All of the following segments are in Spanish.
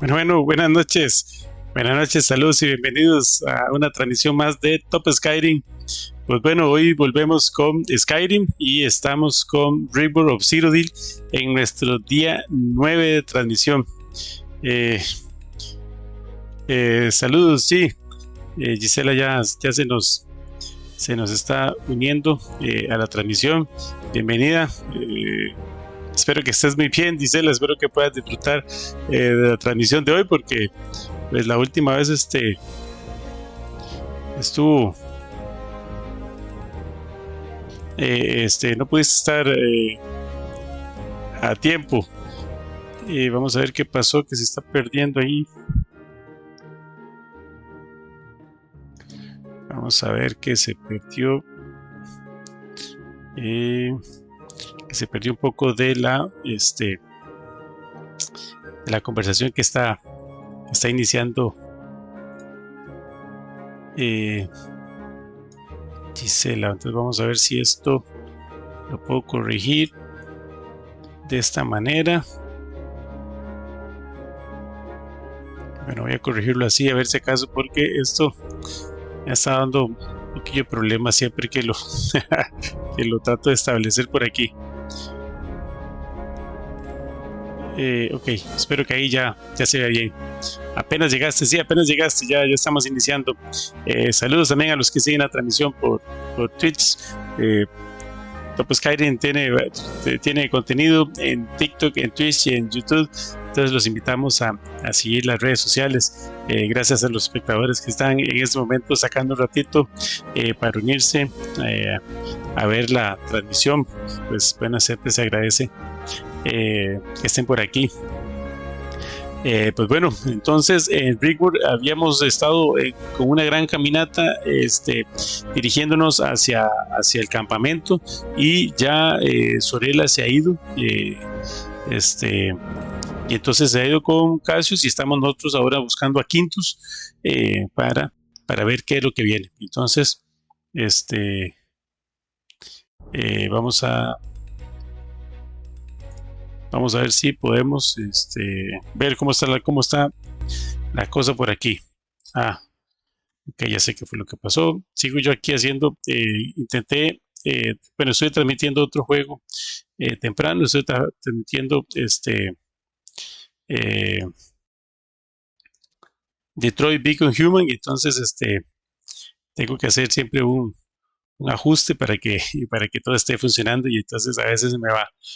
Bueno, buenas noches. Buenas noches, saludos y bienvenidos a una transmisión más de TopoSkyrim. Pues bueno, hoy volvemos con Skyrim y estamos con Rigmor of Cyrodiil en nuestro día 9 de transmisión. Saludos, sí. Gisela ya se nos está uniendo a la transmisión. Bienvenida. Espero que estés muy bien, Gisela. Espero que puedas disfrutar de la transmisión de hoy, porque pues la última vez estuvo no pudiste estar a tiempo. Vamos a ver qué pasó, que se está perdiendo ahí. Vamos a ver que se perdió. Que se perdió un poco de de la conversación que está iniciando Gisela. Entonces vamos a ver si esto lo puedo corregir de esta manera. Bueno, voy a corregirlo así, a ver si acaso, porque esto me está dando un poquillo de problema siempre que lo que lo trato de establecer por aquí. Ok, espero que ahí ya se vea bien. Apenas llegaste, sí, apenas llegaste, ya estamos iniciando. Saludos también a los que siguen la transmisión por Twitch. TopoSkyrim tiene contenido en TikTok, en Twitch y en YouTube. Entonces los invitamos a seguir las redes sociales. Gracias a los espectadores que están en este momento sacando un ratito para unirse a ver la transmisión. Pues bueno, siempre se agradece que estén por aquí. Pues bueno, entonces en Rigmor habíamos estado con una gran caminata dirigiéndonos hacia el campamento, y ya Sorella se ha ido, y entonces se ha ido con Cassius, y estamos nosotros ahora buscando a Quintus para ver qué es lo que viene. Entonces vamos a ver si podemos ver cómo está la cosa por aquí. Ok, ya sé qué fue lo que pasó. Sigo yo aquí haciendo, bueno, estoy transmitiendo otro juego temprano, estoy transmitiendo eh, Detroit Become Human, y entonces tengo que hacer siempre un ajuste para que todo esté funcionando, y entonces a veces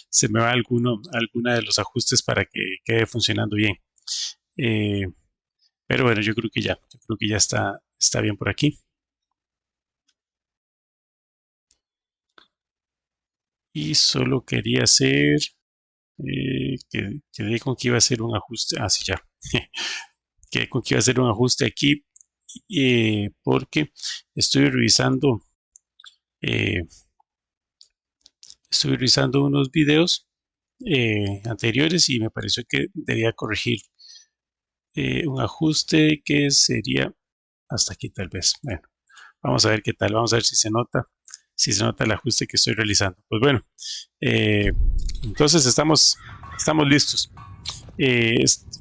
se me va alguna de los ajustes para que quede funcionando bien. Pero bueno, yo creo que ya está bien por aquí. Y solo quería hacer quedé con que iba a hacer un ajuste. Sí, ya. Quedé con que iba a hacer un ajuste aquí, porque estoy revisando eh, unos videos anteriores, y me pareció que debía corregir un ajuste que sería hasta aquí, tal vez. Bueno, vamos a ver qué tal, vamos a ver si se nota el ajuste que estoy realizando. Pues bueno, entonces estamos listos.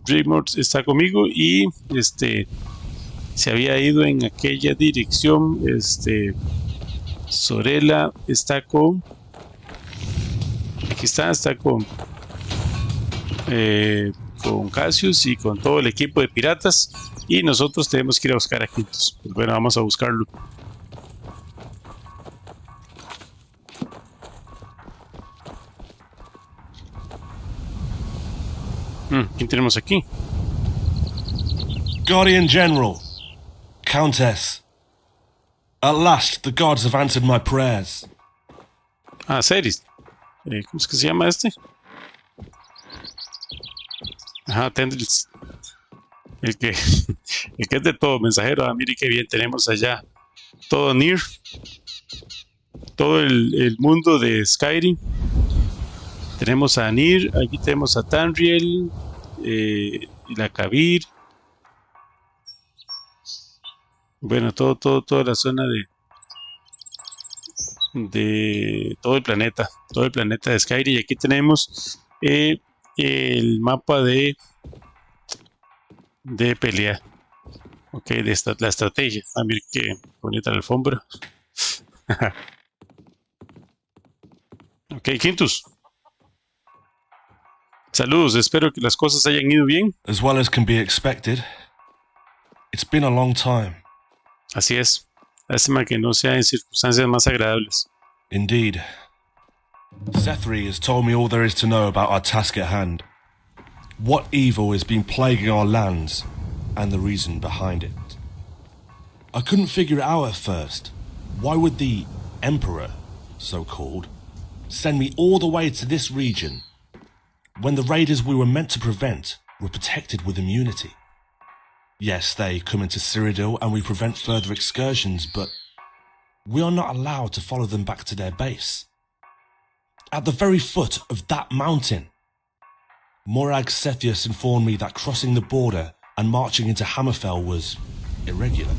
Rigmor está conmigo, y se había ido en aquella dirección. Sorella está aquí está con Cassius y con todo el equipo de piratas, y nosotros tenemos que ir a buscar a Quintus. Pues bueno, vamos a buscarlo. ¿Quién tenemos aquí? Guardian General, Countess. At last, the gods have answered my prayers. Serie. ¿Cómo es que se llama este? Tendrils. El que es de todo mensajero. Mire qué bien, tenemos allá todo Nier, todo el mundo de Skyrim. Tenemos a Nier, aquí tenemos a Tamriel, la Kabir. Bueno, toda la zona de todo el planeta de Skyrim. Y aquí tenemos el mapa de de pelea. Ok, la estrategia. A ver qué bonita la alfombra. Ok, Quintus. Saludos, espero que las cosas hayan ido bien. As well as can be expected. It's been a long time. Así es. Lástima que no sea en circunstancias más agradables. Indeed. Serie has told me all there is to know about our task at hand. What evil has been plaguing our lands, and the reason behind it. I couldn't figure it out at first. Why would the Emperor, so-called, send me all the way to this region when the raiders we were meant to prevent were protected with immunity? Yes, they come into Cyrodiil and we prevent further excursions, but we are not allowed to follow them back to their base. At the very foot of that mountain, Morag Cepheus informed me that crossing the border and marching into Hammerfell was irregular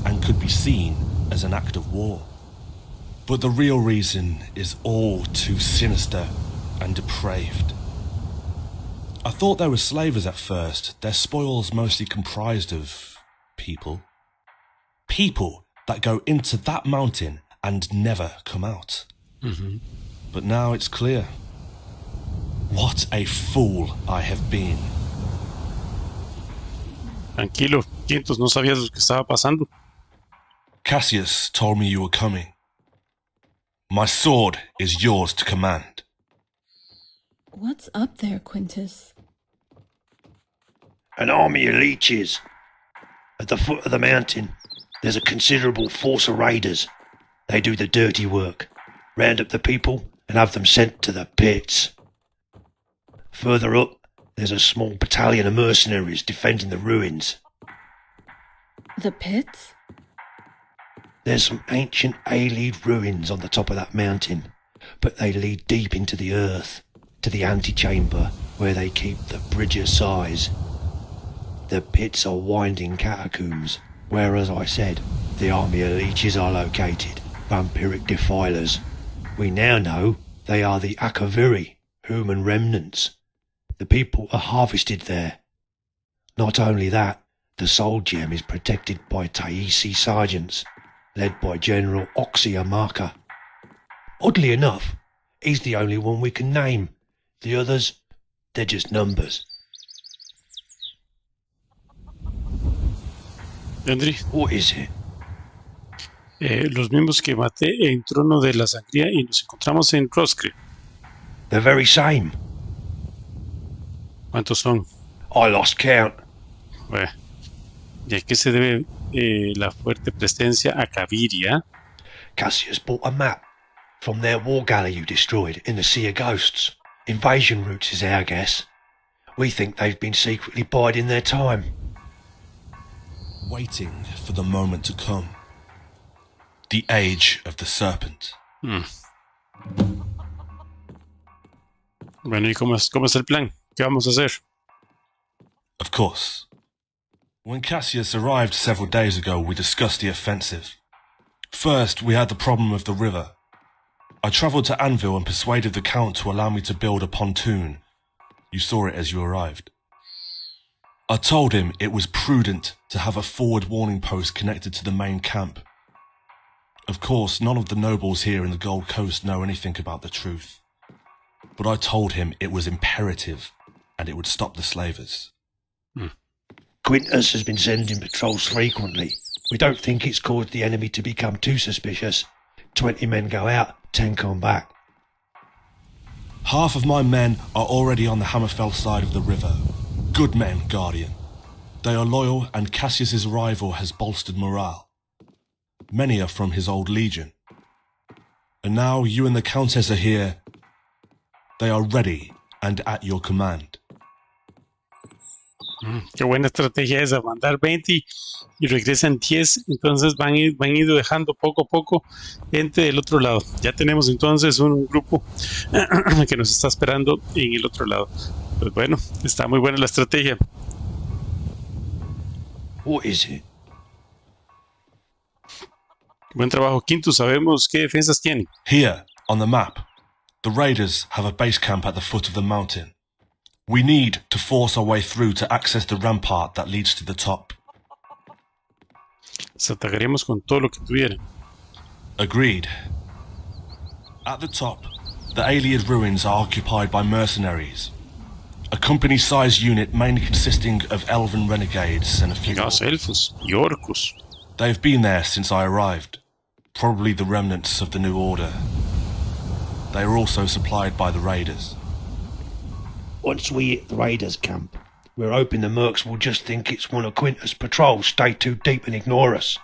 and could be seen as an act of war. But the real reason is all too sinister and depraved. I thought they were slavers at first, their spoils mostly comprised of people. People that go into that mountain and never come out. Mm-hmm. But now it's clear. What a fool I have been. Tranquilo, Quintus, no sabías lo que estaba pasando. Cassius told me you were coming. My sword is yours to command. What's up there, Quintus? An army of leeches. At the foot of the mountain, there's a considerable force of raiders. They do the dirty work, round up the people and have them sent to the pits. Further up, there's a small battalion of mercenaries defending the ruins. The pits? There's some ancient Aelid ruins on the top of that mountain, but they lead deep into the earth, to the antechamber where they keep the Bridge of Sighs. The pits are winding catacombs, where, as I said, the army of leeches are located, vampiric defilers. We now know they are the Akaviri, human remnants. The people are harvested there. Not only that, the soul gem is protected by Taisi sergeants, led by General Oxyamaka. Oddly enough, he's the only one we can name. The others, they're just numbers. Henry, What is it? los mismos que maté en Trono de la Sangría y nos encontramos en Roscre. The very same. ¿Cuántos son? I lost count. Bueno, ¿y a qué se debe la fuerte presencia a Caviria? Cassius bought a map from their war galley you destroyed in the Sea of Ghosts. Invasion routes is our guess. We think they've been secretly biding their time. Waiting for the moment to come. The age of the serpent. Bueno, ¿y cómo es el plan? ¿Qué vamos a hacer? Of course. When Cassius arrived several days ago, we discussed the offensive. First, we had the problem of the river. I travelled to Anvil and persuaded the Count to allow me to build a pontoon. You saw it as you arrived. I told him it was prudent to have a forward warning post connected to the main camp. Of course, none of the nobles here in the Gold Coast know anything about the truth. But I told him it was imperative and it would stop the slavers. Quintus has been sending patrols frequently. We don't think it's caused the enemy to become too suspicious. 20 men go out, 10 come back. Half of my men are already on the Hammerfell side of the river. Good men, Guardian. They are loyal and Cassius's arrival has bolstered morale. Many are from his old legion. And now you and the Countess are here. They are ready and at your command. Qué buena estrategia esa, mandar 20 y regresan 10, entonces van ido dejando poco a poco gente del otro lado. Ya tenemos entonces un grupo que nos está esperando en el otro lado. Pues bueno, está muy buena la estrategia. What is it? Buen trabajo, Quintus. Sabemos qué defensas tienen. Here, on the map, the raiders have a base camp at the foot of the mountain. We need to force our way through to access the rampart that leads to the top. Les atacaríamos con todo lo que tuvieran. Agreed. At the top, the Ayleid ruins are occupied by mercenaries. A company-sized unit mainly consisting of elven renegades and a few Los elfos y orcos. They've been there since I arrived. Probably the remnants of the New Order. They are also supplied by the raiders. Once we hit the raiders' camp, we're hoping the mercs will just think it's one of Quintus' patrols stay too deep and ignore us.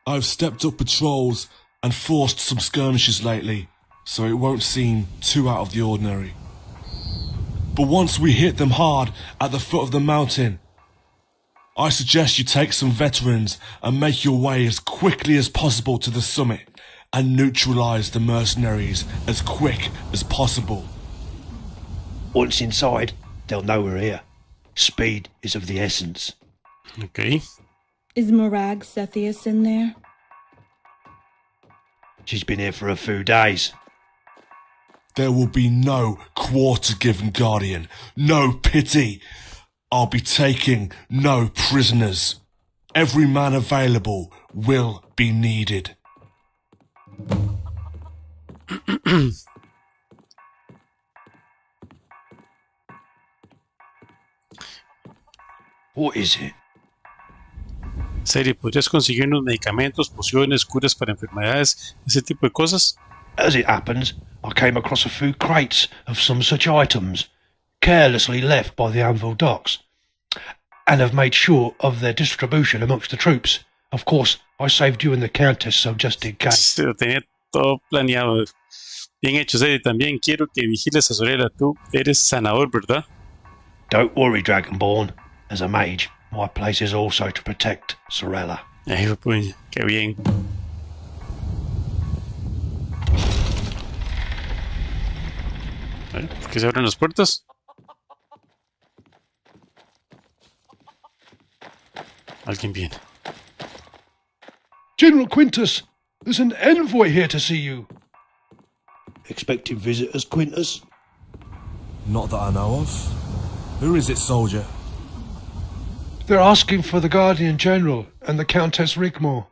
I've stepped up patrols and forced some skirmishes lately, so it won't seem too out of the ordinary. But once we hit them hard at the foot of the mountain, I suggest you take some veterans and make your way as quickly as possible to the summit and neutralize the mercenaries as quick as possible. Once inside, they'll know we're here. Speed is of the essence. Ok. Is Morag Sethius in there? She's been here for a few days. There will be no quarter-given guardian, no pity. I'll be taking no prisoners. Every man available will be needed. What is it? Serie, ¿podrías conseguir unos medicamentos, pociones, curas para enfermedades, ese tipo de cosas? As it happens, I came across a few crates of some such items, carelessly left by the Anvil docks, and have made sure of their distribution amongst the troops. Of course, I saved you and the Countess, so just in case. Se lo tenía todo planeado. Bien hecho, Serie. También quiero que vigiles a Sorella. Tú eres sanador, ¿verdad? Don't worry, Dragonborn. As a mage, my place is also to protect Sorella. Ay, puña, qué bien. A ver, ¿por qué se abren las puertas? Alguien viene. General Quintus, there's an envoy here to see you. Expecting visitors, Quintus? Not that I know of. Who is it, soldier? They're asking for the Guardian General and the Countess Rigmor.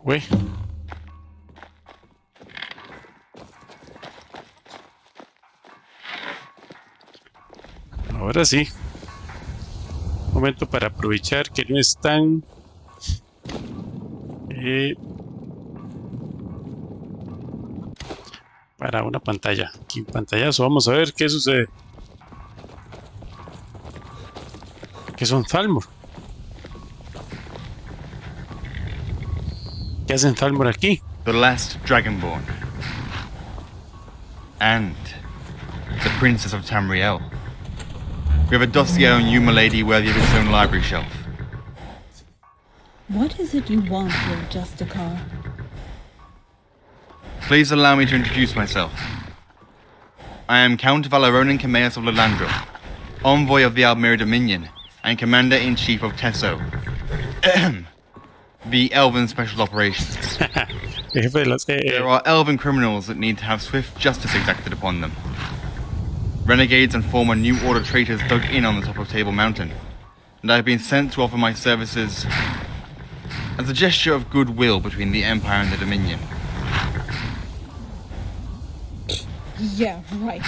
Güey. Ahora sí. Momento para aprovechar que no están. Para una pantalla. Aquí en pantallazo. Vamos a ver qué sucede. ¿Qué son Thalmor? ¿Qué hacen Thalmor aquí? The last Dragonborn. And the Princess of Tamriel. We have a dossier on you, my lady, worthy of its own library shelf. What is it you want here, Justicar? Please allow me to introduce myself. I am Count Valeronan Cameus of Lelandro, envoy of the Almere Dominion, and Commander-in-Chief of Tesso. The Elven Special Operations. There are Elven criminals that need to have swift justice exacted upon them. Renegades and former New Order traitors dug in on the top of Table Mountain, and I have been sent to offer my services as a gesture of goodwill between the Empire and the Dominion. Yeah, right.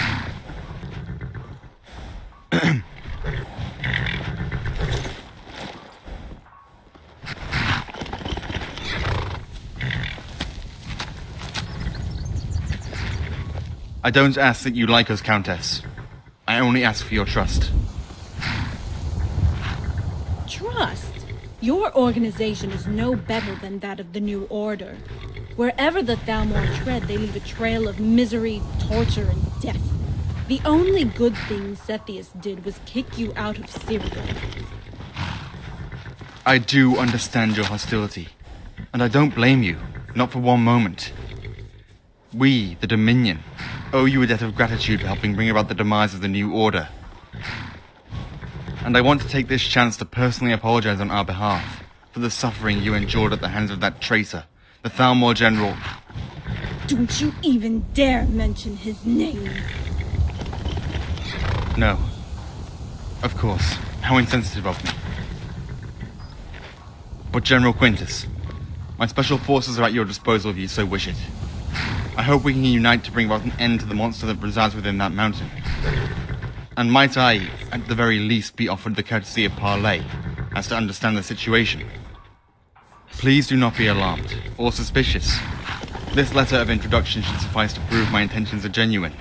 I don't ask that you like us, Countess. I only ask for your trust. Trust? Your organization is no better than that of the New Order. Wherever the Thalmor tread, they leave a trail of misery, torture, and death. The only good thing Sethius did was kick you out of Cyrodiil. I do understand your hostility, and I don't blame you, not for one moment. We, the Dominion, owe you a debt of gratitude for helping bring about the demise of the New Order. And I want to take this chance to personally apologize on our behalf for the suffering you endured at the hands of that traitor, the Thalmor General. Don't you even dare mention his name. No. Of course. How insensitive of me. But General Quintus, my special forces are at your disposal if you so wish it. I hope we can unite to bring about an end to the monster that resides within that mountain. And might I, at the very least, be offered the courtesy of parley, as to understand the situation? Please do not be alarmed, or suspicious. This letter of introduction should suffice to prove my intentions are genuine.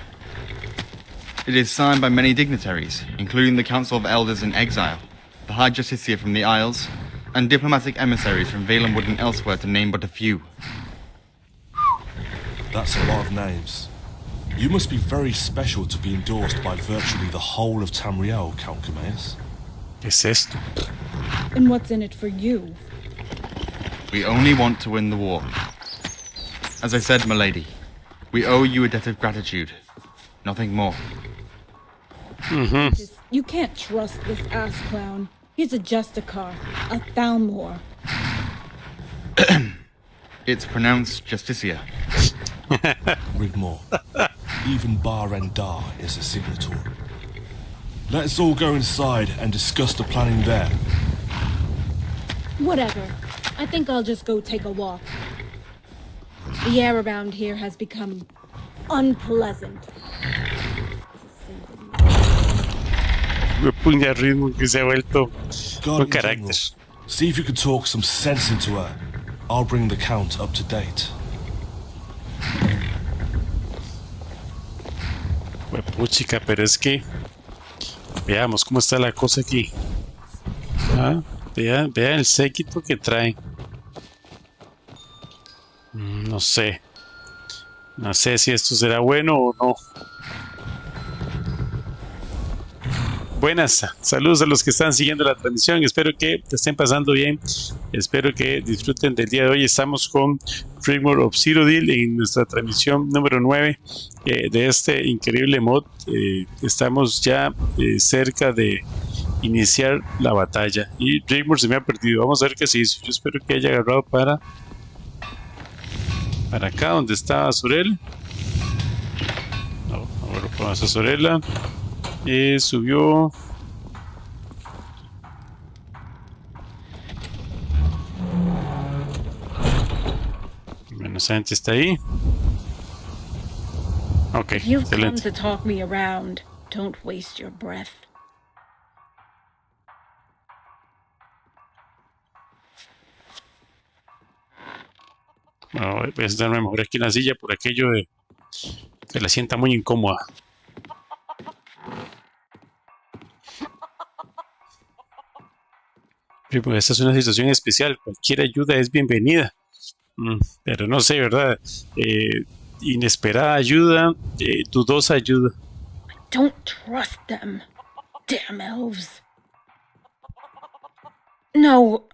It is signed by many dignitaries, including the Council of Elders in Exile, the High Justiciar from the Isles, and diplomatic emissaries from Valenwood and elsewhere, to name but a few. That's a lot of names. You must be very special to be endorsed by virtually the whole of Tamriel, Count Cumaeus. ¿Qué es esto? And what's in it for you? We only want to win the war. As I said, milady, we owe you a debt of gratitude. Nothing more. You can't trust this ass clown. He's a Justicar, a Thalmor. It's pronounced Justiciar. Rigmor. Even Bar Endar is a signatory. Let's all go inside and discuss the planning there. Whatever. I think I'll just go take a walk. The air around here has become unpleasant. Me puña ritmo que se ha vuelto Guardian un carácter. General, see if you can talk some sense into her. I'll bring the Count up to date. Puchica, pero es que veamos cómo está la cosa aquí. Ah, vean el séquito que traen. No sé. No sé si esto será bueno o no. Buenas, saludos a los que están siguiendo la transmisión. Espero que te estén pasando bien. Espero que disfruten del día de hoy. Estamos con Rigmor of Cyrodiil en nuestra transmisión número 9 de este increíble mod. Estamos ya cerca de iniciar la batalla. Y Rigmor se me ha perdido. Vamos a ver qué se hizo. Yo espero que haya agarrado para acá donde está Azurel. No, ahora ponemos a Azurela. Subió. Bueno, esa gente está ahí. Ok, You've come excelente. to talk me around. Don't waste your breath. Bueno, voy a sentarme mejor aquí en la silla por aquello de que la sienta muy incómoda. Sí, pues esta es una situación especial. Cualquier ayuda es bienvenida. Pero no sé, ¿verdad? Inesperada ayuda, dudosa ayuda. Don't trust them. Damn elves. No,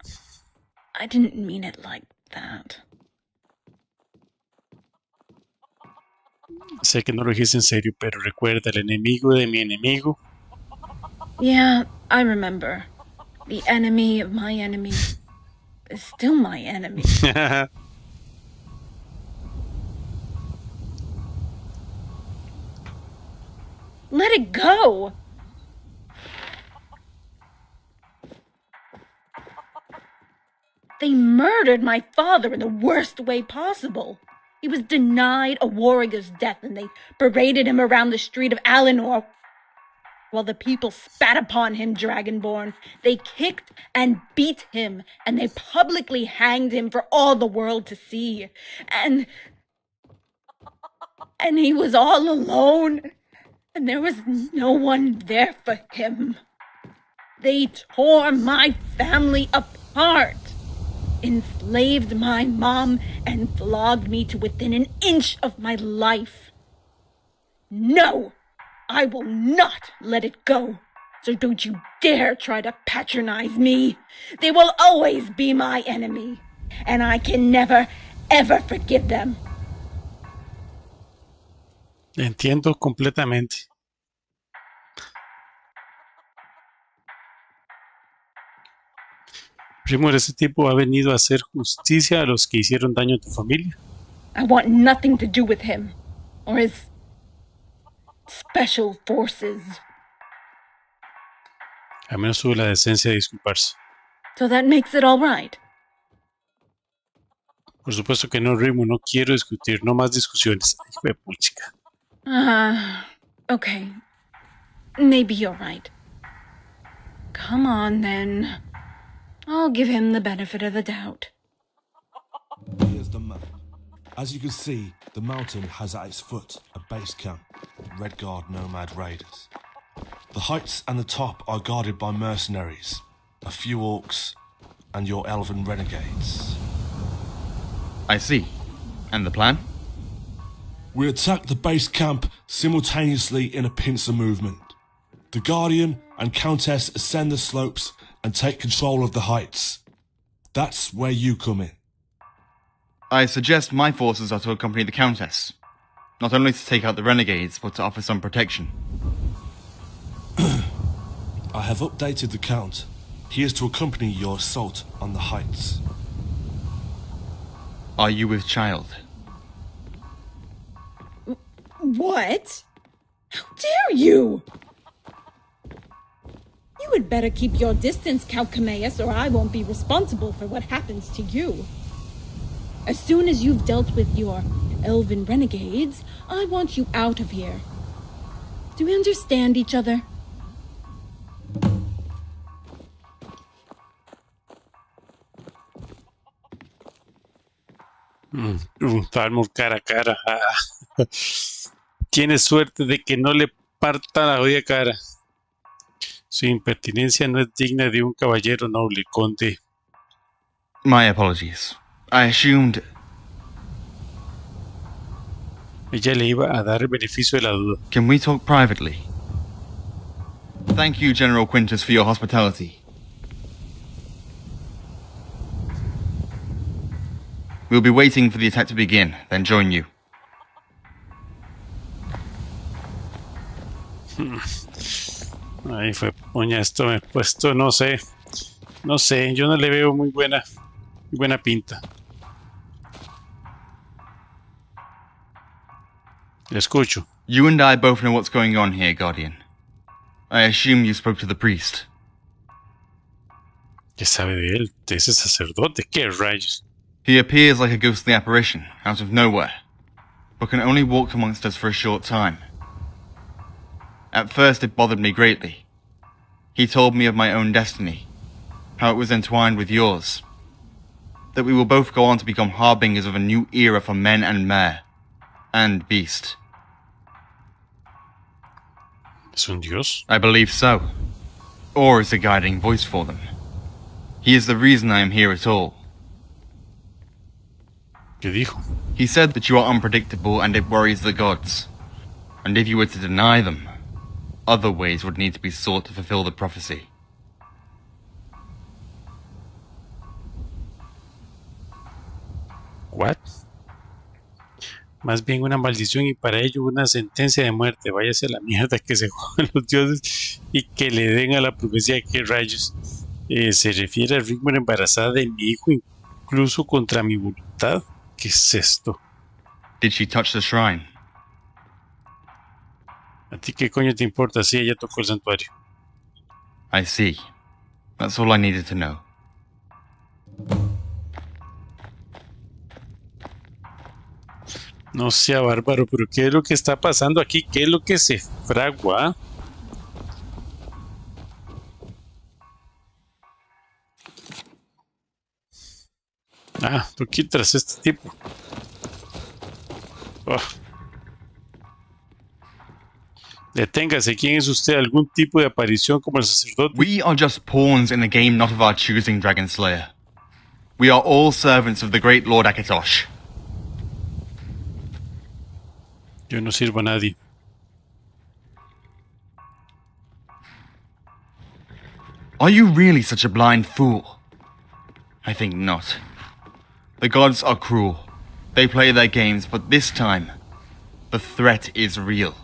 I didn't mean it like that. Sé que no lo dijiste en serio, pero recuerda, el enemigo de mi enemigo. Yeah, I remember. The enemy of my enemy is still my enemy. Let it go! They murdered my father in the worst way possible. He was denied a warrior's death, and they paraded him around the street of Alinor while the people spat upon him, Dragonborn. They kicked and beat him, and they publicly hanged him for all the world to see. And he was all alone, and there was no one there for him. They tore my family apart, enslaved my mom, and flogged me to within an inch of my life. No! I will not let it go. So don't you dare try to patronize me. They will always be my enemy, and I can never, ever forgive them. Entiendo completamente. Rigmor, ese tipo ha venido a hacer justicia a los que hicieron daño a tu familia. I want nothing to do with him, or his special forces. Al menos tuvo la decencia de disculparse. So that makes it all right. Por supuesto que no, Rigmor, no quiero discutir, no más discusiones. Hijo de puchica. Okay. Maybe you're right. Come on, then. I'll give him the benefit of the doubt. Here's the map. As you can see, the mountain has at its foot a base camp of Red Guard nomad raiders. The heights and the top are guarded by mercenaries, a few orcs, and your elven renegades. I see. And the plan? We attack the base camp simultaneously in a pincer movement. The Guardian and Countess ascend the slopes and take control of the heights. That's where you come in. I suggest my forces are to accompany the Countess. Not only to take out the renegades, but to offer some protection. I have updated the Count. He is to accompany your assault on the heights. Are you with child? What? How dare you? You had better keep your distance, Count Cameus, or I won't be responsible for what happens to you. As soon as you've dealt with your elven renegades, I want you out of here. Do we understand each other? Falmor cara a cara. Tienes suerte de que no le parta la jodida cara. Su impertinencia no es digna de un caballero noble, conde. My apologies. I assumed... Ella le iba a dar el beneficio de la duda. Can we talk privately? Thank you, General Quintus, for your hospitality. We'll be waiting for the attack to begin, then join you. Ay, fue puña, esto me he puesto, no sé, yo no le veo muy buena pinta. Le escucho. You and I both know what's going on here, Guardian. I assume you spoke to the priest. ¿Qué sabe de él? ¿De ese sacerdote? ¿Qué rayos? He appears like a ghostly apparition, out of nowhere, but can only walk amongst us for a short time. At first it bothered me greatly. He told me of my own destiny, how it was entwined with yours, that we will both go on to become harbingers of a new era for men and mare, and beast. ¿Es un dios? I believe so, or is a guiding voice for them. He is the reason I am here at all. ¿Qué dijo? He said that you are unpredictable and it worries the gods, and if you were to deny them, other ways would need to be sought to fulfill the prophecy. ¿What? Más bien una maldición y para ello una sentencia de muerte. Váyase a la mierda, que se jodan los dioses y que le den a la profecía. ¿Qué rayos? ¿Se refiere a Rigmor embarazada de mi hijo incluso contra mi voluntad? ¿Qué es esto? Did she touch the shrine? ¿A ti qué coño te importa si ella tocó el santuario? I see. That's all I needed to know. No sea bárbaro, pero ¿qué es lo que está pasando aquí? ¿Qué es lo que se fragua? Ah, ¿por qué tras este tipo? Oh. Deténgase, ¿quién es usted? ¿Algún tipo de aparición como el sacerdote? We are just pawns in a game not of our choosing, Dragon Slayer. We are all servants of the great Lord Akatosh. Yo no sirvo a nadie. Are you really such a blind fool? I think not. The gods are cruel. They play their games, but this time, the threat is real.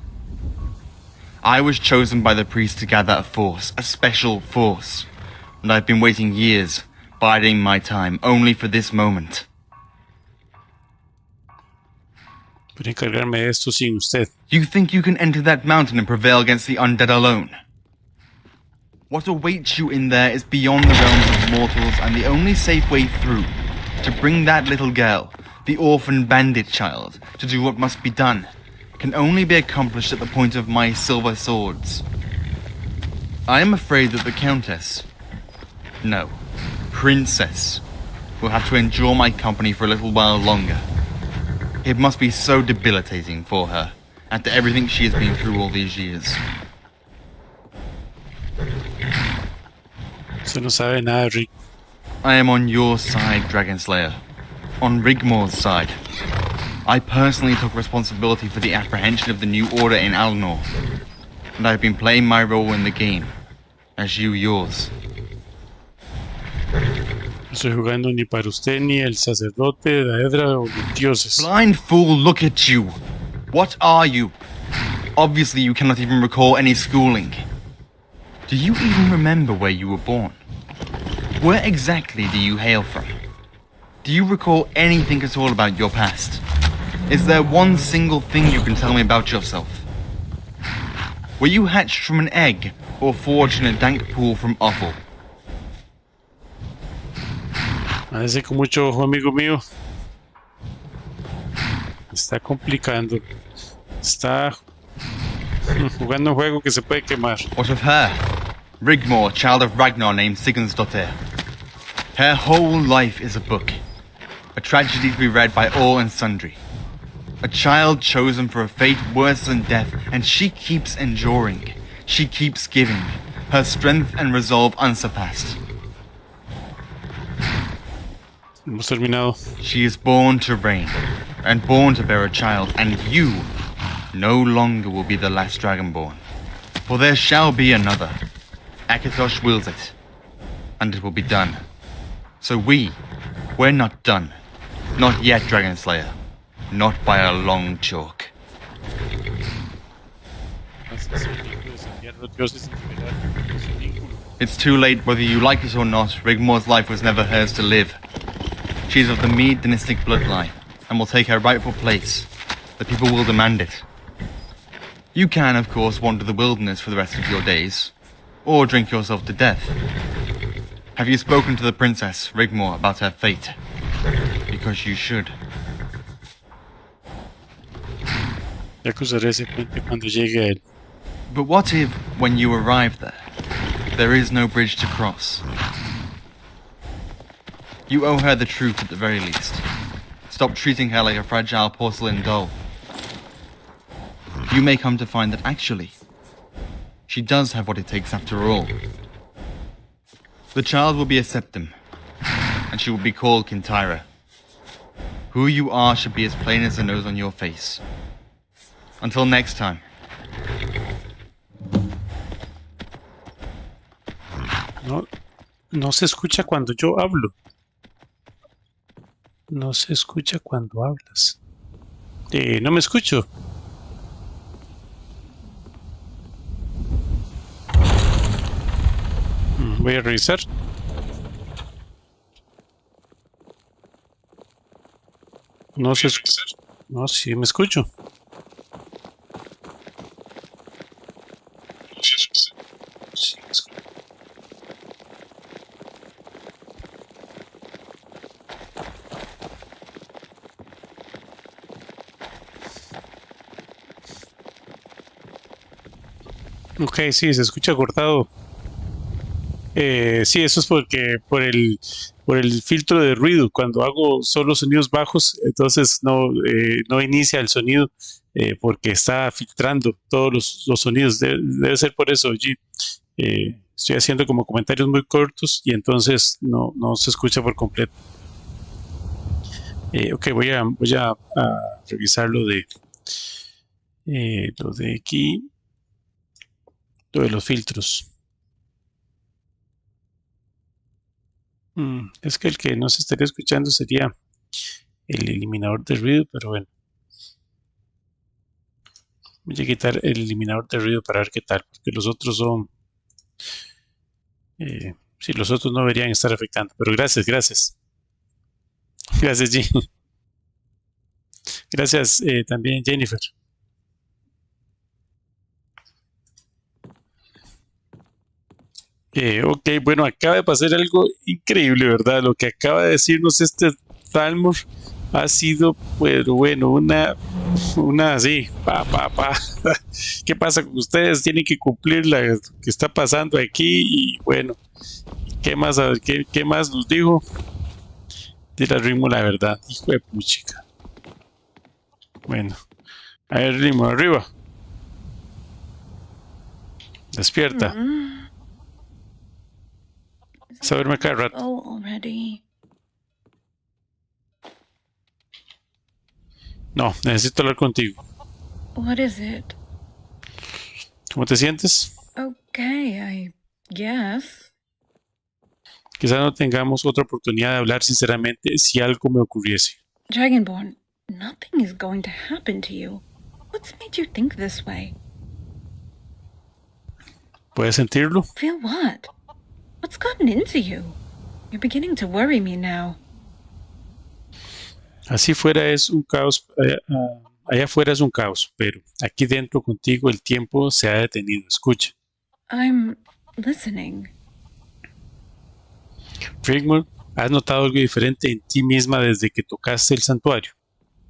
I was chosen by the priest to gather a force, a special force, and I've been waiting years, biding my time, only for this moment. Puedo encargarme de esto sin usted. You think you can enter that mountain and prevail against the undead alone? What awaits you in there is beyond the realms of mortals, and the only safe way through, to bring that little girl, the orphan bandit child, to do what must be done, can only be accomplished at the point of my silver swords. I am afraid that the Countess, no, Princess, will have to endure my company for a little while longer. It must be so debilitating for her, after everything she has been through all these years. Usted no sabe nada, Rick. I am on your side, Dragon Slayer. On Rigmor's side. I personally took responsibility for the apprehension of the New Order in Alnor, and I have been playing my role in the game, as you yours. No estoy jugando ni para usted, ni el sacerdote, Daedra o los dioses. Blind fool, look at you! What are you? Obviously you cannot even recall any schooling. Do you even remember where you were born? Where exactly do you hail from? Do you recall anything at all about your past? Is there one single thing you can tell me about yourself? Were you hatched from an egg, or forged in a dank pool from offal? Parece con mucho ojo, amigo mío. Está complicando. Está jugando un juego que se puede quemar. What of her? Rigmor, child of Ragnar named Sigurdsdottir. Her whole life is a book. A tragedy to be read by all and sundry. A child chosen for a fate worse than death, and she keeps enduring. She keeps giving. Her strength and resolve unsurpassed. Hemos terminado. She is born to reign, and born to bear a child, and you no longer will be the last Dragonborn. For there shall be another. Akatosh wills it, and it will be done. So we're not done. Not yet, Dragon Slayer. Not by a long chalk. It's too late whether you like it or not. Rigmor's life was never hers to live. She's of the Mead dynastic bloodline, and will take her rightful place. The people will demand it. You can, of course, wander the wilderness for the rest of your days, or drink yourself to death. Have you spoken to the princess, Rigmor, about her fate? Because you should. Ya cruzaré ese puente cuando llegue a él. But what if, when you arrive there is no bridge to cross? You owe her the truth at the very least. Stop treating her like a fragile porcelain doll. You may come to find that actually, she does have what it takes after all. The child will be a septim, and she will be called Kintyra. Who you are should be as plain as the nose on your face. Until next time. No se escucha cuando yo hablo. No se escucha cuando hablas. No me escucho. Voy a revisar. No se escucha. No, sí me escucho. Sí me escucho. Ok, sí, se escucha cortado. Sí, eso es porque por el filtro de ruido. Cuando hago solo sonidos bajos, entonces no inicia el sonido porque está filtrando todos los sonidos. Debe ser por eso, G. Estoy haciendo como comentarios muy cortos y entonces no se escucha por completo. Ok, voy a revisar lo de aquí, lo de los filtros. Es que el que no se estaría escuchando sería el eliminador de ruido, pero bueno. Voy a quitar el eliminador de ruido para ver qué tal, porque los otros son... sí, los otros no deberían estar afectando, pero gracias. Gracias, G. Gracias también, Jennifer. Ok, bueno, acaba de pasar algo increíble, ¿verdad? Lo que acaba de decirnos este Talmor ha sido, pues bueno, una así, pa. ¿Qué pasa con ustedes? Tienen que cumplir lo que está pasando aquí y bueno, ¿qué más, a ver, qué más nos dijo? Dile a Rigmor la verdad, hijo de puchica. Bueno, a ver, Rigmor, arriba. Despierta. Saberme cada rato. Oh, already. No, necesito hablar contigo. What is it? ¿Cómo te sientes? Okay, I guess. Quizás no tengamos otra oportunidad de hablar sinceramente si algo me ocurriese. Dragonborn, nothing is going to happen to you. What's made you think this way? ¿Puedes sentirlo? Feel what? What's gotten into you? You're beginning to worry me now. Así fuera es un caos, allá afuera es un caos, pero aquí dentro contigo el tiempo se ha detenido. Escucha. I'm listening. Rigmor, ¿has notado algo diferente en ti misma desde que tocaste el santuario?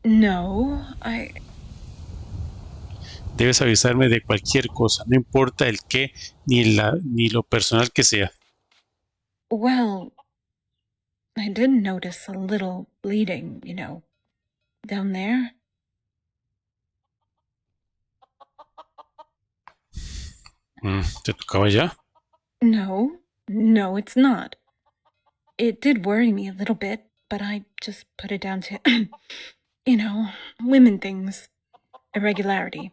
No, Debes avisarme de cualquier cosa, no importa el qué ni lo personal que sea. Well, I did notice a little bleeding, down there. ¿Te tocaba ya? No, it's not. It did worry me a little bit, but I just put it down to, women things. Irregularity.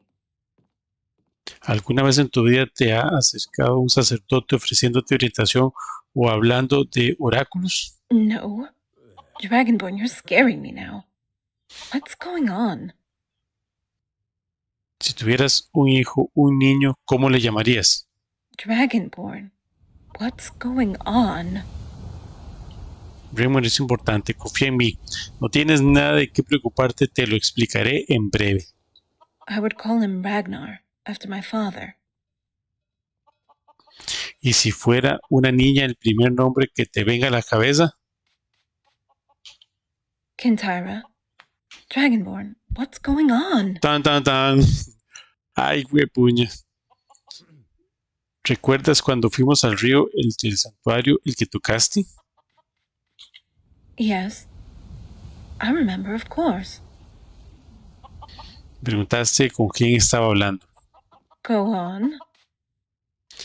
¿Alguna vez en tu vida te ha acercado un sacerdote ofreciéndote orientación o hablando de oráculos? No. Dragonborn, you're scaring me now. What's going on? Si tuvieras un hijo, un niño, ¿cómo le llamarías? Dragonborn, what's going on? Rigmor, es importante, confía en mí. No tienes nada de qué preocuparte, te lo explicaré en breve. I would call him Ragnar, after my father. ¿Y si fuera una niña el primer nombre que te venga a la cabeza? Kintyra. Dragonborn, what's going on? Tan. Ay, puña. ¿Recuerdas cuando fuimos al río, el del santuario, el que tocaste? Yes. I remember, of course. Preguntaste con quién estaba hablando. Go on.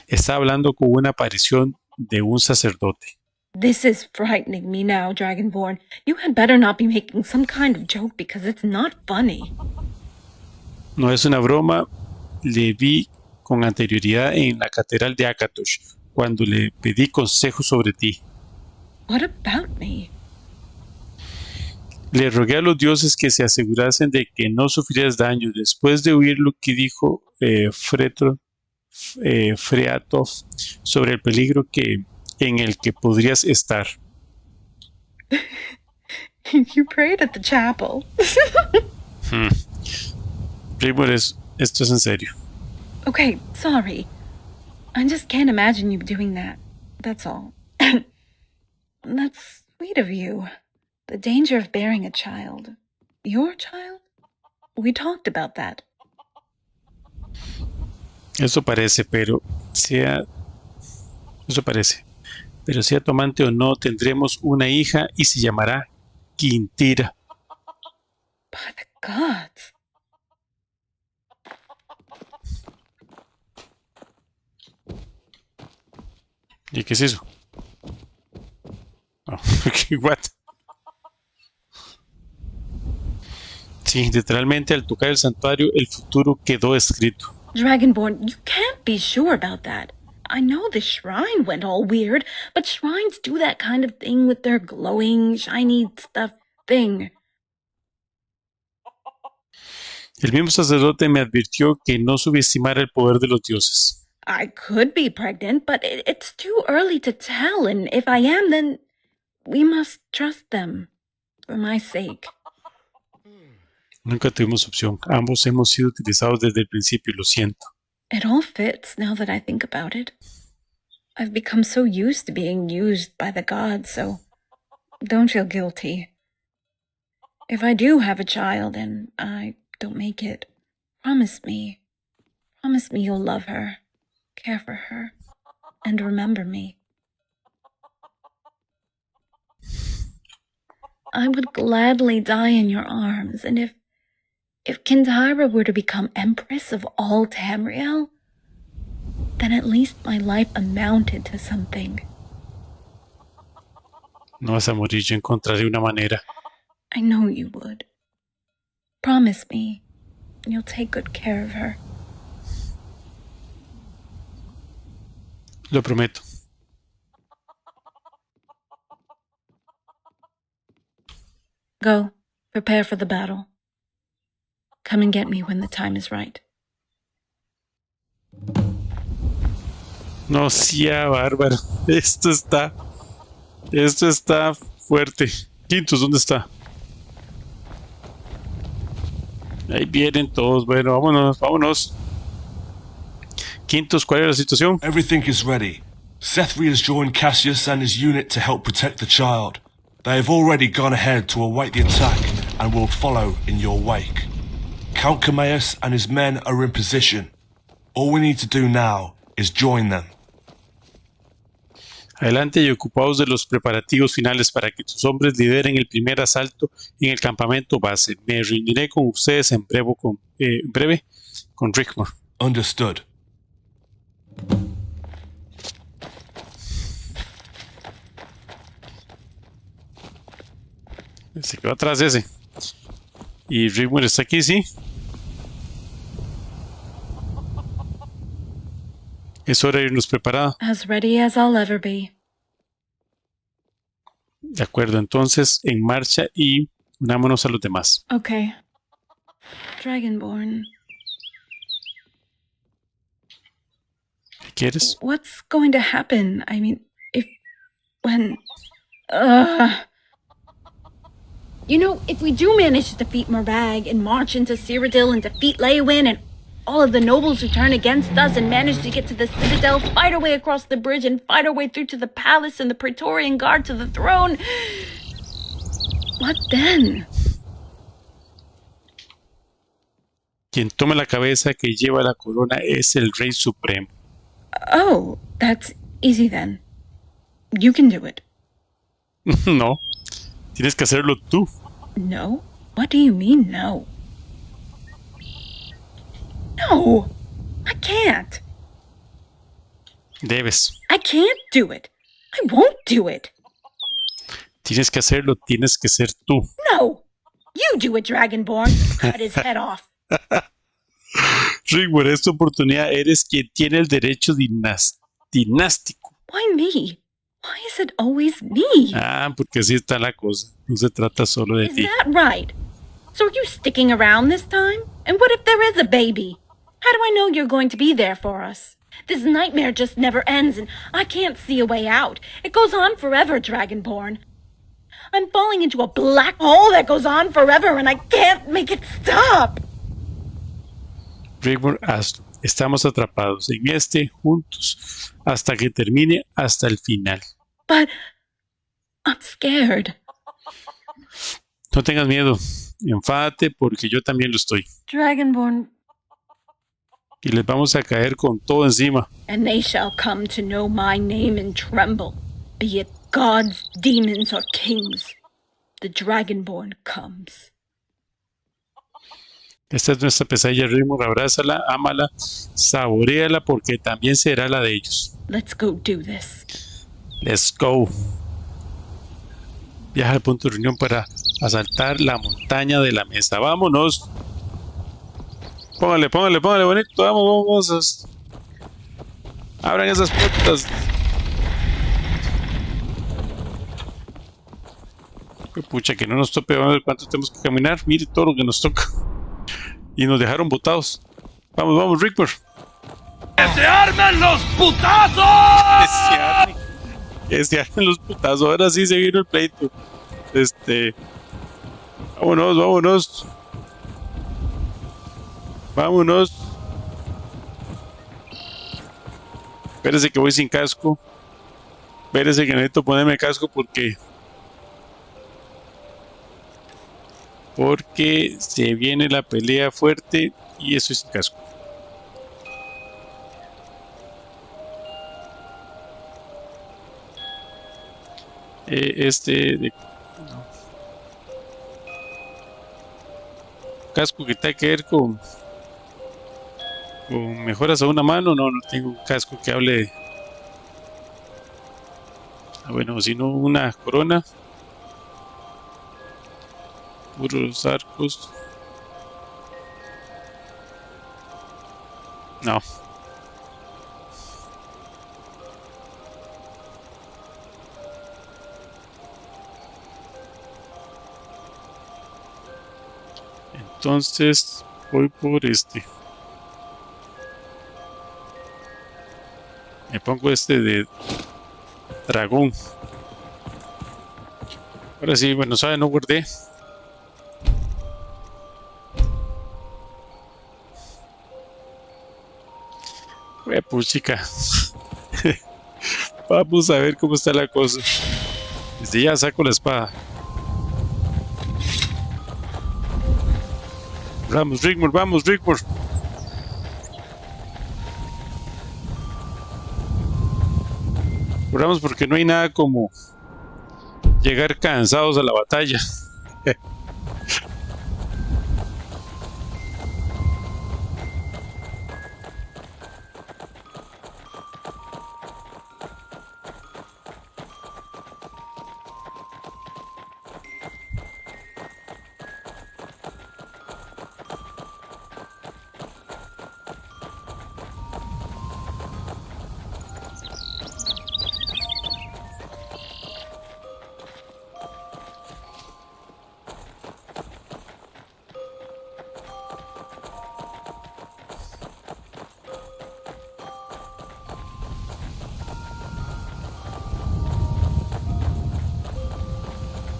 Estaba hablando con una aparición de un sacerdote. This is frightening me now, Dragonborn. You had better not be making some kind of joke because it's not funny. No es una broma, le vi con anterioridad en la catedral de Akatosh, cuando le pedí consejos sobre ti. What about me? Le rogué a los dioses que se asegurasen de que no sufrieras daño después de oír lo que dijo Freatov sobre el peligro en el que podrías estar. You prayed at the chapel. Rigmor, esto es en serio. Okay, sorry. I just can't imagine you doing that. That's all. That's sweet of you. The danger of bearing a child. Your child? We talked about that. Eso parece, pero sea tu amante o no, tendremos una hija y se llamará Quintira. By the gods. ¿Y qué es eso? Oh, what? Sí, literalmente al tocar el santuario, el futuro quedó escrito. Dragonborn, you can't be sure about that. I know the shrine went all weird, but shrines do that kind of thing with their glowing, shiny stuff thing. El mismo sacerdote me advirtió que no subestimara el poder de los dioses. I could be pregnant, but it's too early to tell, and if I am, then we must trust them, for my sake. Nunca tuvimos opción. Ambos hemos sido utilizados desde el principio, lo siento. It all fits now that I think about it. I've become so used to being used by the gods, so don't feel guilty. If I do have a child and I don't make it, promise me you'll love her, care for her, and remember me. I would gladly die in your arms, and if Kintyra were to become Empress of all Tamriel, then at least my life amounted to something. No vas a morir, yo encontraré una manera. I know you would. Promise me you'll take good care of her. Lo prometo. Go, prepare for the battle. Come and get me when the time is right. No sea bárbaro. Esto está fuerte. Quintus, ¿dónde está? Ahí vienen todos. Bueno, vámonos. Quintus, ¿cuál es la situación? Everything is ready. Sethri has joined Cassius and his unit to help protect the child. They have already gone ahead to await the attack and will follow in your wake. Count Cameus and his men are in position. All we need to do now is join them. Adelante y ocupaos de los preparativos finales para que tus hombres lideren el primer asalto en el campamento base. Me reuniré con ustedes en breve con Rigmor. Understood. Se quedó atrás ese. Y Rigmor está aquí, ¿sí? Es hora de irnos preparada. As ready as I'll ever be. De acuerdo, entonces en marcha y unámonos a los demás. Okay. Dragonborn. ¿Qué quieres? What's going to happen? I mean, when... You know, if we do manage to defeat Morag and march into Cyrodiil and defeat Leywin and all of the nobles who turn against us and manage to get to the Citadel, fight our way across the bridge and fight our way through to the palace and the Praetorian Guard to the throne, what then? Quien toma la cabeza que lleva la corona es el Rey Supremo. Oh, that's easy then. You can do it. No, tienes que hacerlo tú. No? What do you mean, no? No! I can't! Debes. I can't do it! I won't do it! Tienes que hacerlo, tienes que ser tú. No! You do it, Dragonborn! Cut his head off! Rigmor, esta oportunidad eres quien tiene el derecho dinástico. Why me? Why is it always me? Ah, porque así está la cosa. No se trata solo de Is ti. that right? So are you sticking around this time? And what if there is a baby? How do I know you're going to be there for us? This nightmare just never ends, and I can't see a way out. It goes on forever, Dragonborn. I'm falling into a black hole that goes on forever, and I can't make it stop. Rigmor, hazlo. Estamos atrapados en juntos, hasta que termine, hasta el final. But I'm scared. No tengas miedo. Enfádate porque yo también lo estoy. Dragonborn. Y les vamos a caer con todo encima. And they shall come to know my name and tremble, be it gods, demons, or kings. The Dragonborn comes. Esta es nuestra pesadilla, Rigmor. Abrázala, ámala, saboréala porque también será la de ellos. Let's go do this. Let's go. Viaja al punto de reunión para asaltar la montaña de la mesa. ¡Vámonos! Póngale bonito. Vamos. Abran esas puertas. Pucha, que no nos tope. Vamos a ver cuánto tenemos que caminar. Mire todo lo que nos toca. Y nos dejaron botados. Vamos, Rigmor. ¡Que se armen los putazos! Que se armen los putazos. Ahora sí se vino el pleito. Vámonos. Espérese que voy sin casco. Espérese que necesito ponerme casco porque se viene la pelea fuerte y eso es sin casco. No. Casco que tenga que ver con mejoras a una mano. No tengo un casco que hable de... bueno, si no, una corona, puros arcos. No. Entonces voy por este. Me pongo este de dragón. Ahora sí, bueno, sabe, no guardé. Pues chica. Vamos a ver cómo está la cosa. Desde ya saco la espada. Vamos, Rigmor, vamos, Rigmor. Corramos porque no hay nada como llegar cansados a la batalla.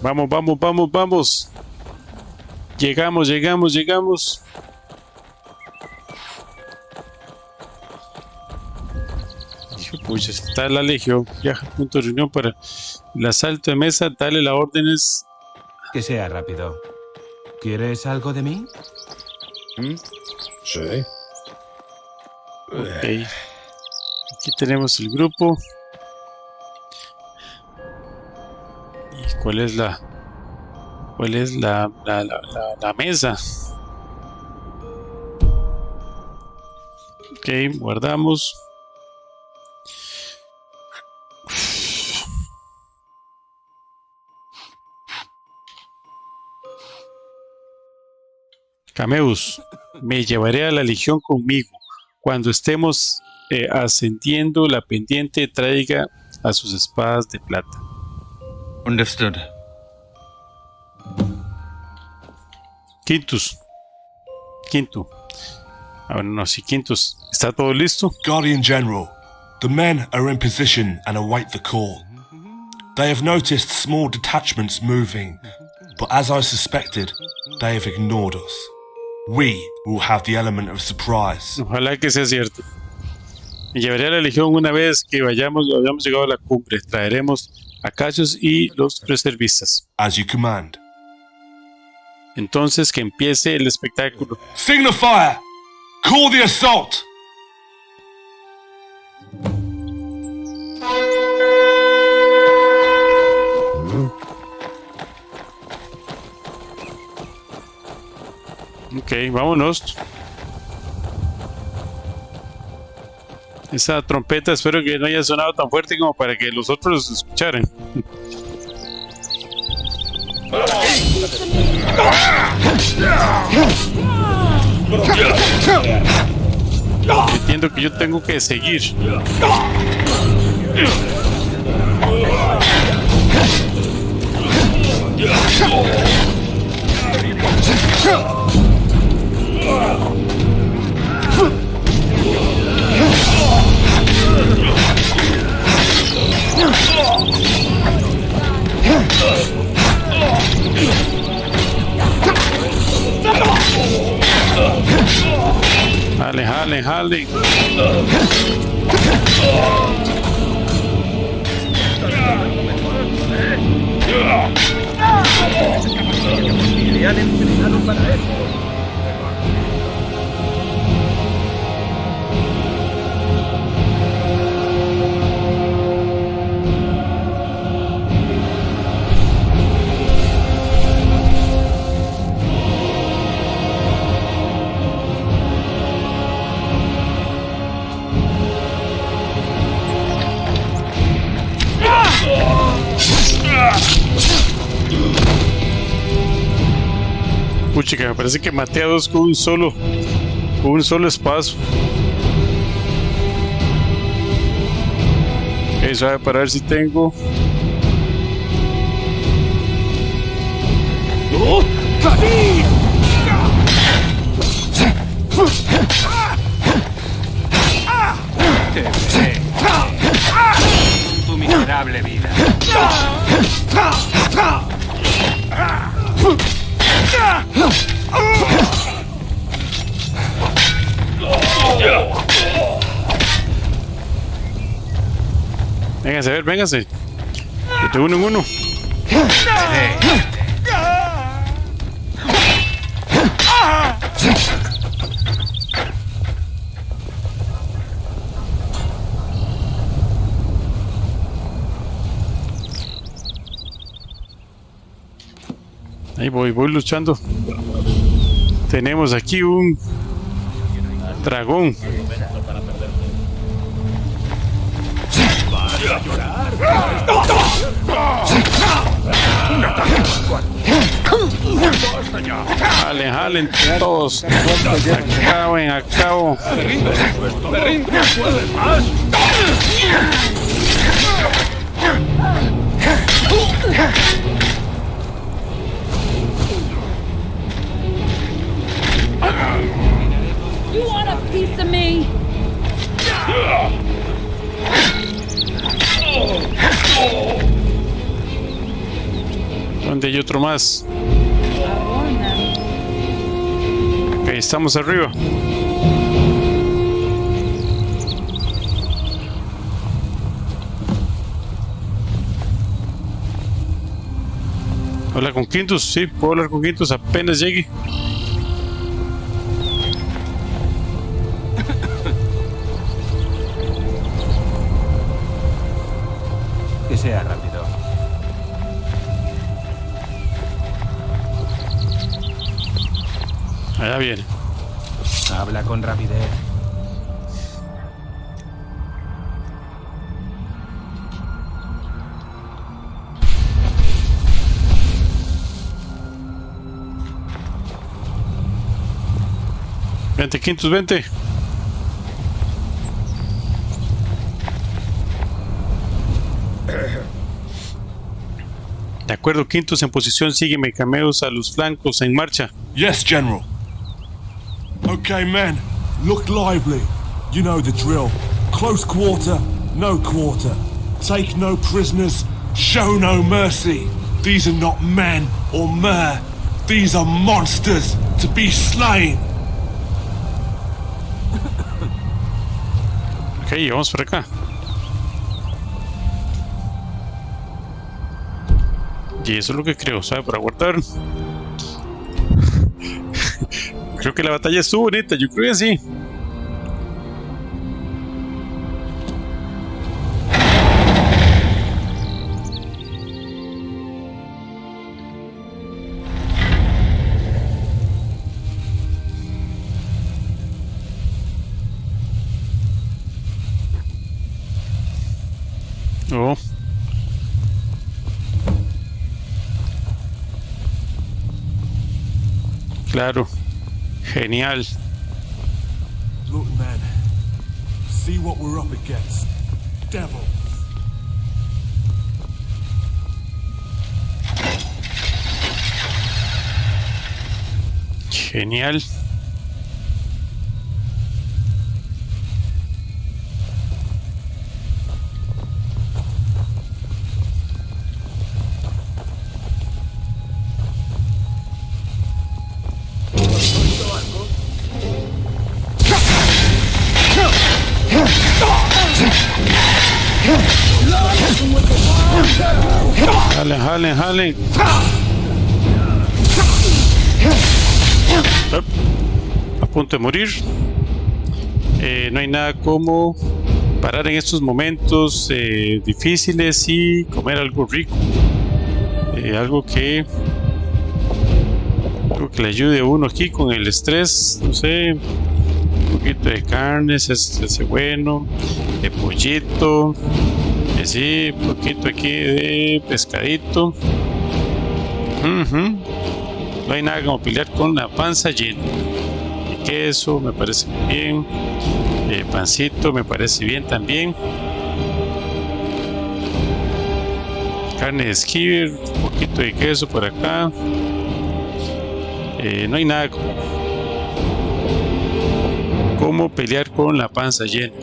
Vamos, vamos, vamos, vamos. Llegamos, llegamos, llegamos. Hijo, pues está la legión. Viaja a punto de reunión para el asalto de mesa. Dale las órdenes. Que sea rápido. ¿Quieres algo de mí? Sí. Ok. Aquí tenemos el grupo. ¿Y cuál es la mesa? Ok, guardamos. Cameus, me llevaré a la legión conmigo. Cuando estemos ascendiendo la pendiente, traiga a sus espadas de plata. Understood. Quinto. Ah, no, sí, Quintus. ¿Está todo listo? Guardian General, the men are in position and await the call. They have noticed small detachments moving, but as I suspected, they have ignored us. We will have the element of surprise. Ojalá que sea cierto. Me llevaré a la legión una vez que hayamos llegado a la cumbre. Traeremos a Cassius y los reservistas. As you command. Entonces que empiece el espectáculo. Signal fire! Call the assault! Ok, vámonos. Esa trompeta espero que no haya sonado tan fuerte como para que los otros los escucharan. Entiendo que yo tengo que seguir. Jale. Puchica, me parece que maté a dos con un solo espazo. Ok, suave para ver si tengo. Tu miserable vida. Véngase, a ver, véngase. De uno en uno. Ahí voy luchando. Tenemos aquí un dragón. Jalen, jalen todos. Acabo. Me rindo. ¿Puedes más? You want a piece of me? ¿Dónde hay otro más? Ok, estamos arriba. Habla con Quintus, sí, puedo hablar con Quintus apenas llegue. Que sea rápido. Allá viene. Habla con rapidez. Vente, Quintus, vente. De acuerdo, Quintus, en posición, sígueme, cameos a los flancos, en marcha. Yes, General. Okay, men, look lively. You know the drill. Close quarter, no quarter. Take no prisoners, show no mercy. These are not men or mer. These are monsters to be slain. Ok, vamos por acá. Y eso es lo que creo, ¿sabe? Para guardar. Creo que la batalla estuvo bonita, yo creo que sí. Oh. Claro. Genial. Look, man. See what we're up against. Devils. Genial. Jalen, jalen. A punto de morir. No hay nada como parar en estos momentos difíciles y comer algo rico. Algo que le ayude a uno aquí con el estrés. No sé, un poquito de carne, ese bueno, de pollito. Sí, un poquito aquí de pescadito. No hay nada como pelear con la panza llena. Queso me parece bien. Pancito me parece bien también. Carne de esquiver, un poquito de queso por acá. No hay nada como pelear con la panza llena.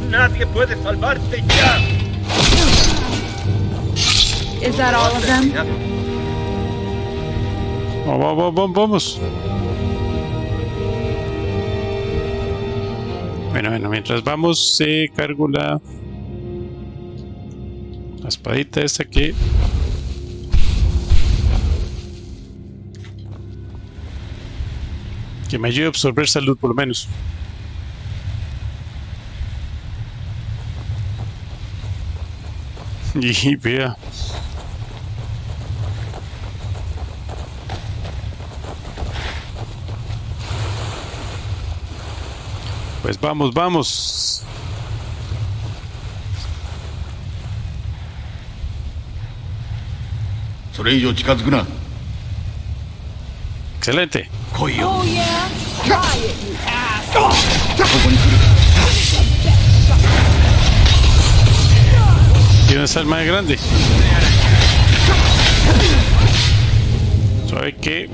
Nadie puede salvarte ya. Is that all of them? Vamos. Bueno, mientras vamos, cargo la espadita esta que me ayude a absorber salud por lo menos. Y vea. Pues vamos. Excelente. Oh yeah? Try it, you asshole! ¿Quién es el más grande? ¿Sabe qué?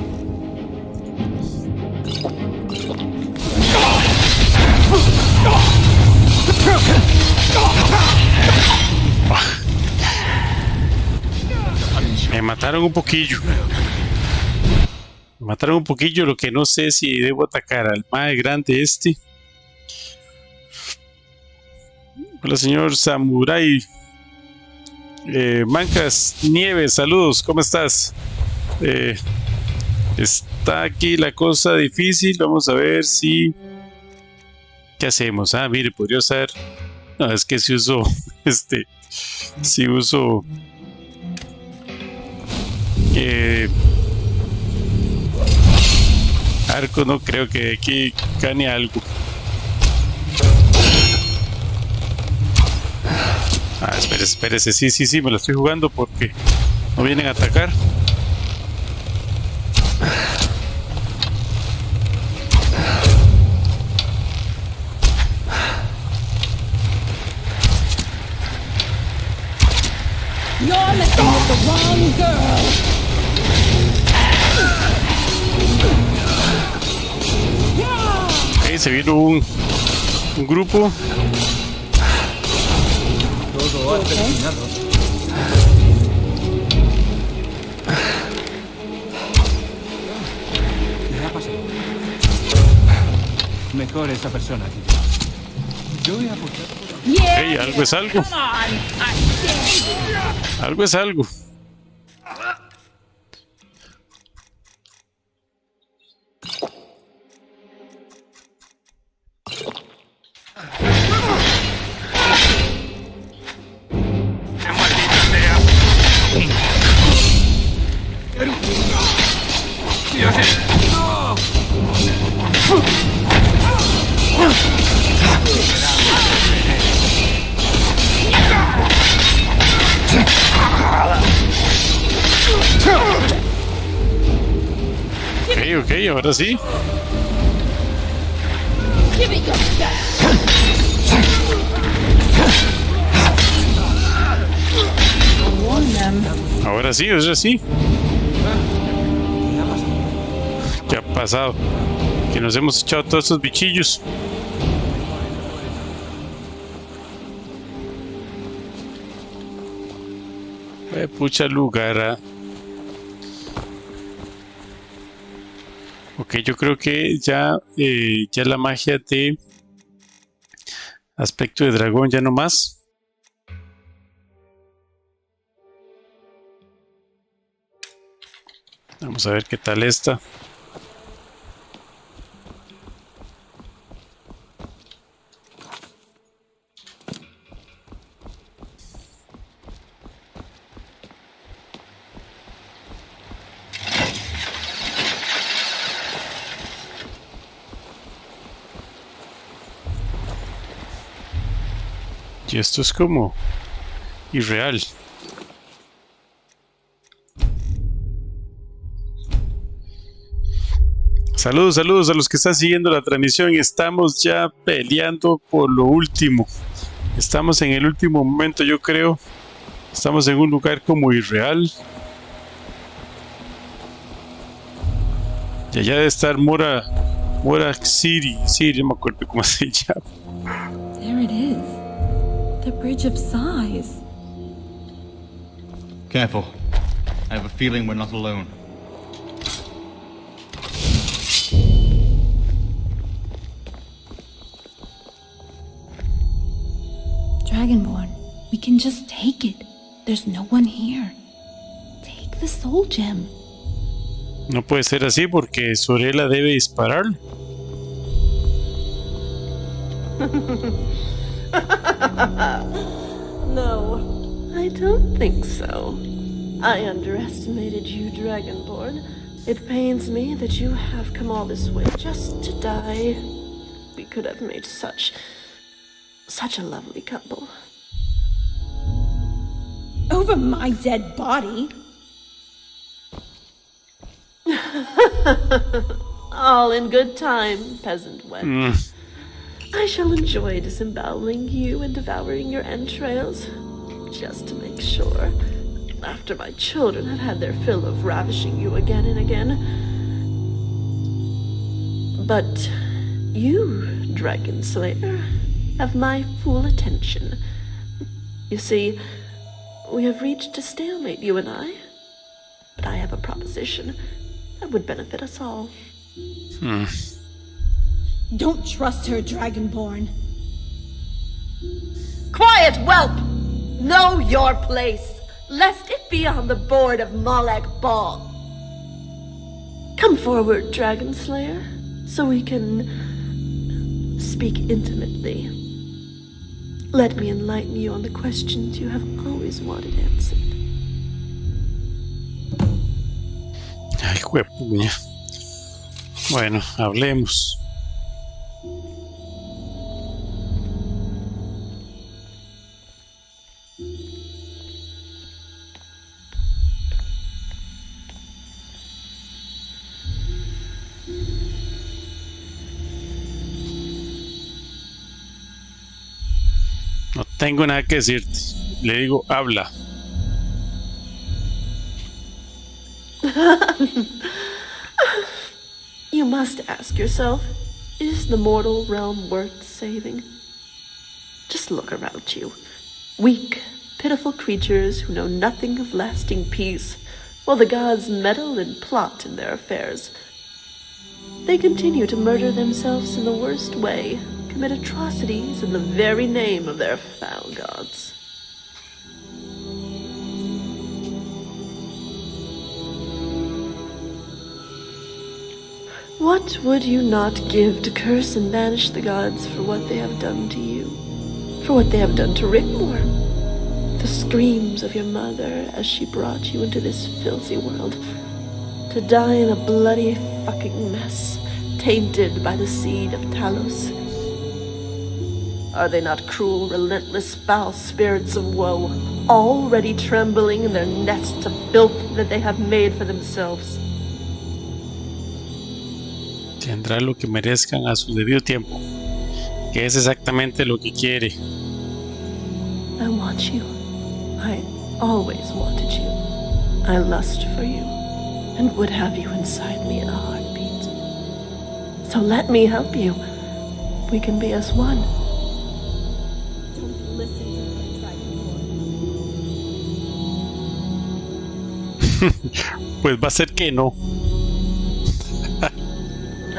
Me mataron un poquillo. Lo que no sé si debo atacar al más grande este. Hola, señor Samurai. Mancas Nieves, saludos, ¿cómo estás? Está aquí la cosa difícil. Vamos a ver si... ¿Qué hacemos? Ah, mire, podría usar... No, es que si uso... Si uso... arco, no creo que aquí gane algo. Ah, espérese, sí, me lo estoy jugando porque no vienen a atacar. You're messing with the wrong girl! Ok, se vino un grupo. Todo ha terminado. ¿Qué ha pasado? Mejor esa persona que yo. Yo voy a apostar por... Yeah! Hey, algo es algo. Come on! I dare you! Algo es algo. Ok, ahora sí. Give it your best! Warn them. Ahora sí. ¿Qué ha pasado? Que nos hemos echado todos estos bichillos. Pucha lugar. Ok, yo creo que ya la magia de aspecto de dragón ya no más. Vamos a ver qué tal está. Y esto es como irreal. Saludos, saludos a los que están siguiendo la transmisión. Estamos ya peleando por lo último. Estamos en el último momento, yo creo. Estamos en un lugar como irreal. Y allá debe estar Mora City, no me acuerdo cómo se llama. There it is. The Bridge of Sighs. Careful. I have a feeling we're not alone. Dragonborn, we can just take it. There's no one here. Take the soul gem. No puede ser así porque Sorella debe disparar. No, I don't think so. I underestimated you, Dragonborn. It pains me that you have come all this way just to die. We could have made such a lovely couple. Over my dead body? All in good time, peasant wench. I shall enjoy disemboweling you and devouring your entrails, just to make sure, after my children have had their fill of ravishing you again and again. But you, Dragon Slayer, have my full attention. You see, we have reached a stalemate, you and I. But I have a proposition that would benefit us all. Don't trust her, Dragonborn. Quiet, whelp! Know your place, lest it be on the board of Malek Ball. Come forward, Dragon Slayer, so we can speak intimately. Let me enlighten you on the questions you have always wanted answered. Ay, juepuña. Bueno, hablemos. No tengo nada que decirte. Le digo, habla. You must ask yourself, is the mortal realm worth saving? Just look around you. Weak, pitiful creatures who know nothing of lasting peace, while the gods meddle and plot in their affairs. They continue to murder themselves in the worst way, commit atrocities in the very name of their foul gods. What would you not give to curse and banish the gods for what they have done to you? For what they have done to Rigmor? The screams of your mother as she brought you into this filthy world, to die in a bloody fucking mess, tainted by the seed of Talos. Are they not cruel, relentless, foul spirits of woe, already trembling in their nests of filth that they have made for themselves? Tendrá lo que merezcan a su debido tiempo, que es exactamente lo que quiere. I want you. I always wanted you. I lust for you, and would have you inside me in a heartbeat. So let me help you. We can be as one. Don't listen to her, Dragonborn. Pues va a ser que no.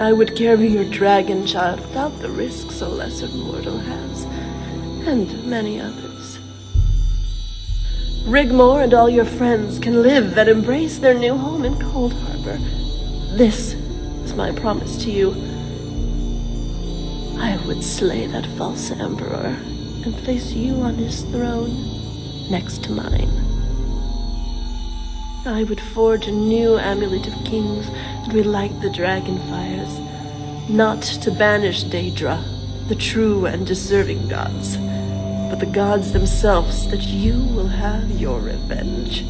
I would carry your dragon child without the risks a lesser mortal has, and many others. Rigmor and all your friends can live and embrace their new home in Cold Harbor. This is my promise to you. I would slay that false emperor and place you on his throne next to mine. I would forge a new amulet of kings and relight the dragon fires, not to banish Daedra, the true and deserving gods, but the gods themselves, that you will have your revenge.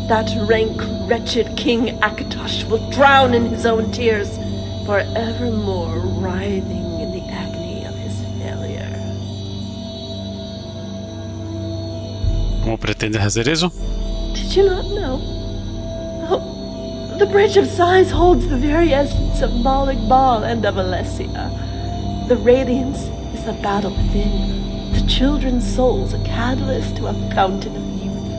That rank, wretched King Akatosh will drown in his own tears, forevermore writhing in the agony of his failure. ¿Cómo pretendes hacer eso? Did you not know? Oh, the Bridge of Sighs holds the very essence of Malik Bal and of Alessia. The radiance is the battle within, the children's souls a catalyst to a fountain of youth.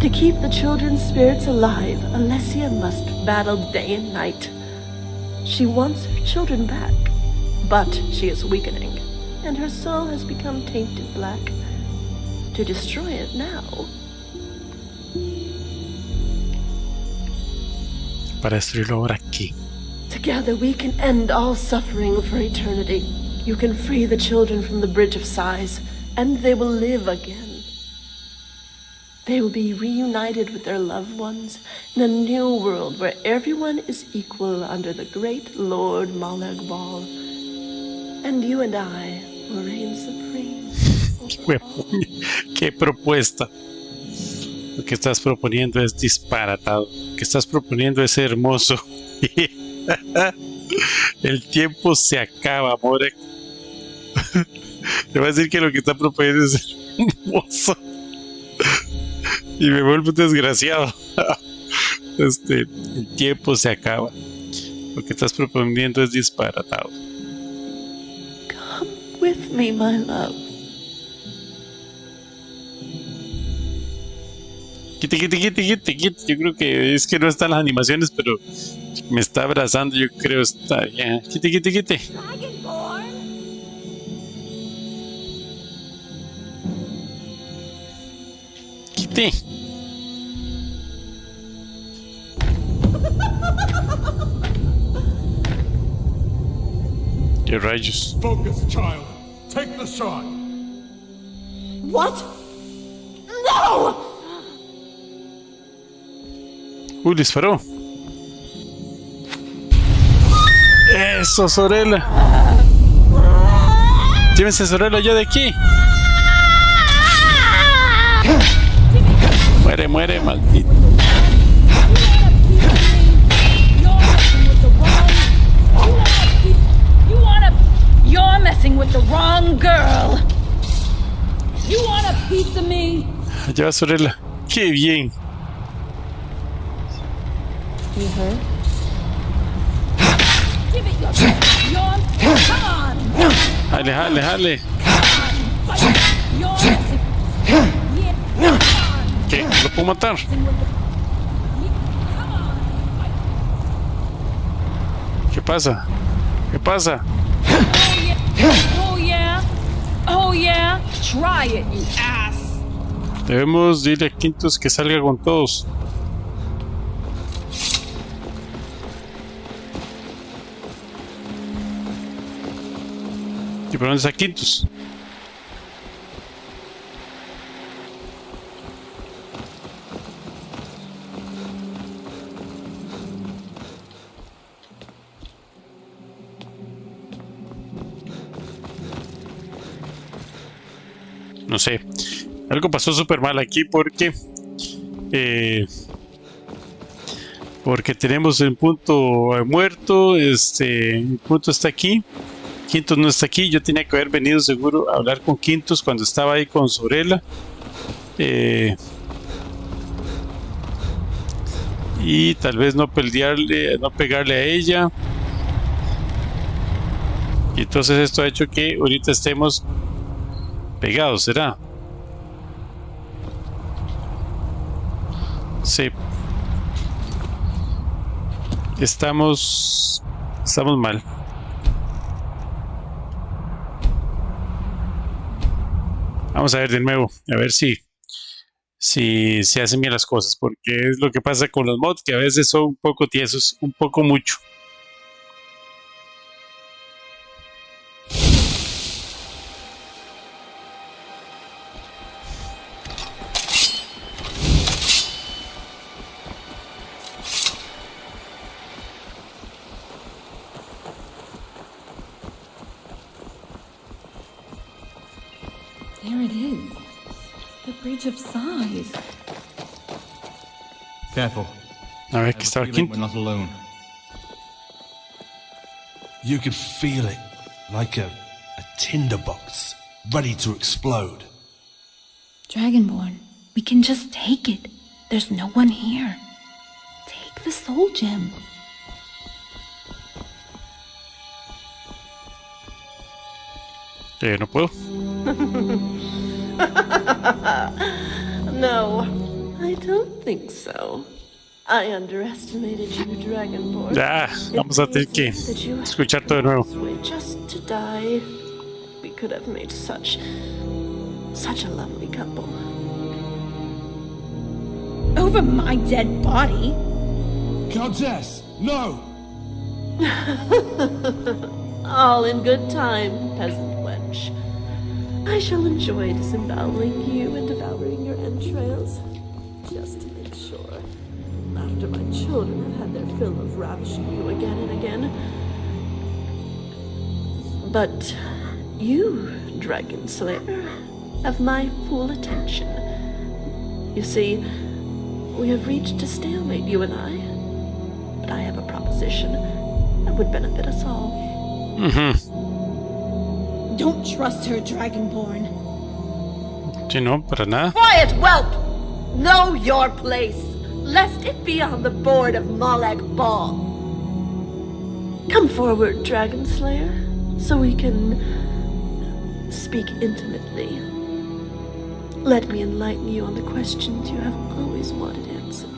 To keep the children's spirits alive, Alessia must battle day and night. She wants her children back, but she is weakening, and her soul has become tainted black. To destroy it now. Para destruirlo ahora, ¿qué? Together we can end all suffering for eternity. You can free the children from the Bridge of Sighs, and they will live again. They will be reunited with their loved ones in a new world where everyone is equal under the great Lord Malag Bal. And you and I will reign supreme. ¿Qué propuesta? Lo que estás proponiendo es disparatado. Lo que estás proponiendo es hermoso. El tiempo se acaba, Morek. Le voy a decir que lo que está proponiendo es hermoso. Y me vuelvo desgraciado. El tiempo se acaba. Lo que estás proponiendo es disparatado. Come with me, my love. Quite. Yo creo que es que no están las animaciones, pero me está abrazando. Yo creo está bien. Quite. Quite. ¿Qué rayos? Focus, child. Take the shot. What? No! Disparó. Eso, Sorella. Llévense Sorella ya de aquí. Muere, maldito. You're messing with the wrong girl. You want a piece of me? Allá va Sorella. Qué bien. You heard? Give it your come on. Jale. You're messing. Yeah. ¿Qué? ¿Lo puedo matar? ¿Qué pasa? Oh yeah. Try it, you ass. Debemos decirle a Quintus que salga con todos. ¿Y por dónde está Quintus? No sé, algo pasó súper mal aquí porque tenemos el punto muerto. El punto está aquí, Quintus no está aquí. Yo tenía que haber venido seguro a hablar con Quintus cuando estaba ahí con Sorella, y tal vez no pegarle a ella, y entonces esto ha hecho que ahorita estemos pegados, ¿será? Sí. Estamos mal. Vamos a ver de nuevo, a ver si se hacen bien las cosas, porque es lo que pasa con los mods, que a veces son un poco tiesos, un poco mucho. There it is. The Bridge of Sighs. Careful. A ver, que está aquí. We're not alone. You could feel it, like a tinderbox, ready to explode. Dragonborn, we can just take it. There's no one here. Take the soul gem. No puedo. No, I don't think so. I underestimated you, Dragonborn. Ya, vamos a tener que escuchar todo de nuevo. Just to die. We could have made such a lovely couple. Over my dead body? Countess, no! All in good time, peasant wench. I shall enjoy disemboweling you and devouring your entrails. Just to make sure. After my children have had their fill of ravishing you again and again. But you, Dragon Slayer, have my full attention. You see, we have reached a stalemate, you and I. But I have a proposition that would benefit us all. Don't trust her, Dragonborn. Sí, no, para nada. Quiet, whelp! Know your place, lest it be on the board of Molag Ball. Come forward, Dragon Slayer, so we can speak intimately. Let me enlighten you on the questions you have always wanted answered.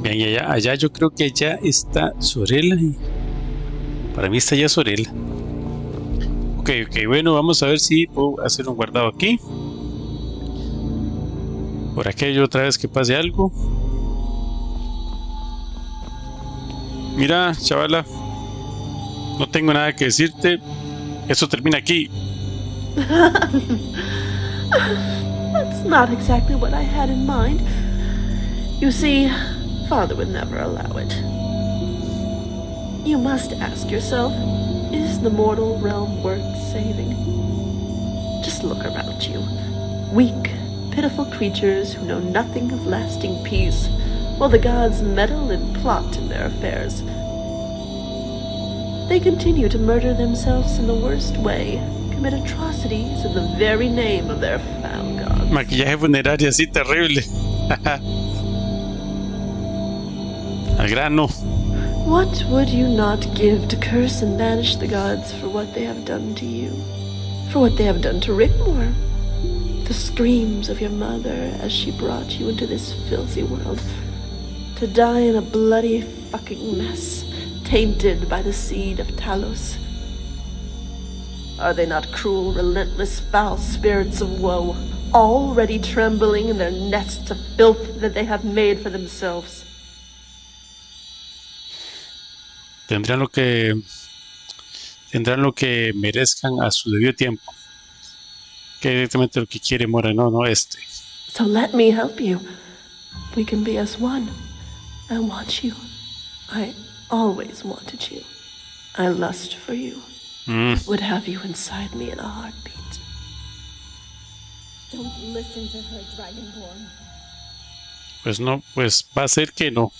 Bien, y allá yo creo que ya está Sorel. Para mí está ya Sorel. Ok, bueno, vamos a ver si puedo hacer un guardado aquí. Por aquello otra vez que pase algo. Mira, chavala, no tengo nada que decirte. Eso termina aquí. That's not exactly what I had in mind. You see, Father would never allow it. You must ask yourself, is the mortal realm worth saving? Just look around you. Weak, pitiful creatures who know nothing of lasting peace, while the gods meddle and plot in their affairs. They continue to murder themselves in the worst way, commit atrocities in the very name of their foul gods. Maquillaje funerario así terrible. Al grano. What would you not give to curse and banish the gods for what they have done to you? For what they have done to Rigmor? The screams of your mother as she brought you into this filthy world. To die in a bloody fucking mess, tainted by the seed of Talos. Are they not cruel, relentless, foul spirits of woe, already trembling in their nests of filth that they have made for themselves? Tendrán lo que merezcan a su debido tiempo. Que directamente lo que quiere Mora, no este. So let me help you. We can be as one. I want you. I always wanted you. I lust for you. Would have you inside me in a heartbeat. Don't listen to her, Dragonborn. Pues no, pues va a ser que no.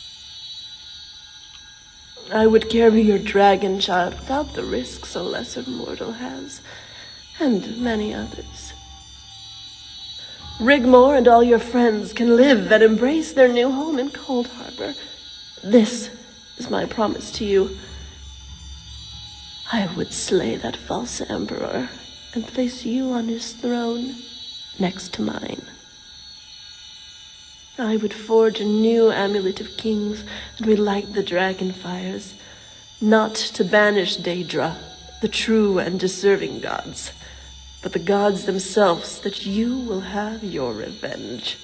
I would carry your dragon child without the risks a lesser mortal has, and many others. Rigmor and all your friends can live and embrace their new home in Cold Harbor. This is my promise to you. I would slay that false emperor and place you on his throne next to mine. I would forge a new amulet of kings and relight the dragon fires, not to banish Daedra, the true and deserving gods, but the gods themselves, that you will have your revenge.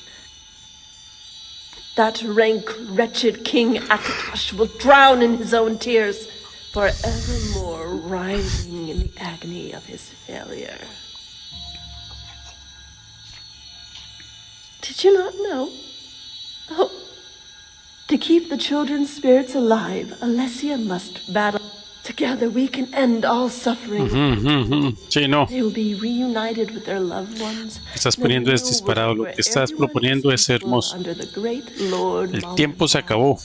That rank, wretched King Akatosh will drown in his own tears, forevermore writhing in the agony of his failure. Did you not know? Oh, to keep the children's spirits alive, Alessia must battle. Together we can end all suffering. Sí, no. They will be reunited with their loved ones. Estás poniendo es disparado. Lo que estás proponiendo es hermoso. Under the great Lord El tiempo se acabó.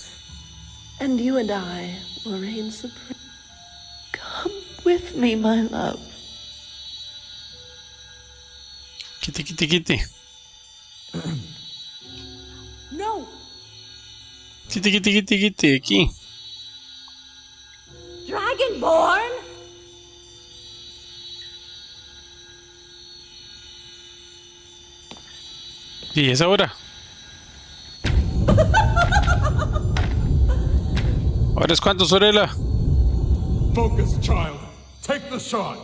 And you and I will reign supreme. Come with me, my love. Quite, quite, quite. No! Quite, quite, quite, quite. Aquí. Dragonborn? ¿Y es ahora? ¿Ahora es cuánto, Sorella? Focus, child. Take the shot.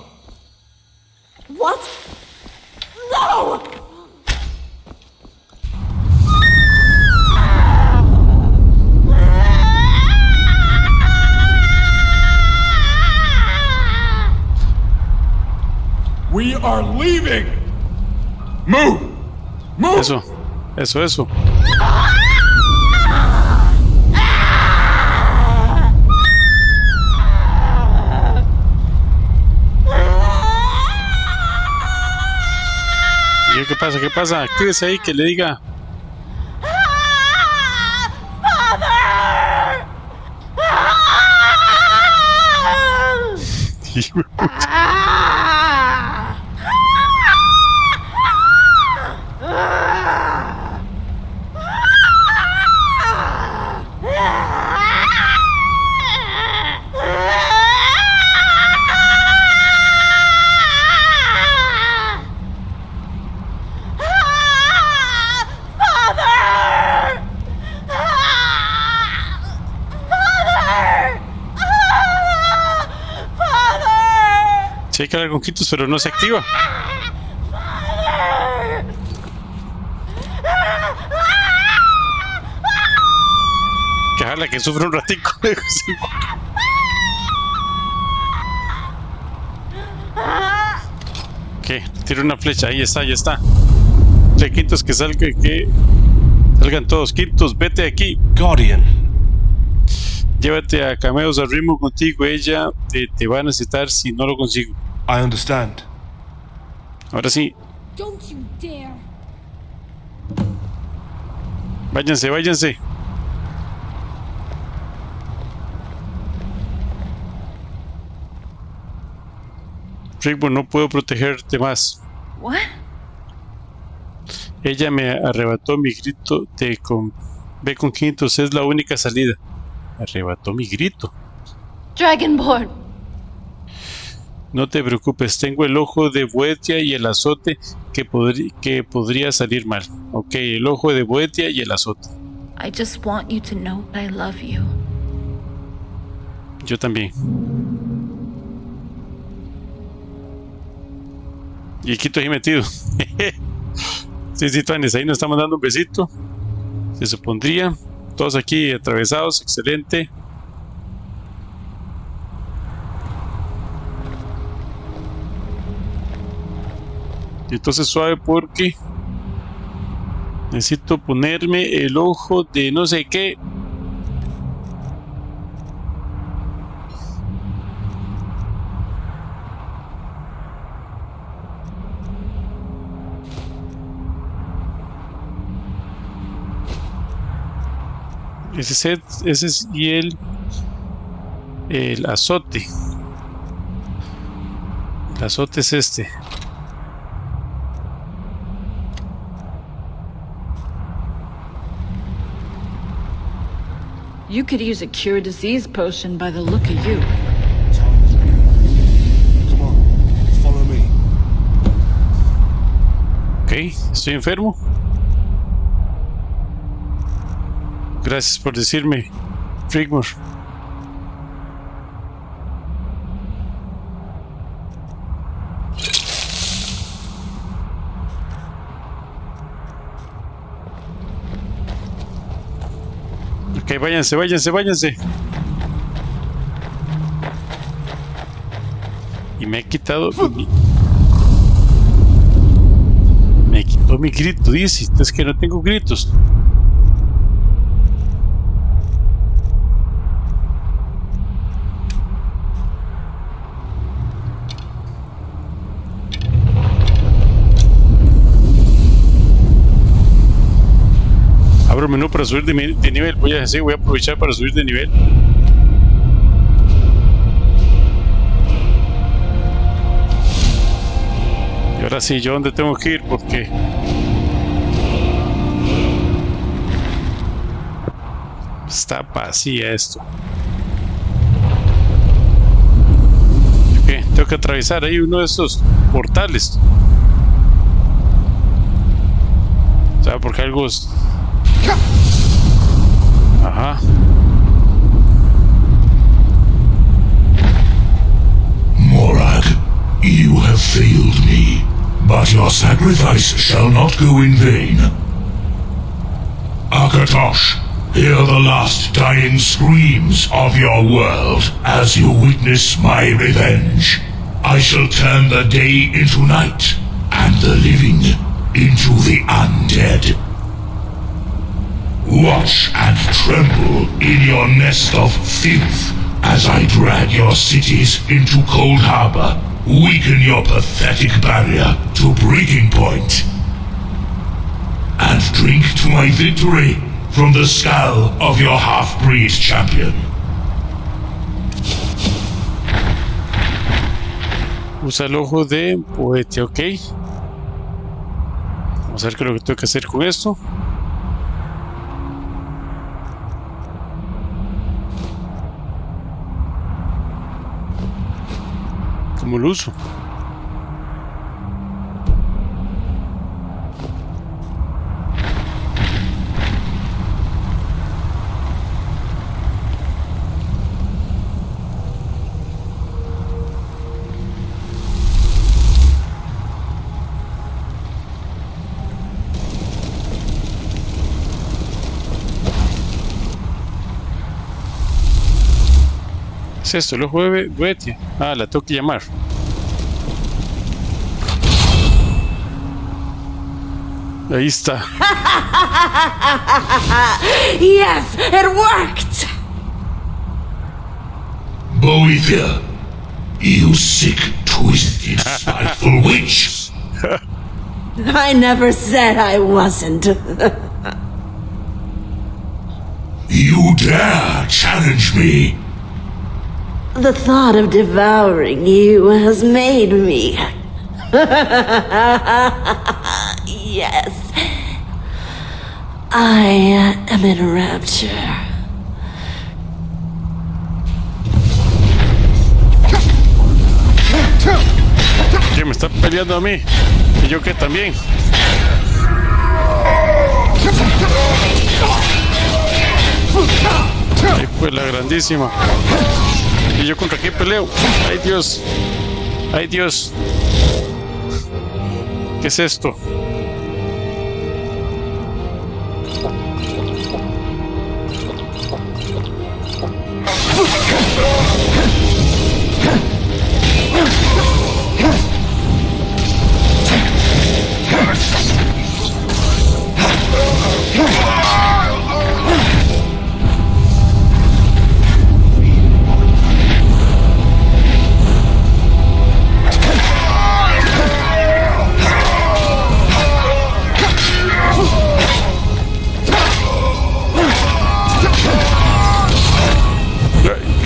What? No! We are leaving. Move. Move. Eso. ¿Y qué pasa? ¿Qué pasa? Actívese ahí que le diga. Sí, hay que hablar con Quitos, pero no se activa. Que jala, que sufre un ratico. Ok, tiro una flecha, ahí está, ya está. De Quitos, que salgan todos. Quitos, vete de aquí. Guardian. Llévate a Cameos a Rigmor contigo. Ella te va a necesitar si no lo consigo. I understand. Ahora sí, Don't you dare! váyanse. Rigmor, no puedo protegerte más. What? Ella me arrebató mi grito ve con Quintos, es la única salida. Arrebató mi grito. Dragonborn! No te preocupes, tengo el ojo de Boetia y el azote que podría salir mal. Ok, el ojo de Boetia y el azote. I just want you to know that I love you. Yo también. Y Quito ahí metido. Sí, Tuanes, ahí nos estamos dando un besito. Se supondría. Todos aquí atravesados, excelente. Y entonces suave porque necesito ponerme el ojo de no sé qué. Ese es y el azote. El azote es este. You could use a cure disease potion by the look of you. Come on, follow me. Ok, estoy enfermo. Gracias por decirme, Rigmor. Ok, váyanse. Y me he quitado... Me quitó mi grito, dice. Es que no tengo gritos. Abro menú para subir de nivel. Voy a aprovechar para subir de nivel. Y ahora sí, ¿yo dónde tengo que ir? Porque está vacía esto. Ok, tengo que atravesar ahí uno de esos portales. O sea, porque algo... Ajá. Morag, you have failed me, but your sacrifice shall not go in vain. Akatosh, hear the last dying screams of your world as you witness my revenge. I shall turn the day into night, and the living into the undead. Watch and tremble in your nest of filth as I drag your cities into Cold Harbor, weaken your pathetic barrier to breaking point, and drink to my victory from the skull of your half-breed champion. Usa el ojo de poete, ok. Vamos a ver qué es lo que tengo que hacer con esto. ¿Cómo lo uso? ¿Qué es esto? ¿El ojo de Betia? Ah, la tengo que llamar. Ahí está. Yes, it worked! Boethia, you sick, twisted, spiteful witch! I never said I wasn't. You dare challenge me? The thought of devouring you has made me. Yes. I am in a rapture. ¿Qué me está peleando a mí? ¿Y yo qué también? Ahí fue la grandísima. ¿Y yo contra quién peleo? ¡Ay, Dios! ¡Ay, Dios! ¿Qué es esto?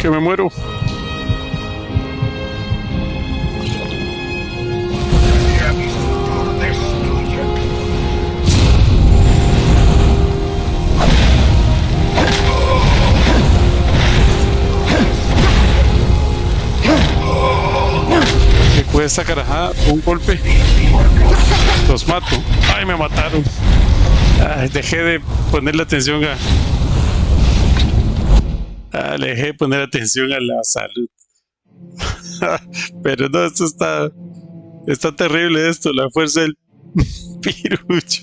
Que me muero. Que puede esta carajada un golpe. Los mato. Ay, me mataron. Ay, dejé de ponerle atención Le dejé de poner atención a la salud. Pero no, esto está terrible esto, la fuerza del pirucho.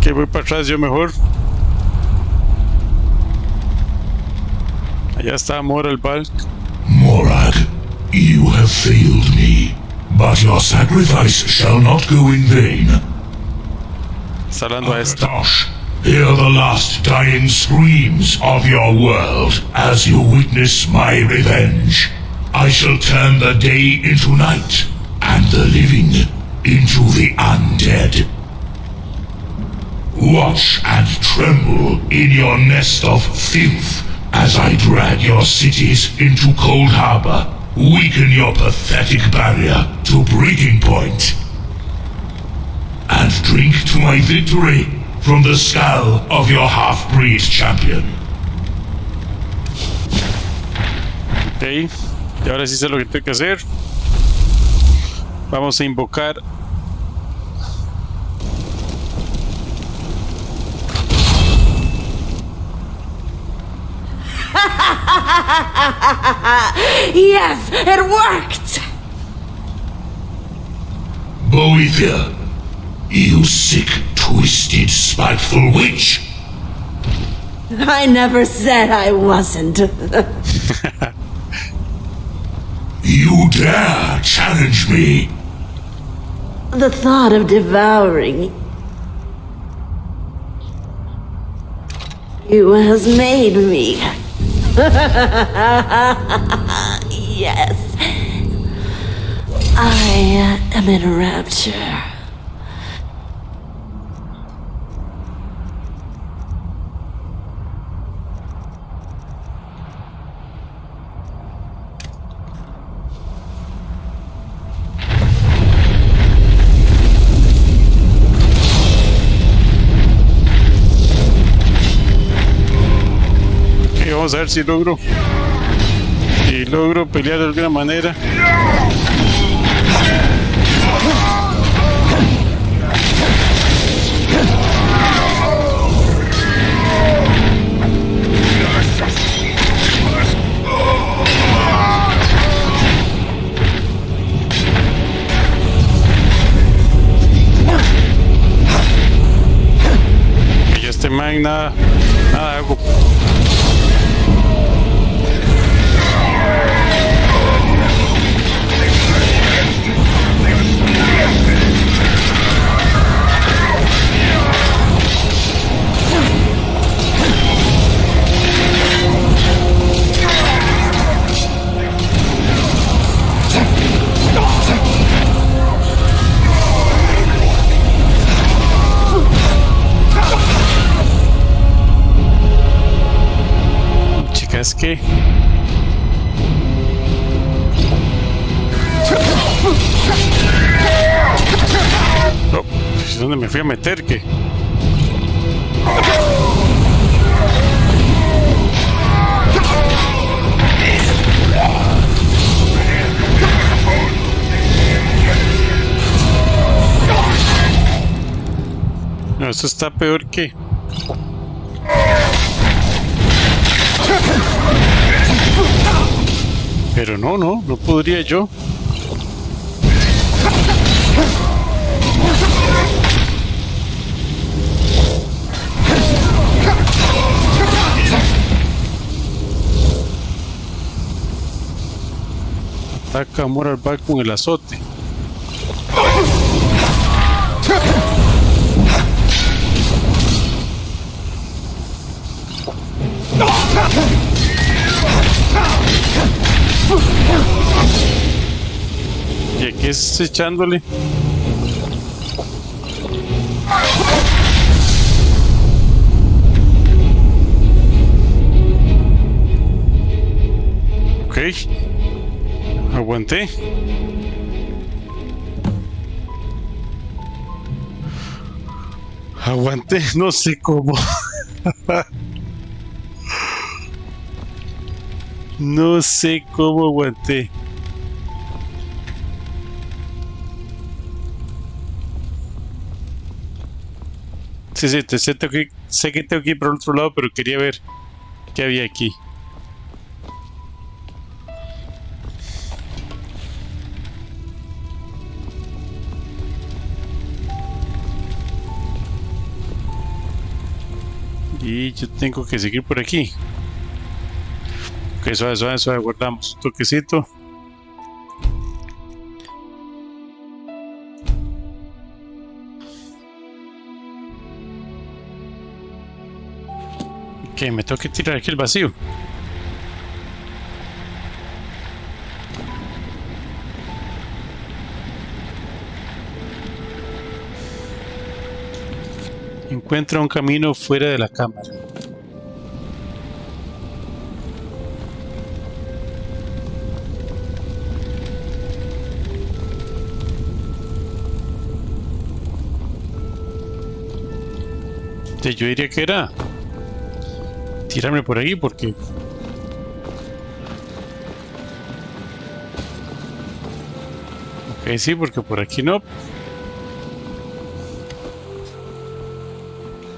Que voy para atrás yo mejor. Allá está Moral Balk. Morag, you have failed me, but your sacrifice shall not go in vain. Está hablando a esto. Akatosh, hear the last dying screams of your world as you witness my revenge. I shall turn the day into night, and the living into the undead. Watch and tremble in your nest of filth as I drag your cities into Cold Harbor, weaken your pathetic barrier to breaking point, and drink to my victory from the skull of your half-breed champion. Ok, y ahora sí sé lo que tengo que hacer. Vamos a invocar Yes, it worked! Boethia, you sick, twisted, spiteful witch! I never said I wasn't. You dare challenge me? The thought of devouring you has made me. Yes. I am in rapture. Vamos a ver si logro pelear de alguna manera. Y este man nada hago. Es que no, ¿dónde me fui a meter? ¿Qué? No, esto está peor que... Pero no podría yo. Ataca a Moral Balk con el azote. Y aquí es echándole. Ok. Aguanté. Aguanté, no sé cómo. No sé cómo aguanté. Sí, sí, sé que tengo que ir por el otro lado, pero quería ver qué había aquí. Y yo tengo que seguir por aquí. Ok, suave, suave, suave, guardamos un toquecito. Ok, me tengo que tirar aquí el vacío. Encuentra un camino fuera de la cámara. Yo diría que era tirarme por ahí porque ok, sí, porque por aquí no.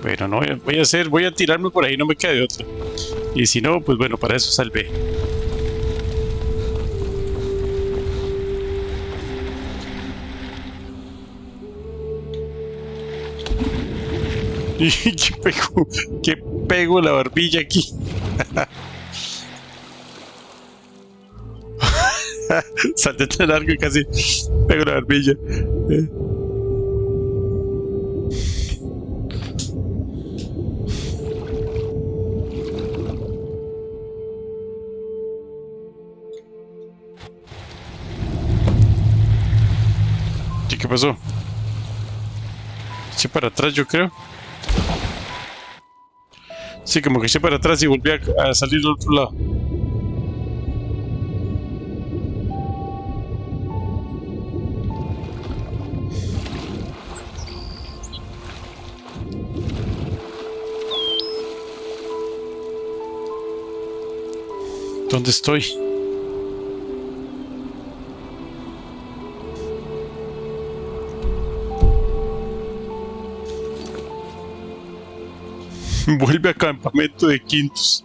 Bueno, no voy a tirarme por ahí, no me queda de otra. Y si no, pues bueno, para eso salvé. Y que pego la barbilla aquí. Salté tan largo y casi pego la barbilla. ¿Qué pasó? Eché para atrás, yo creo. Sí, como que eché para atrás y volví a salir del otro lado. ¿Dónde estoy? Vuelve a campamento de quintos.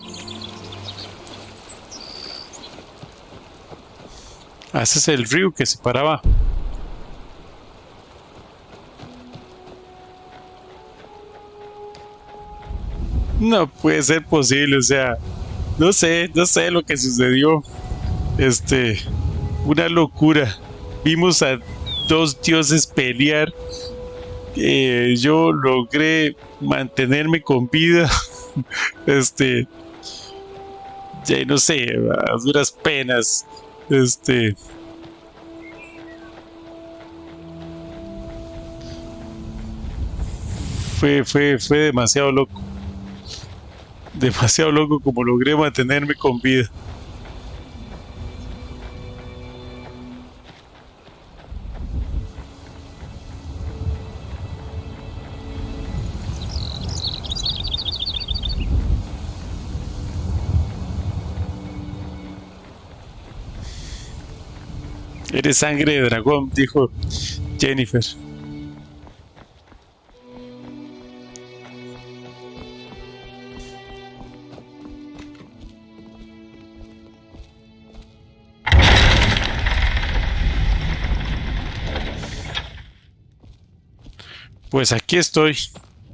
Ah, ese es el río que separaba. No puede ser posible, o sea, no sé lo que sucedió. Una locura. Vimos a dos dioses pelear. Yo logré mantenerme con vida. Ya no sé, a duras penas. Fue demasiado loco. Demasiado loco como logré mantenerme con vida. Eres sangre de dragón, dijo Jennifer. Pues aquí estoy.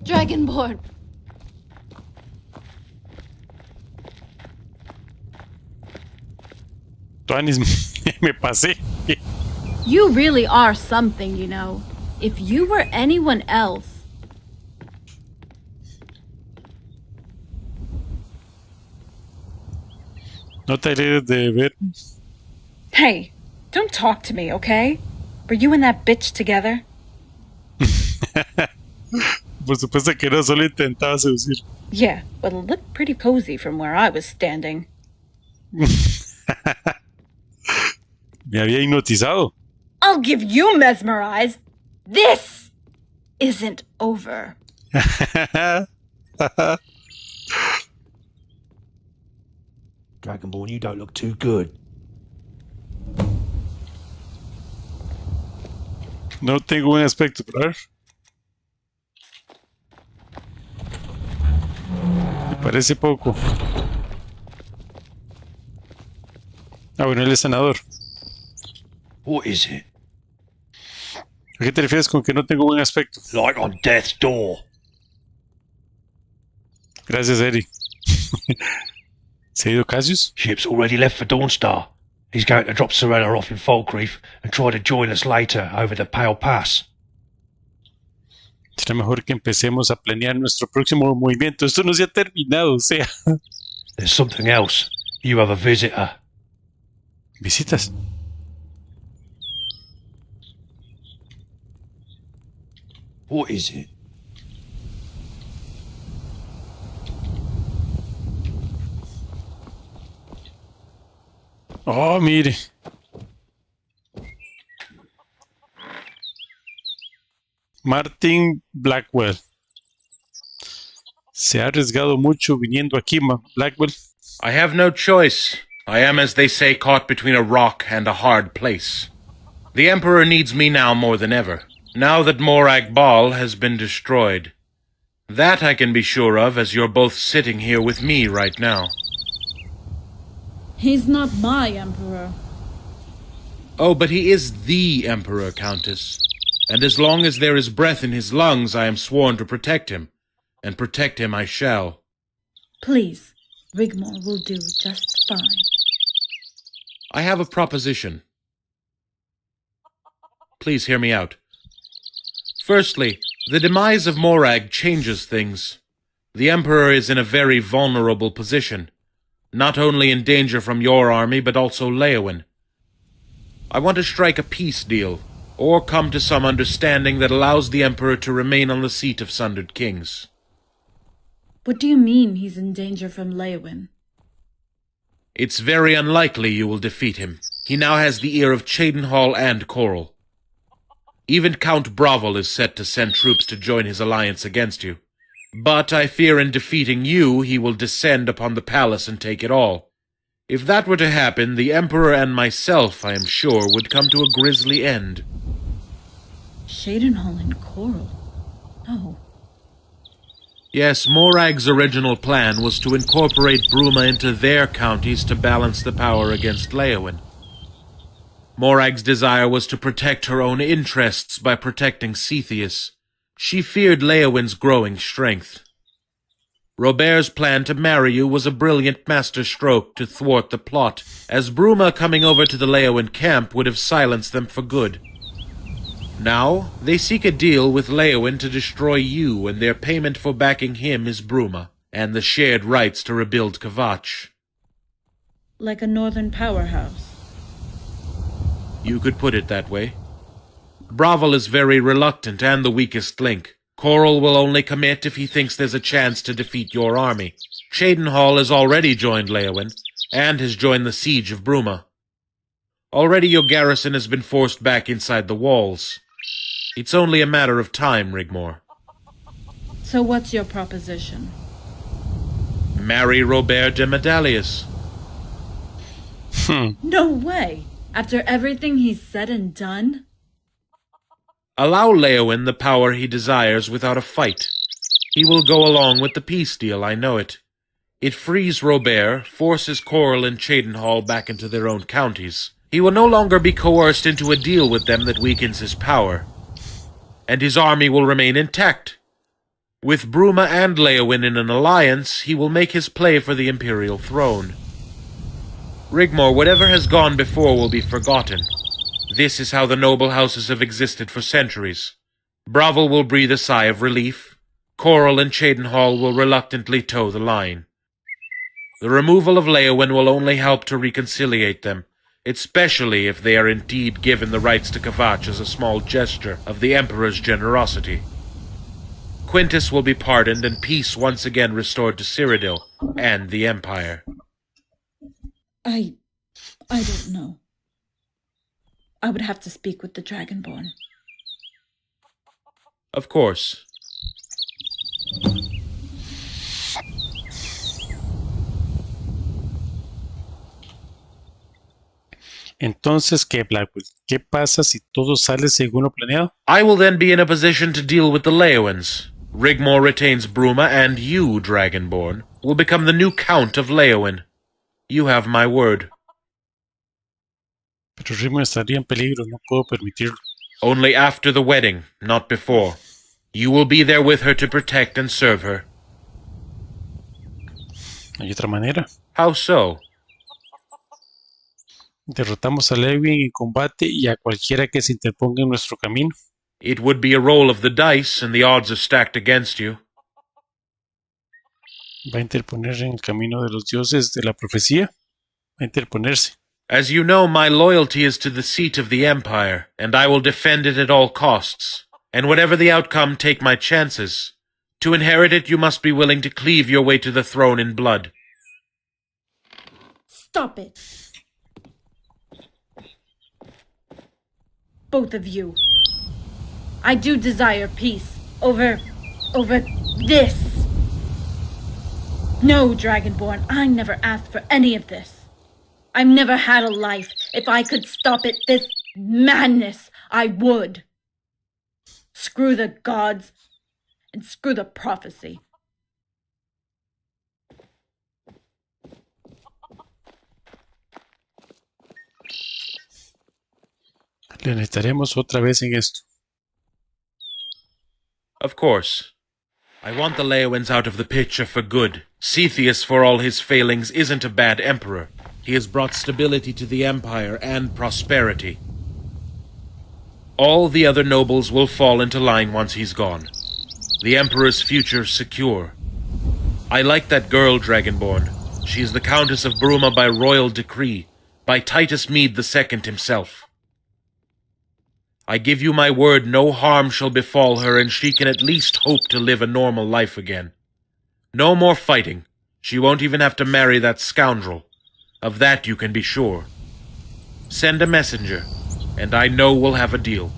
Dragonborn. Tuanis, me pasé. You really are something, you know. If you were anyone else. No te alegres de ver. Hey, don't talk to me, okay? Were you and that bitch together? Por supuesto que no, solo intentaba seducir. Yeah, but it looked pretty cozy from where I was standing. Me había hipnotizado. I'll give you mesmerized. This isn't over. Dragonborn, you don't look too good. No tengo buen aspecto, pero a ver. Parece poco. Ah, bueno, él es senador. What is it? ¿A qué te refieres con que no tengo buen aspecto? Like on death's door. Gracias, Eri. ¿Se ha ido Cassius? Ship's already left for Dawnstar. He's going to drop Sorella off in Falkreath and try to join us later over the Pale Pass. Será mejor que empecemos a planear nuestro próximo movimiento. Esto no se ha terminado, o sea. There's something else. You have a visitor. ¿Visitas? What is it? Oh, mire. Martin Blackwell. Se ha arriesgado mucho viniendo aquí, Blackwell. I have no choice. I am, as they say, caught between a rock and a hard place. The Emperor needs me now more than ever, now that Morag Ball has been destroyed. That I can be sure of, as you're both sitting here with me right now. He's not my emperor. Oh, but he is the Emperor, Countess. And as long as there is breath in his lungs, I am sworn to protect him. And protect him I shall. Please, Rigmor will do just fine. I have a proposition. Please hear me out. Firstly, the demise of Morag changes things. The Emperor is in a very vulnerable position, not only in danger from your army, but also Leowyn. I want to strike a peace deal, or come to some understanding that allows the Emperor to remain on the seat of Sundered Kings. What do you mean he's in danger from Leowyn? It's very unlikely you will defeat him. He now has the ear of Cheydinhal and Coral. Even Count Bravel is set to send troops to join his alliance against you. But I fear in defeating you, he will descend upon the palace and take it all. If that were to happen, the Emperor and myself, I am sure, would come to a grisly end. Cheydinhal and Coral? No. Yes, Morag's original plan was to incorporate Bruma into their counties to balance the power against Leowyn. Morag's desire was to protect her own interests by protecting Cetheus. She feared Leowyn's growing strength. Robert's plan to marry you was a brilliant masterstroke to thwart the plot, as Bruma coming over to the Leowyn camp would have silenced them for good. Now, they seek a deal with Leowyn to destroy you, and their payment for backing him is Bruma, and the shared rights to rebuild Kvatch. Like a northern powerhouse. You could put it that way. Bravel is very reluctant and the weakest link. Coral will only commit if he thinks there's a chance to defeat your army. Cheydinhal has already joined Leowyn, and has joined the siege of Bruma. Already your garrison has been forced back inside the walls. It's only a matter of time, Rigmor. So what's your proposition? Marry Robert de Medallius. No way! After everything he's said and done? Allow Leowyn the power he desires without a fight. He will go along with the peace deal, I know it. It frees Robert, forces Coral and Cheydinhal back into their own counties. He will no longer be coerced into a deal with them that weakens his power. And his army will remain intact. With Bruma and Leowyn in an alliance, he will make his play for the imperial throne. Rigmor, whatever has gone before will be forgotten. This is how the noble houses have existed for centuries. Bravel will breathe a sigh of relief. Coral and Cheydinhal will reluctantly toe the line. The removal of Leowyn will only help to reconciliate them, especially if they are indeed given the rights to Kvatch as a small gesture of the Emperor's generosity. Quintus will be pardoned and peace once again restored to Cyrodiil and the Empire. I don't know. I would have to speak with the Dragonborn. Of course. Entonces, ¿qué, Blackwell? ¿Qué pasa si todo sale según lo planeado? I will then be in a position to deal with the Leowyns. Rigmor retains Bruma, and you, Dragonborn, will become the new Count of Leowin. You have my word. Pero Rigmor estaría en peligro, no puedo permitirlo. Only after the wedding, not before. You will be there with her to protect and serve her. ¿Hay otra manera? How so? Derrotamos a Lewin en combate y a cualquiera que se interponga en nuestro camino. It would be a roll of the dice, and the odds are stacked against you. ¿Va a interponer en el camino de los dioses de la profecía? Va a interponerse. As you know, my loyalty is to the seat of the Empire, and I will defend it at all costs. And whatever the outcome, take my chances. To inherit it, you must be willing to cleave your way to the throne in blood. Stop it. Both of you. I do desire peace over this. No, Dragonborn, I never asked for any of this. I've never had a life. If I could stop it, this madness, I would. Screw the gods, and screw the prophecy. Le necesitaremos otra vez en esto. Of course. I want the Leowins out of the picture for good. Cetheus, for all his failings, isn't a bad emperor. He has brought stability to the Empire and prosperity. All the other nobles will fall into line once he's gone. The Emperor's future secure. I like that girl, Dragonborn. She is the Countess of Bruma by royal decree, by Titus Mede II himself. I give you my word no harm shall befall her, and she can at least hope to live a normal life again. No more fighting. She won't even have to marry that scoundrel. Of that you can be sure. Send a messenger, and I know we'll have a deal.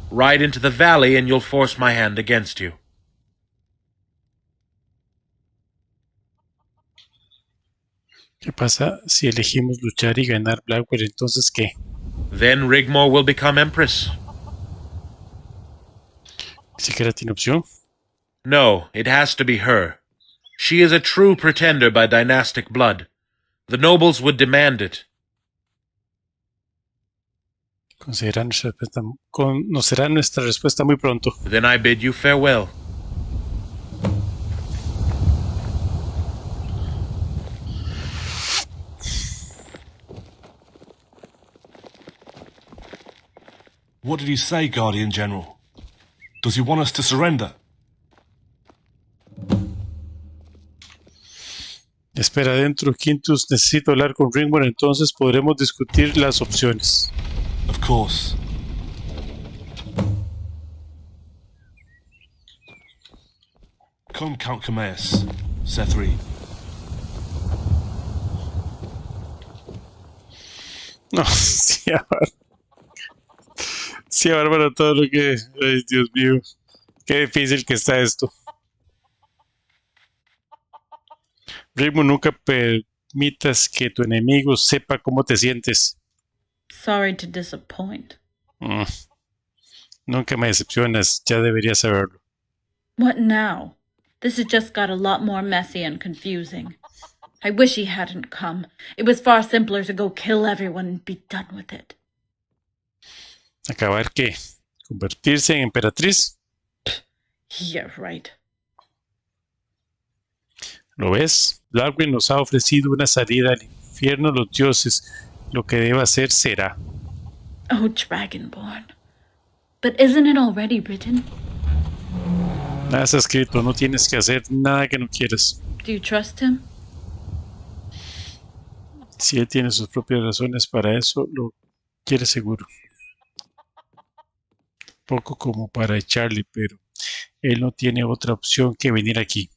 Ride into the valley and you'll force my hand against you. ¿Qué pasa si elegimos luchar y ganar Blackwell? Entonces, ¿qué? Then Rigmor will become Empress. ¿Ni siquiera tiene opción? No, it has to be her. She is a true pretender by dynastic blood. The nobles would demand it. Conocerá nuestra respuesta muy pronto. Then I bid you farewell. What did he say, Guardian General? Does he want us to surrender? Espera adentro, Quintus. Necesito hablar con Rigmor, entonces podremos discutir las opciones. Of course. Come, Count Cameas, Serie. No, sí, sí, bárbaro todo lo que... Ay, Dios mío. Qué difícil que está esto. Rigmor, nunca permitas que tu enemigo sepa cómo te sientes. Sorry to disappoint. Nunca me decepcionas, ya deberías saberlo. What now? This has just got a lot more messy and confusing. I wish he hadn't come. It was far simpler to go kill everyone and be done with it. ¿Acabar qué? ¿Convertirse en emperatriz? Yeah, right. ¿Lo ves? Blackwell nos ha ofrecido una salida al infierno de los dioses. Lo que deba hacer será. Oh, Dragonborn. But isn't it already written? Nada está escrito, no tienes que hacer nada que no quieras. Do you trust him? Si él tiene sus propias razones para eso, lo quiere seguro. Poco como para echarle, pero él no tiene otra opción que venir aquí.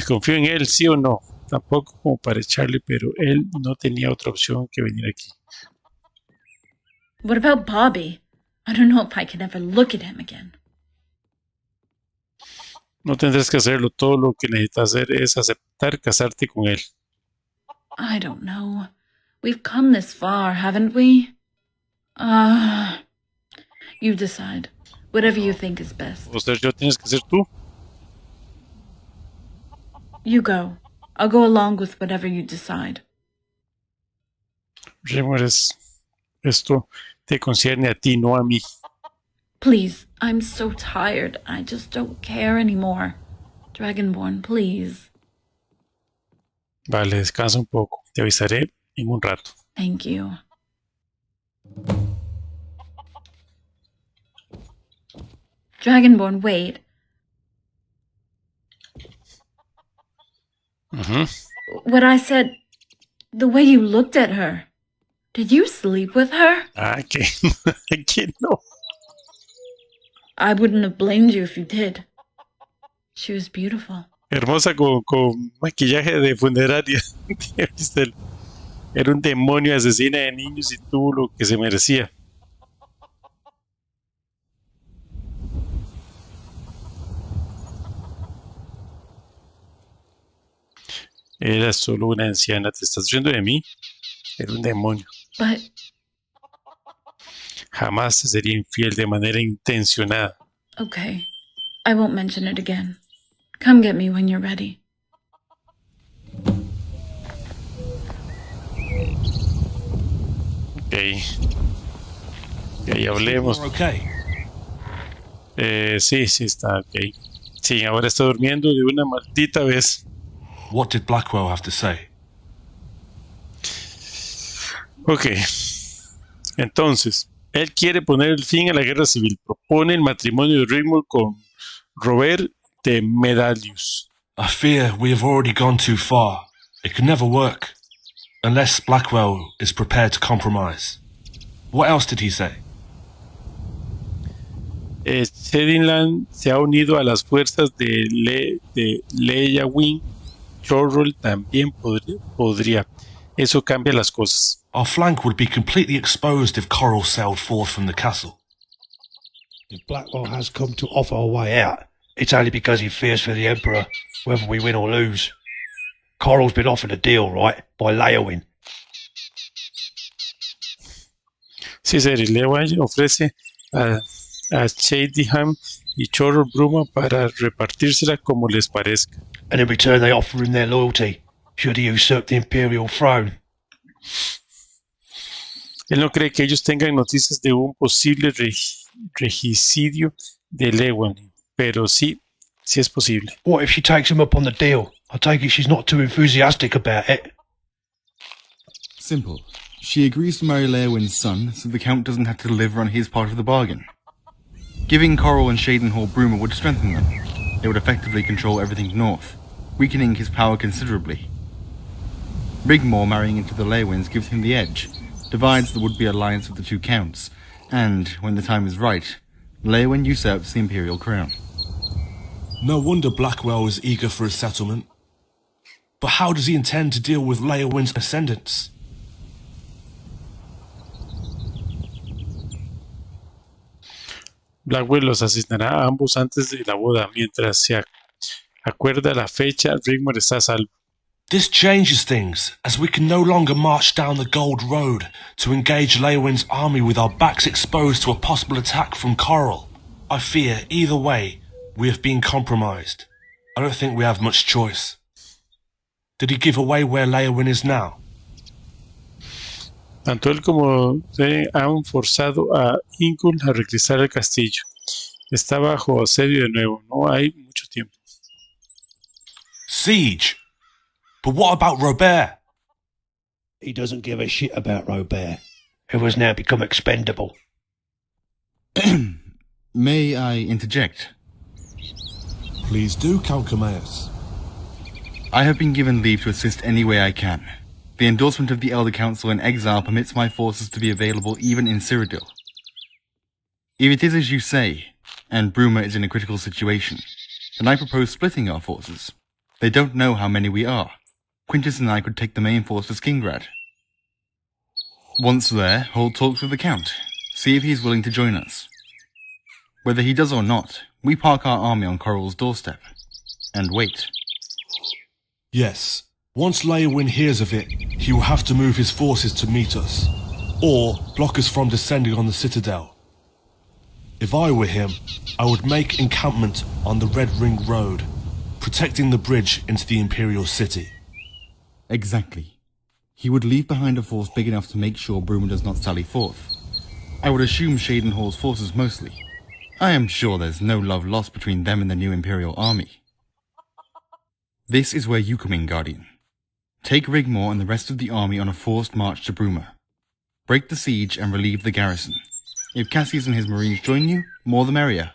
Confío en él, sí o no. Tampoco como para echarle, pero él no tenía otra opción que venir aquí. What about Bobby? I don't know if I can ever look at him again. No tendrás que hacerlo. Todo lo que necesitas hacer es aceptar casarte con él. I don't know. We've come this far, haven't we? You decide. Whatever you think is best. O ser yo, tienes que ser tú. You go. I'll go along with whatever you decide. Rigmor, esto te concierne a ti, no a mí. Please, I'm so tired. I just don't care anymore. Dragonborn, please. Vale, descansa un poco. Te avisaré en un rato. Thank you. Dragonborn, wait. What I said, the way you looked at her. Did you sleep with her? Que no. I wouldn't have blamed you if you did. She was beautiful. Hermosa con maquillaje de funeraria. ¿Viste? Era un demonio asesina de niños y tuvo lo que se merecía. Era solo una anciana. ¿Te estás riendo de mí? Era un demonio. But... Jamás te sería infiel de manera intencionada. Okay. I won't mention it again. Come get me when you're ready. Ok. Hablemos. Okay. Sí, está ok. Sí, ahora está durmiendo de una maldita vez. What did Blackwell have to say? Ok. Entonces, él quiere poner el fin a la guerra civil. Propone el matrimonio de Rigmor con Robert de Medalius. I fear we have already gone too far. It could never work. Unless Blackwell is prepared to compromise. What else did he say? Cyrodiil se ha unido a las fuerzas de Leia-Wing. Cyrodiil también podría. Eso cambia las cosas. Our flank would be completely exposed if Coral sailed forth from the castle. If Blackwell has come to offer a way out, it's only because he fears for the Emperor, whether we win or lose. Coral's been offered a deal, right, by Leowin. Sí, Serie, Leowin ofrece a Shadiham y Chorro Bruma para repartírsela como les parezca. And in return they offer him their loyalty, should he usurp the Imperial throne. Él no cree que ellos tengan noticias de un posible regicidio de Leowin, pero sí es posible. What if she takes him up on the deal? I take it she's not too enthusiastic about it. Simple. She agrees to marry Leowin's son, so the Count doesn't have to deliver on his part of the bargain. Giving Coral and Shadenhall Bruma would strengthen them. They would effectively control everything north, weakening his power considerably. Rigmor marrying into the Leowins gives him the edge, divides the would-be alliance of the two counts, and, when the time is right, Leowin usurps the imperial crown. No wonder Blackwell is eager for a settlement. But how does he intend to deal with Leowin's ascendants? Blackwell los asesinará a ambos antes de la boda. Mientras se acuerda la fecha, Rigmor está a salvo. This changes things, as we can no longer march down the Gold Road to engage Leowin's army with our backs exposed to a possible attack from Coral. I fear, either way, we have been compromised. I don't think we have much choice. Did he give away where Leowin is now? Tanto él como Serie han forzado a Ingul a regresar al castillo. Está bajo asedio de nuevo. No hay mucho tiempo. Siege? But what about Robert? He doesn't give a shit about Robert, who has now become expendable. May I interject? Please do, Count Camaeus. I have been given leave to assist any way I can. The endorsement of the Elder Council in exile permits my forces to be available even in Cyrodiil. If it is as you say, and Bruma is in a critical situation, then I propose splitting our forces. They don't know how many we are. Quintus and I could take the main force to Skingrad. Once there, hold talks with the Count. See if he's willing to join us. Whether he does or not, we park our army on Coral's doorstep. And wait. Yes. Once Leowin hears of it, he will have to move his forces to meet us. or block us from descending on the citadel. If I were him, I would make encampment on the Red Ring Road, protecting the bridge into the Imperial City. Exactly. He would leave behind a force big enough to make sure Bruma does not sally forth. I would assume Shadenhall's forces mostly. I am sure there's no love lost between them and the new Imperial army. This is where you come in, Guardian. Take Rigmor and the rest of the army on a forced march to Bruma. Break the siege and relieve the garrison. If Cassius and his marines join you, more the merrier.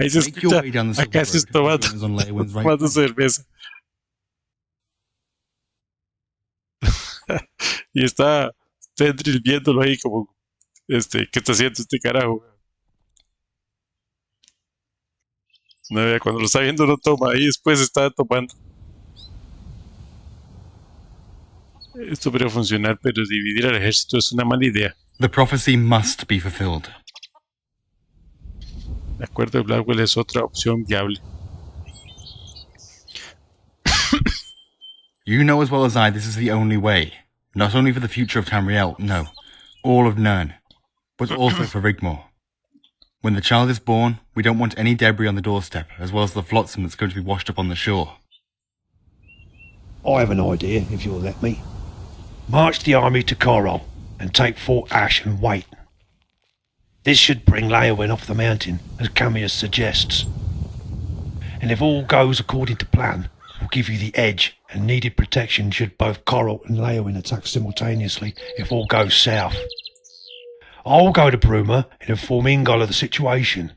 Ahí se Make your escucha way down the a Cassius tomando, on Leowin's right tomando flank. cerveza. Y está Tendril viéndolo ahí como, ¿qué está haciendo este carajo? No, vea, cuando lo está viendo no toma, ahí después está tomando. Esto podría funcionar, pero dividir al ejército es una mala idea. The prophecy must be fulfilled. El acuerdo de Blackwell es otra opción viable. You know as well as I this is the only way. Not only for the future of Tamriel, no, all of Nirn, but also for Rigmor. When the child is born, we don't want any debris on the doorstep, as well as the flotsam that's going to be washed up on the shore. I have an idea, if you'll let me. March the army to Corral and take Fort Ash and wait. This should bring Leowin off the mountain, as Camius suggests. And if all goes according to plan, we'll give you the edge and needed protection should both Corral and Leowin attack simultaneously if all goes south. I'll go to Bruma and inform Ingol of the situation.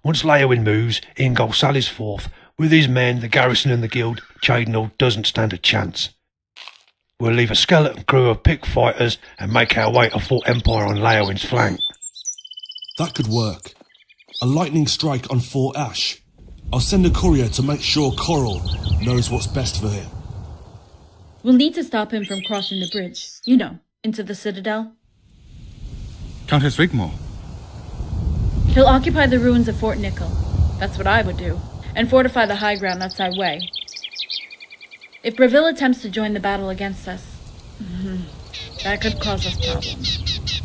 Once Leowin moves, Ingol sallies forth. With his men, the garrison and the guild, Cyrodiil doesn't stand a chance. We'll leave a skeleton crew of pick fighters and make our way to Fort Empire on Leowin's flank. That could work. A lightning strike on Fort Ash. I'll send a courier to make sure Coral knows what's best for him. We'll need to stop him from crossing the bridge. You know, into the Citadel. Countess Rigmor. He'll occupy the ruins of Fort Nickel. That's what I would do. And fortify the high ground outside Way. If Breville attempts to join the battle against us, that could cause us problems.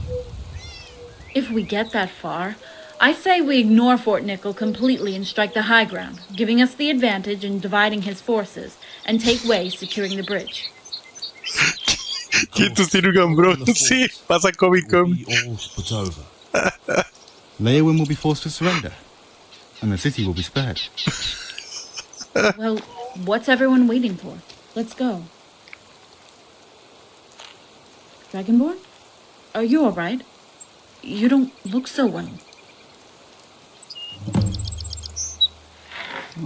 If we get that far, I say we ignore Fort Nickel completely and strike the high ground, giving us the advantage in dividing his forces, and take Way securing the bridge. Quintus tiene un gambrón, sí, pasa Comic Con. Leowin will be forced to surrender, and the city will be spared. Well, what's everyone waiting for? Let's go. Dragonborn? Are you alright? You don't look so well.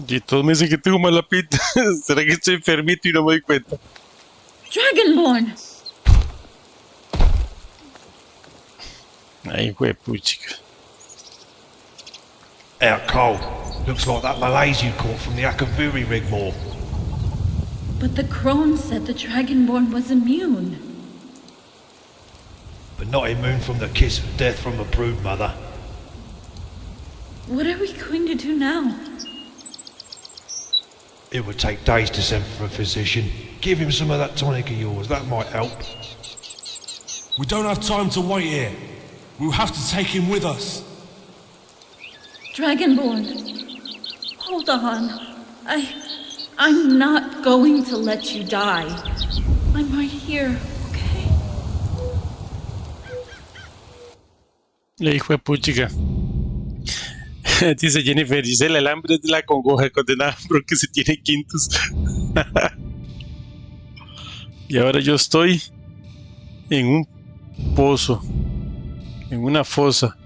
Y todos me dicen que tengo mala pinta. ¿Será que estoy enfermito y no me doy cuenta? Dragonborn! Ay, huepuchica. Out cold. Looks like that malaise you caught from the Akaviri, Rigmor. But the crone said the Dragonborn was immune. But not immune from the kiss of death from a brood mother. What are we going to do now? It would take days to send for a physician. Give him some of that tonic of yours, that might help. We don't have time to wait here. We'll have to take him with us. Dragonborn, hold on. I'm not going to let you die. I'm right here, okay? Le hijo de puchica. Dice Jennifer, dice el alambre de la congoja condenada porque se tiene quintos. Y ahora yo estoy en un pozo, en una fosa.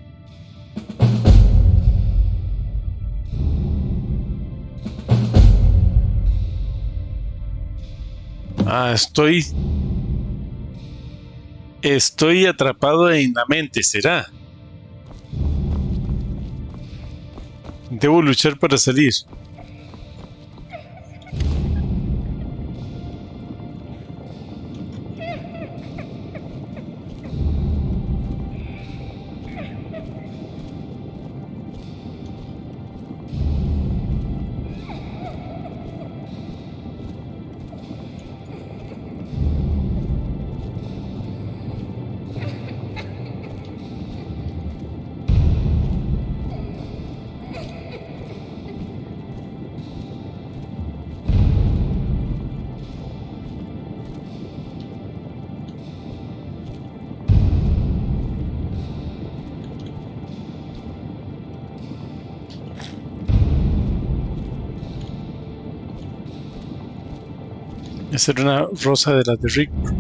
Estoy atrapado en la mente, ¿será? Debo luchar para salir. Esa era una rosa de las de Rigmor.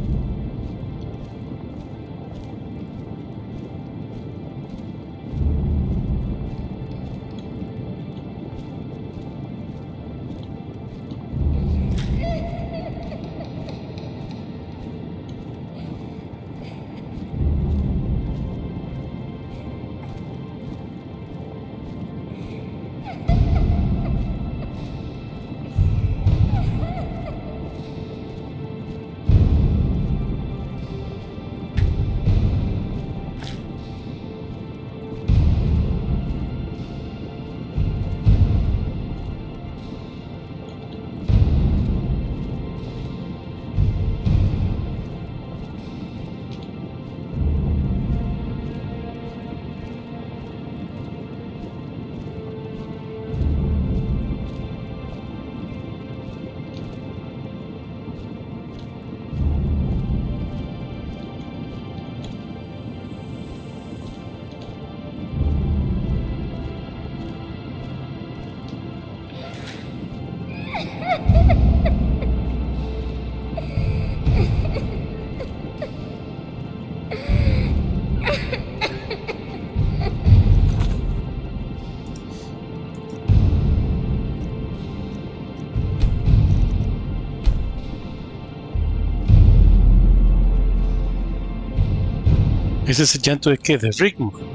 ¿Ese es el llanto de qué? ¿De Rigmor?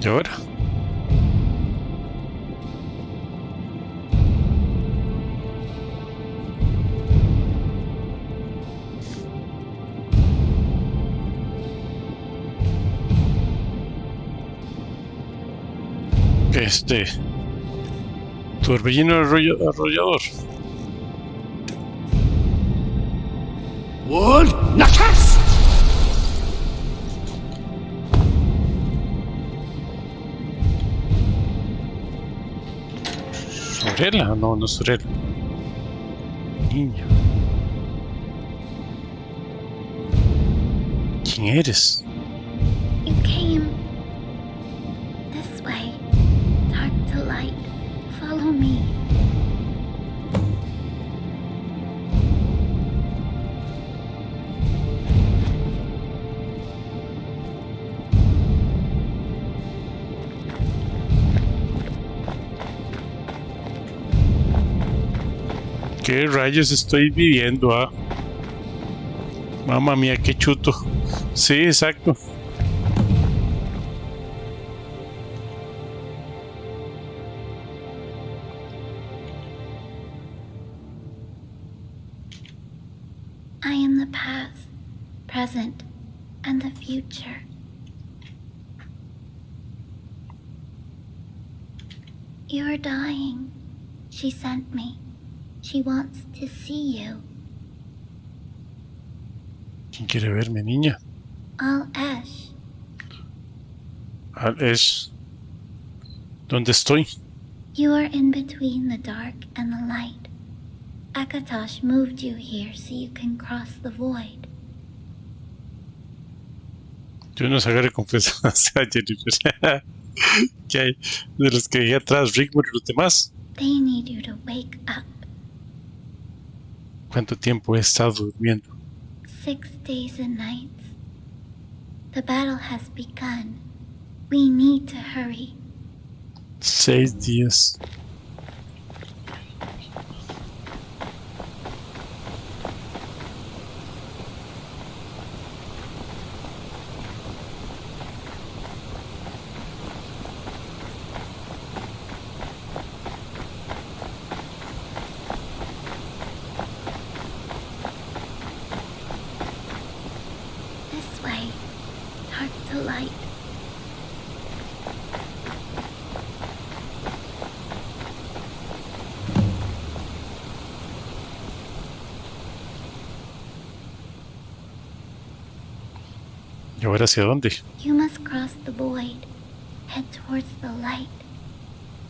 ¿Y ahora? Torbellino arrollador. What? Nakas! ¿Sorella? No, no es Sorella. Niño. ¿Quién eres? You came this way, dark to light. Follow me. ¿Qué rayos estoy viviendo? Ah? Mamma mía, qué chuto. Sí, exacto. I am the past, present, and the future. You are dying. She sent me. She wants to see you. ¿Quién quiere verme, niña? Al Esh. Al Esh. ¿Dónde estoy? You are in between the dark and the light. Akatosh moved you here so you can cross the void. Yo no sabré confesar a Jennifer. ¿Qué hay de los que dejé atrás, Rigmor y los demás? They need you to wake up. ¿Cuánto tiempo he estado durmiendo? 6 days and nights. The battle has begun. We need to hurry. 6 días. This way. Dark to light. ¿Y ahora hacia dónde? You must cross the void. Head towards the light.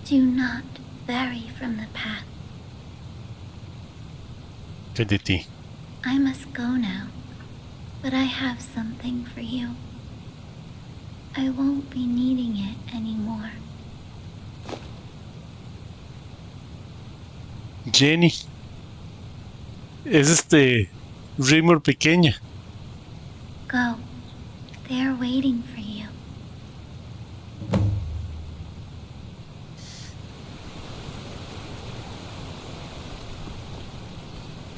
Do not vary from the path. ¿Qué de ti? I must go now, but I have something for you. I won't be needing it anymore. Jenny. Es Rigmor pequeña. Go. They are waiting for you.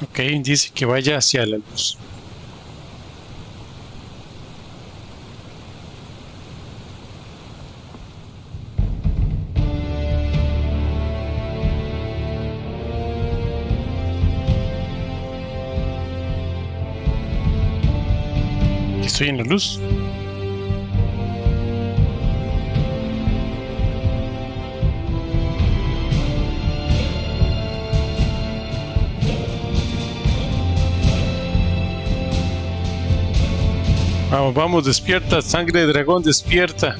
Ok, dice que vaya hacia la luz. Estoy en la luz. Vamos, vamos, despierta, sangre de dragón, despierta.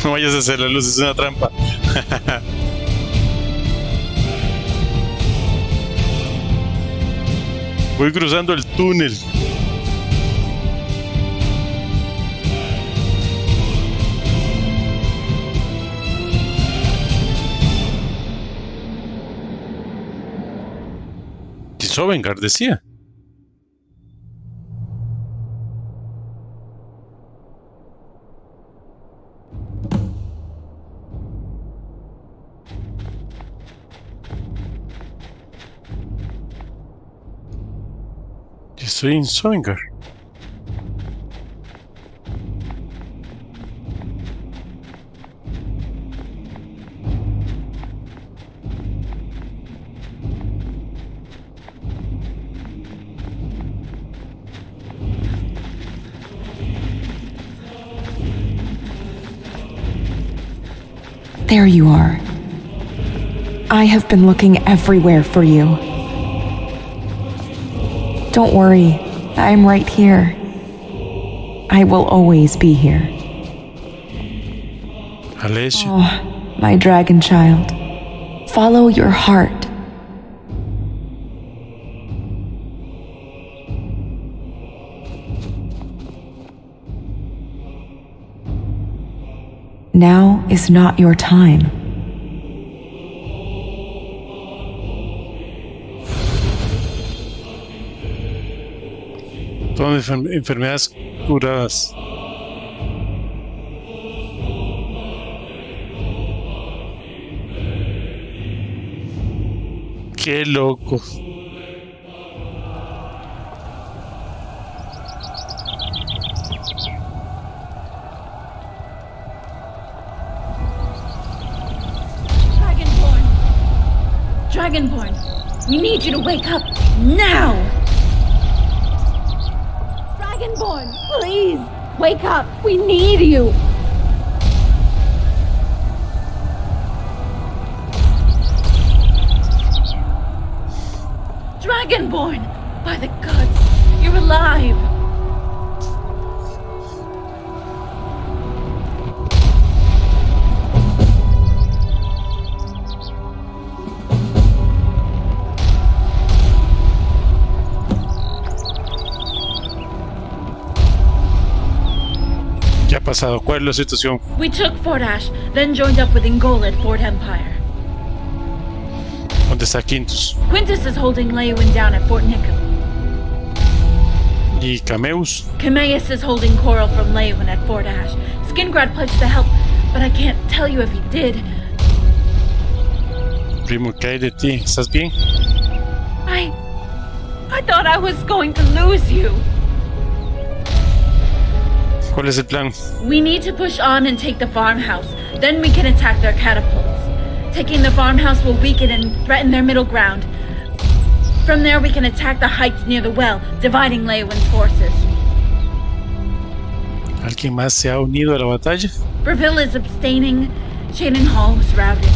No vayas a hacer la luz, es una trampa. Voy cruzando el túnel. Sovengar decía. Yo estoy en Sovengar. There you are. I have been looking everywhere for you. Don't worry, I'm right here. I will always be here. Alessio. Oh, my dragon child. Follow your heart. Now is not your time. Todas enfermedades curadas. Qué loco. Dragonborn, we need you to wake up now! Dragonborn, please, wake up! We need you! Dragonborn, by the gods, you're alive! ¿Qué ha pasado? ¿Cuál es la situación? We took Fort Ash, then joined up with Ingol at Fort Empire. ¿Dónde está Quintus? Quintus is holding Leywin down at Fort Nickel. ¿Y Cameus? Cameus is holding Coral from Leywin at Fort Ash. Skingrad pledged to help, but I can't tell you if he did. Primo, ¿qué hay de ti? ¿Estás bien? I thought I was going to lose you. ¿Cuál es el plan? We need to push on and take the farmhouse. Then we can attack their catapults. Taking the farmhouse will weaken and threaten their middle ground. From there we can attack the heights near the well, dividing Leowin's forces. ¿Alguien más se ha unido a la batalla? Breville is abstaining. Cyrodiil is routed.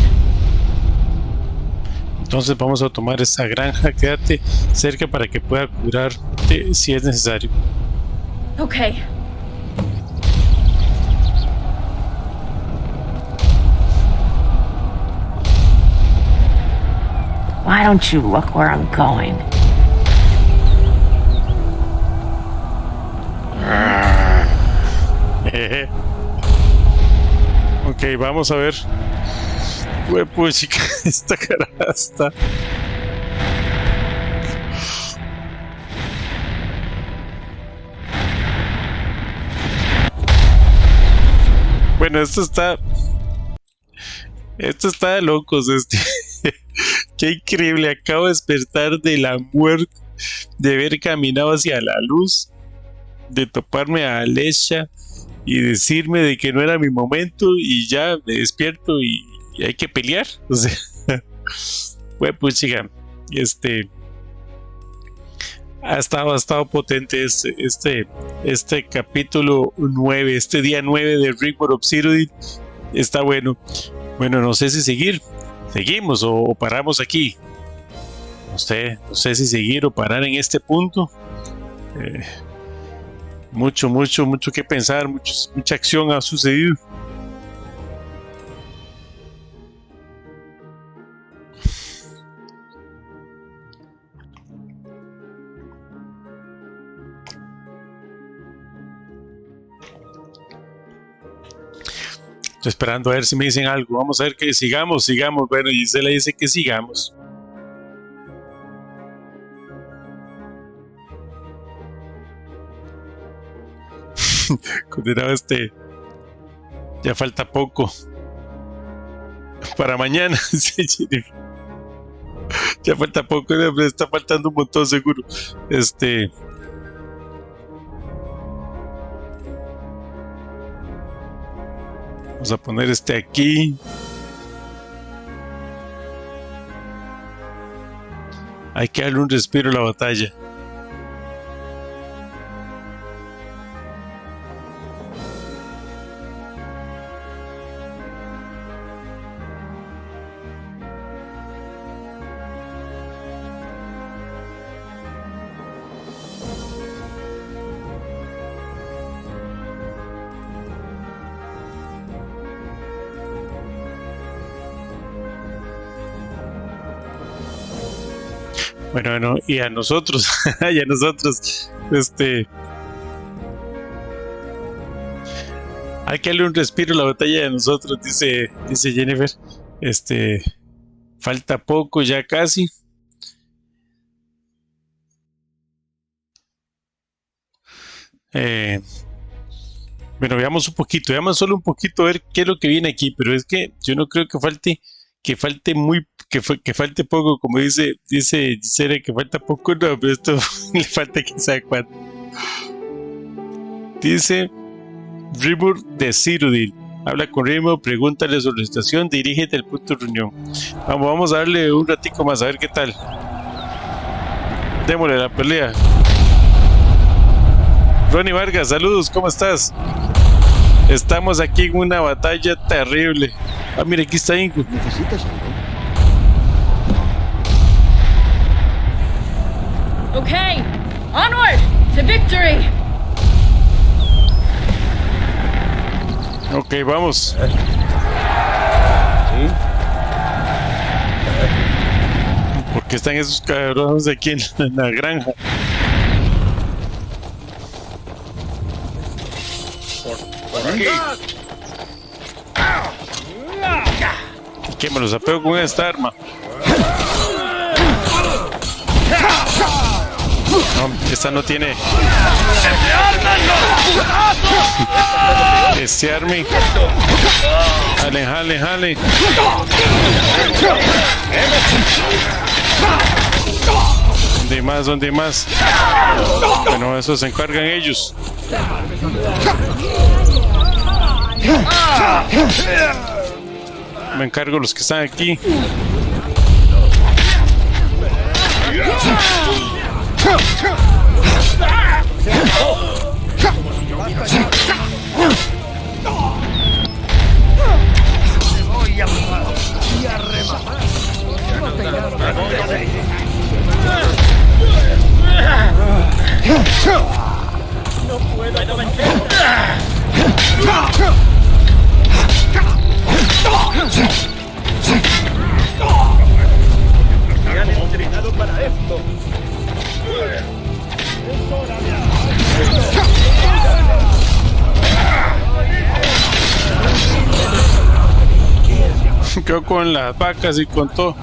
Entonces vamos a tomar esta granja. Quédate cerca para que pueda curarte si es necesario. Okay. Why don't you look where I'm going? Ok, vamos a ver. Pues chica, esta cara está. Bueno, esto está de locos, Qué increíble, acabo de despertar de la muerte, de haber caminado hacia la luz, de toparme a Alessia y decirme de que no era mi momento y ya me despierto y hay que pelear. O sea, pues chica, ha estado potente este capítulo 9, este día 9 de Rigmor of Cyrodiil. Está bueno. Bueno, no sé si seguimos o paramos aquí. No sé si seguir o parar en este punto. Mucho que pensar, mucha acción ha sucedido. Estoy esperando a ver si me dicen algo. Vamos a ver que sigamos. Bueno, Gisela dice que sigamos. Condenado ya falta poco para mañana. Ya falta poco, me está faltando un montón seguro. Vamos a poner aquí. Hay que darle un respiro a la batalla. Bueno, y a nosotros, hay que darle un respiro a la batalla de nosotros, dice Jennifer. Falta poco, ya casi. Bueno, veamos solo un poquito a ver qué es lo que viene aquí, pero es que yo no creo que falte poco, como dice Serie, que falta poco. No, pero esto le falta quién sabe cuánto. Dice Rigmor de Cyrodiil. Habla con Rigmor, pregúntale sobre la situación, dirígete al punto de reunión. Vamos a darle un ratico más, a ver qué tal. Démosle la pelea. Ronnie Vargas, saludos, ¿cómo estás? Estamos aquí en una batalla terrible. Ah, mira, aquí está Ingo. ¿Necesitas algo? Okay, onward to victory. Ok, vamos. ¿Sí? ¿Por qué están esos cabrones aquí en la granja? Por aquí. ¿Y qué? Me los apego con esta arma. No, esta no tiene. Este arme. Jale. ¿Dónde más? Bueno, eso se encargan ellos. Me encargo los que están aquí. No puedo vencer. Me han entrenado para esto. Es hora de... Quedó con las vacas y con todo.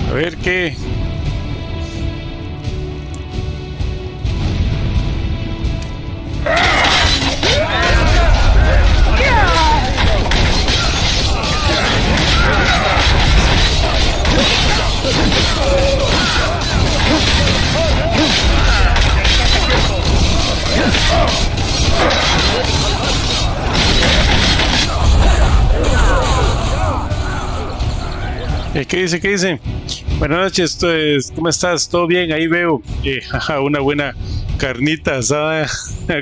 A ver qué. ¿Qué dice? ¿Qué dice? Buenas noches, ¿cómo estás? ¿Todo bien? Ahí veo una buena carnita asada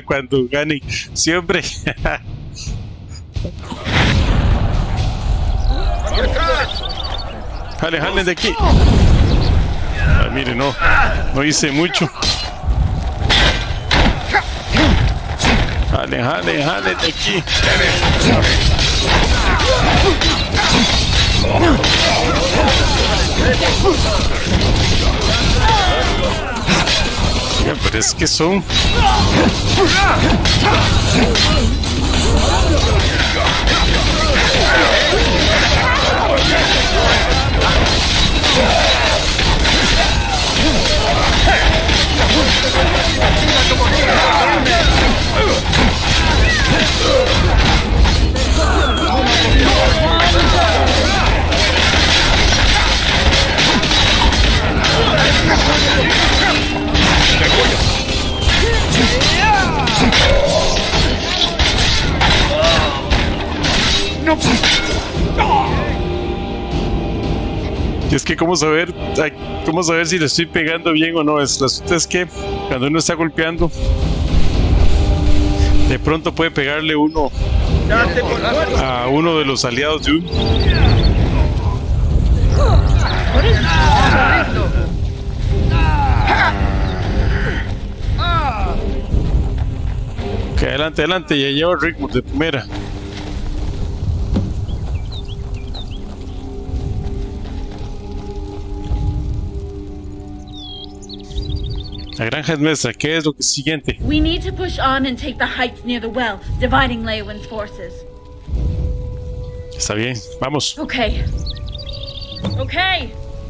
cuando ganen. Siempre. Jalen de aquí. Mire, no hice mucho. Jalen de aquí. Ya, pero es que son... Y es que cómo saber si le estoy pegando bien o no. La suerte es que cuando uno está golpeando, de pronto puede pegarle uno a uno de los aliados de uno. Ok, adelante, ya lleva Rigmor de primera. La granja es nuestra. ¿Qué es lo que siguiente? We need to push on and take the heights near the well, dividing Leowin's forces. Está bien, vamos. Okay,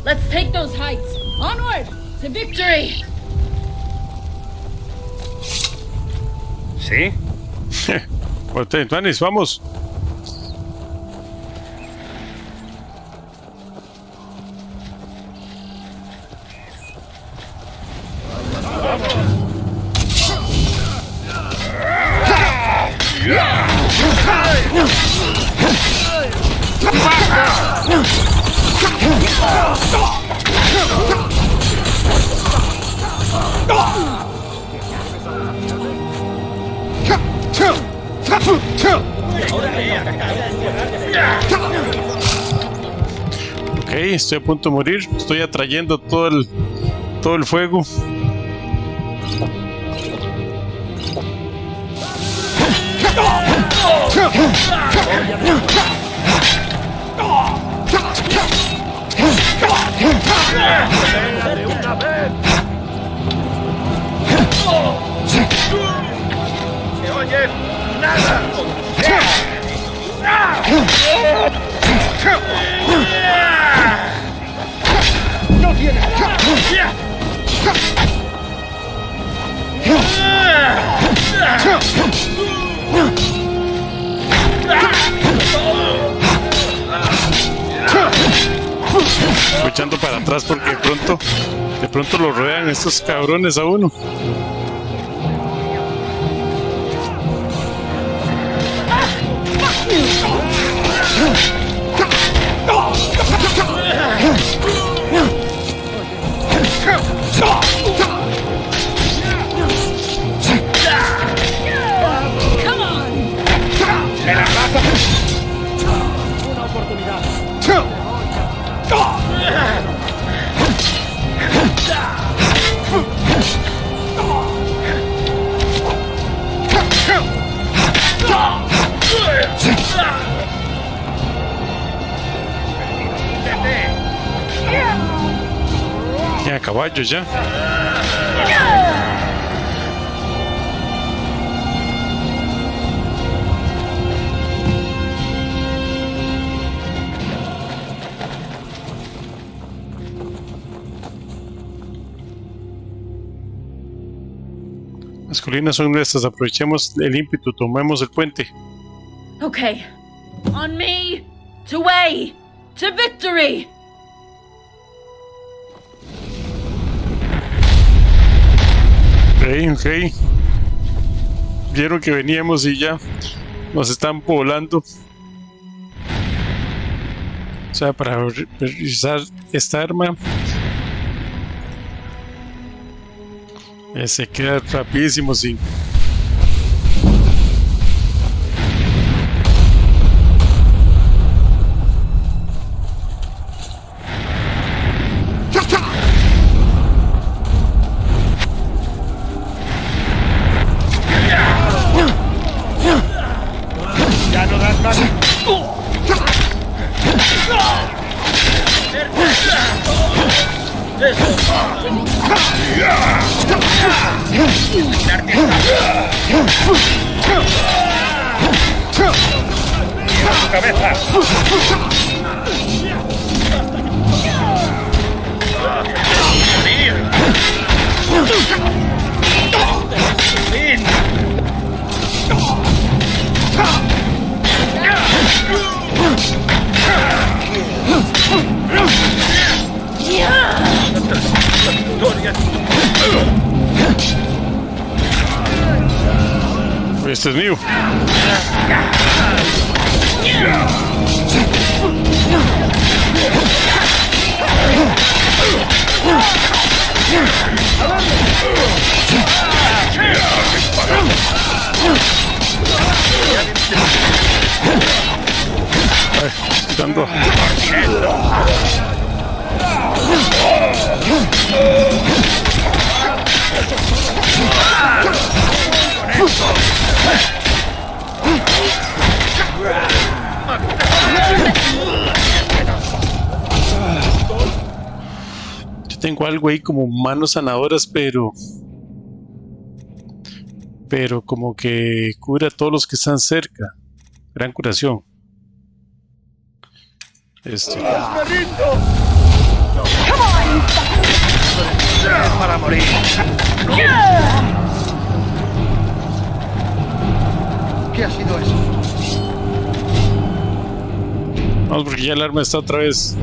let's take those heights. Onward to victory. ¿Sí? Tuanis, vamos. Ok, estoy a punto de morir. Estoy atrayendo todo el fuego. ¡Se oye nada! ¡No tiene! Estoy echando para atrás porque de pronto lo rodean estos cabrones a uno. Una oportunidad. Ya, caballo, ya. Las colinas son nuestras, aprovechemos el ímpetu, tomemos el puente. Okay. On me! To way! To victory! Ok. Vieron que veníamos y ya nos están poblando. O sea, para revisar esta arma se queda rapidísimo sin. Ya no das más. ¡Tu cabeza! Este es mío. Dando. Yo tengo algo ahí como manos sanadoras, pero como que cura a todos los que están cerca. Gran curación. Esto. Para morir. ¿Qué ha sido eso? Vamos, porque ya el arma está otra vez.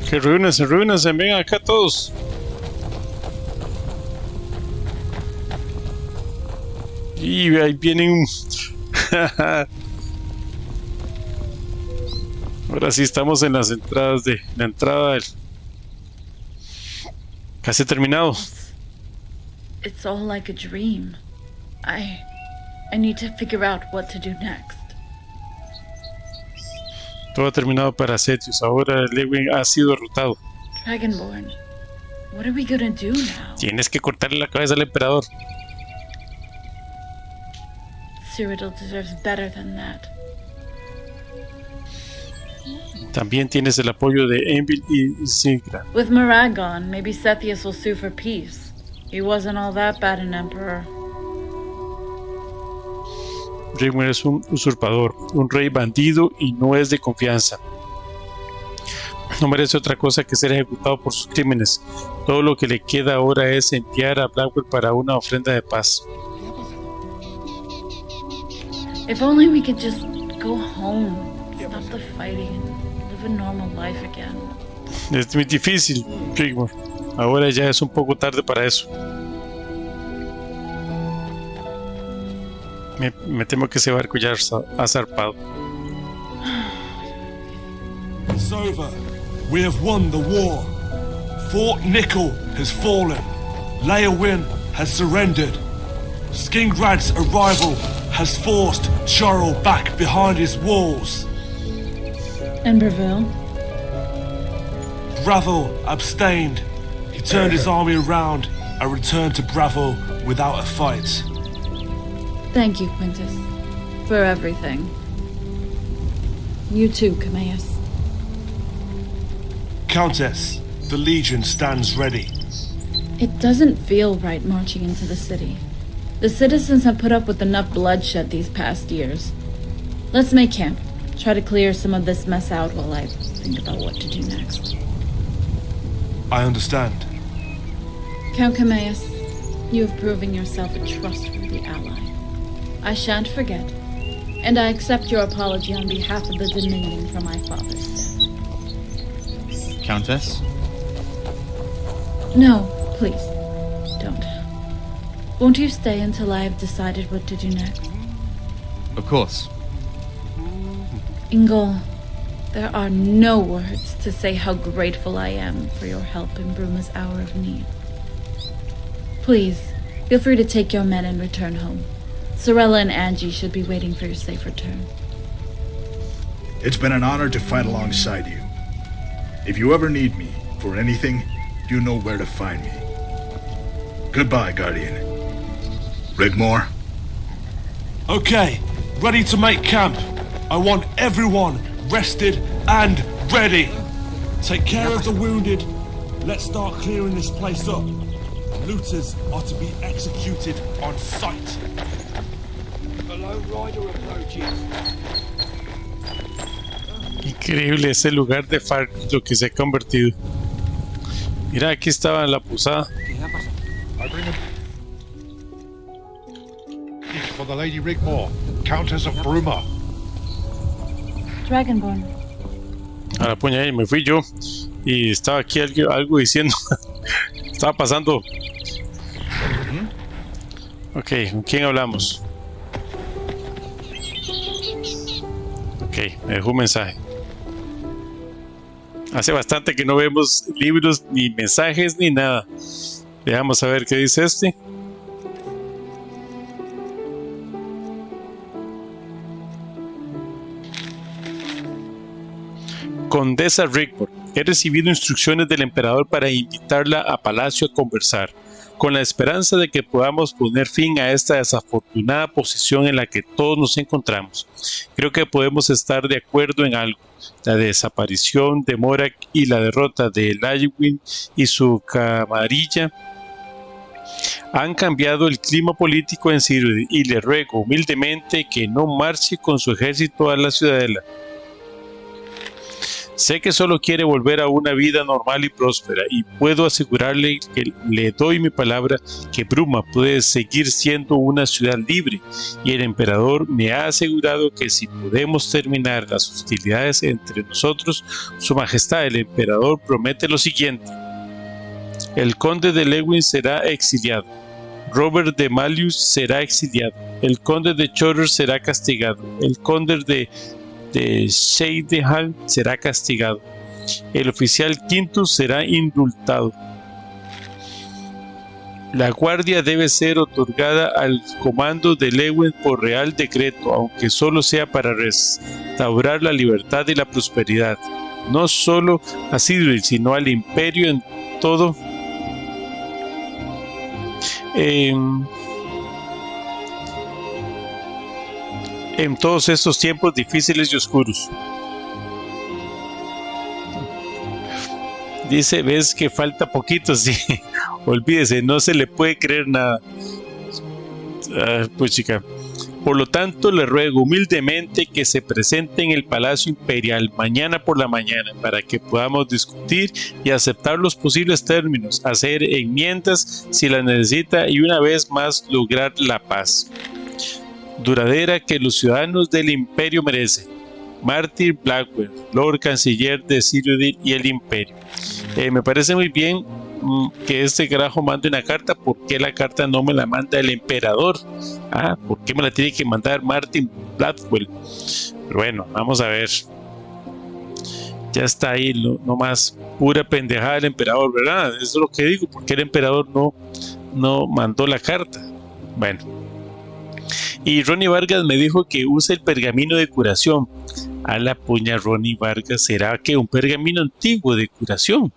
Que reúnanse, vengan acá todos. Y ahí vienen un... Ahora sí estamos en las entradas de... La entrada del... Casi terminado. It's all like a dream. I need to figure out what to do next. Todo ha terminado para Setius. Ahora Lewin ha sido derrotado. Dragonborn, what are we gonna do now? Tienes que cortarle la cabeza al emperador. Cyrodiil deserves better than that. También tienes el apoyo de Envil y Sigra. With Marag gone, maybe Sethius will sue for peace. He wasn't all that bad an emperor. Rigmor es un usurpador, un rey bandido y no es de confianza. No merece otra cosa que ser ejecutado por sus crímenes. Todo lo que le queda ahora es enviar a Blackwell para una ofrenda de paz. If only we could just go home, stop the fighting, and live a normal life again. Es muy difícil, Rigmor. Ahora ya es un poco tarde para eso. Me temo que ese barco ya ha zarpado. It's over. We have won the war. Fort Nickel has fallen. Leowin has surrendered. Skingrad's arrival has forced Charl back behind his walls. And Breville? Bravel abstained. He turned his army around and returned to Bravel without a fight. Thank you, Quintus, for everything. You too, Cameus. Countess, the Legion stands ready. It doesn't feel right marching into the city. The citizens have put up with enough bloodshed these past years. Let's make camp. Try to clear some of this mess out while I think about what to do next. I understand. Count Cameus, you have proven yourself a trustworthy ally. I shan't forget, and I accept your apology on behalf of the Dominion for my father's death. Countess? No, please, don't. Won't you stay until I have decided what to do next? Of course. Ingol, there are no words to say how grateful I am for your help in Bruma's hour of need. Please, feel free to take your men and return home. Sorella and Angie should be waiting for your safe return. It's been an honor to fight alongside you. If you ever need me for anything, you know where to find me. Goodbye, Guardian. Rigmor? Okay, ready to make camp. I want everyone rested and ready. Take care of the wounded. Let's start clearing this place up. Looters are to be executed on sight. The Lone Rider approaches. Increíble ese lugar de Farc, lo que se ha convertido. Mira, aquí estaba la posada. I bring him. It's for the Lady Rigmor, Countess of Bruma. Dragonborn. A la puña, me fui yo y estaba aquí algo diciendo. Estaba pasando. Ok, ¿con quién hablamos? Ok, me dejó un mensaje. Hace bastante que no vemos libros, ni mensajes, ni nada. Veamos a ver qué dice este. Condesa Rigmor, he recibido instrucciones del emperador para invitarla a palacio a conversar, con la esperanza de que podamos poner fin a esta desafortunada posición en la que todos nos encontramos. Creo que podemos estar de acuerdo en algo: la desaparición de Morak y la derrota de Lywin y su camarilla han cambiado el clima político en Cyrodiil y le ruego humildemente que no marche con su ejército a la ciudadela. Sé que solo quiere volver a una vida normal y próspera, y puedo asegurarle que le doy mi palabra que Bruma puede seguir siendo una ciudad libre, y el emperador me ha asegurado que si podemos terminar las hostilidades entre nosotros, su majestad el emperador promete lo siguiente: el conde de Lewin será exiliado, Robert de Malleus será exiliado, el conde de Chorer será castigado, el conde de Seidehal será castigado, el oficial Quintus será indultado, La guardia debe ser otorgada al comando de Lewen por real decreto, aunque solo sea para restaurar la libertad y la prosperidad, no solo a Cyrodiil, sino al imperio en todo. En todos estos tiempos difíciles y oscuros. Dice, ves que falta poquito, sí. Olvídese, no se le puede creer nada. Pues chica. Por lo tanto, le ruego humildemente que se presente en el Palacio Imperial mañana por la mañana para que podamos discutir y aceptar los posibles términos, hacer enmiendas si las necesita y una vez más lograr la paz duradera que los ciudadanos del Imperio merecen. Martin Blackwell, Lord Canciller de Cyrodiil y el Imperio. Me parece muy bien que este carajo mande una carta. ¿Por qué la carta no me la manda el emperador? ¿Por qué me la tiene que mandar Martin Blackwell? Pero bueno, vamos a ver. Ya está ahí, no más pura pendejada del emperador, ¿verdad? Eso es lo que digo. ¿Por qué el emperador no mandó la carta? Bueno. Y Ronnie Vargas me dijo que use el pergamino de curación. A la puña, Ronnie Vargas, ¿será que un pergamino antiguo de curación?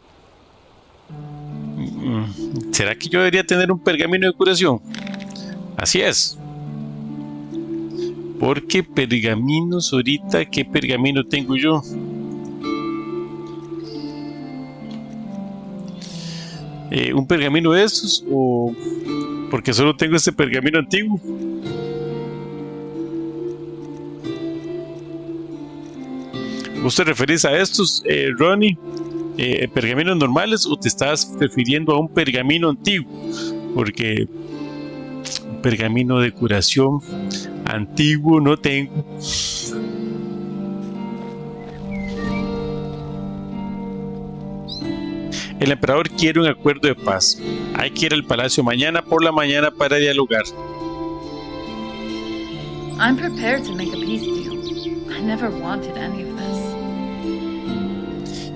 ¿Será que yo debería tener un pergamino de curación? Así es. Porque pergaminos ahorita, ¿qué pergamino tengo yo? ¿Un pergamino de estos? ¿O porque solo tengo este pergamino antiguo? ¿Vos te referís a estos, Ronnie, pergaminos normales, o te estás refiriendo a un pergamino antiguo? Porque un pergamino de curación antiguo no tengo. El emperador quiere un acuerdo de paz. Hay que ir al palacio mañana por la mañana para dialogar. I'm prepared to make a peace deal. I never wanted any of this.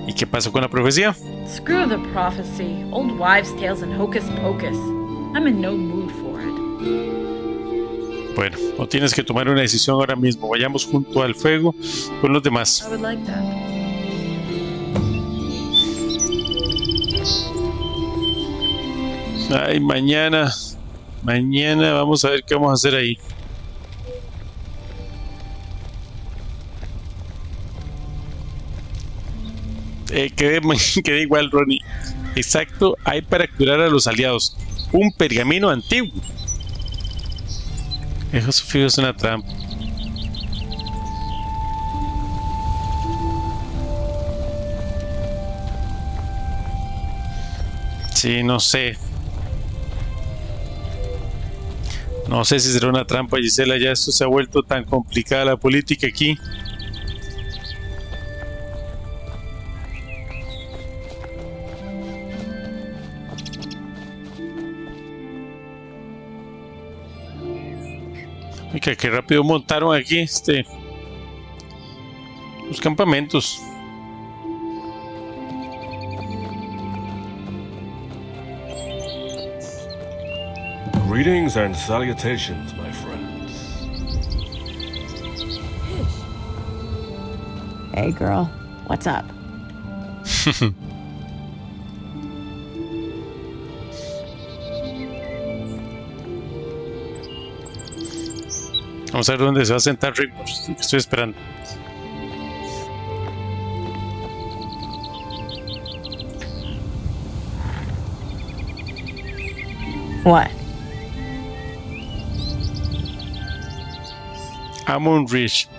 ¿Y qué pasó con la profecía? Screw the prophecy, old wives' tales and hocus pocus. I'm in no mood for it. Bueno, no tienes que tomar una decisión ahora mismo. Vayamos junto al fuego con los demás. I would like that. Ay, mañana vamos a ver qué vamos a hacer ahí. Quedé igual, Ronnie. Exacto, hay para curar a los aliados. Un pergamino antiguo. Eso fijo es una trampa. Sí, no sé. No sé si será una trampa, Gisela. Ya esto se ha vuelto tan complicada la política aquí. Oiga, qué rápido montaron aquí los campamentos. Greetings and salutations, my friends. Hey, girl. What's up? Vamos a ver dónde se va a sentar Rigmor. Estoy esperando. What? Amon Rich.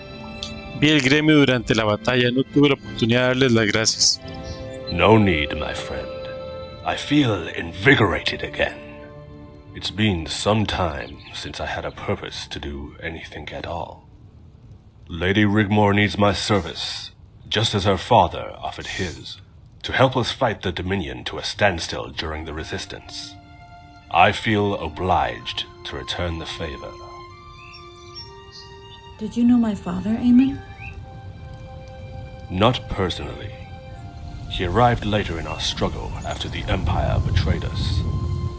Vi el gremio durante la batalla. No tuve la oportunidad de darles las gracias. No need, my friend. I feel invigorated again. It's been some time since I had a purpose to do anything at all. Lady Rigmor needs my service, just as her father offered his, to help us fight the Dominion to a standstill during the Resistance. I feel obliged to return the favor. Did you know my father, Aemon? Not personally. He arrived later in our struggle after the Empire betrayed us.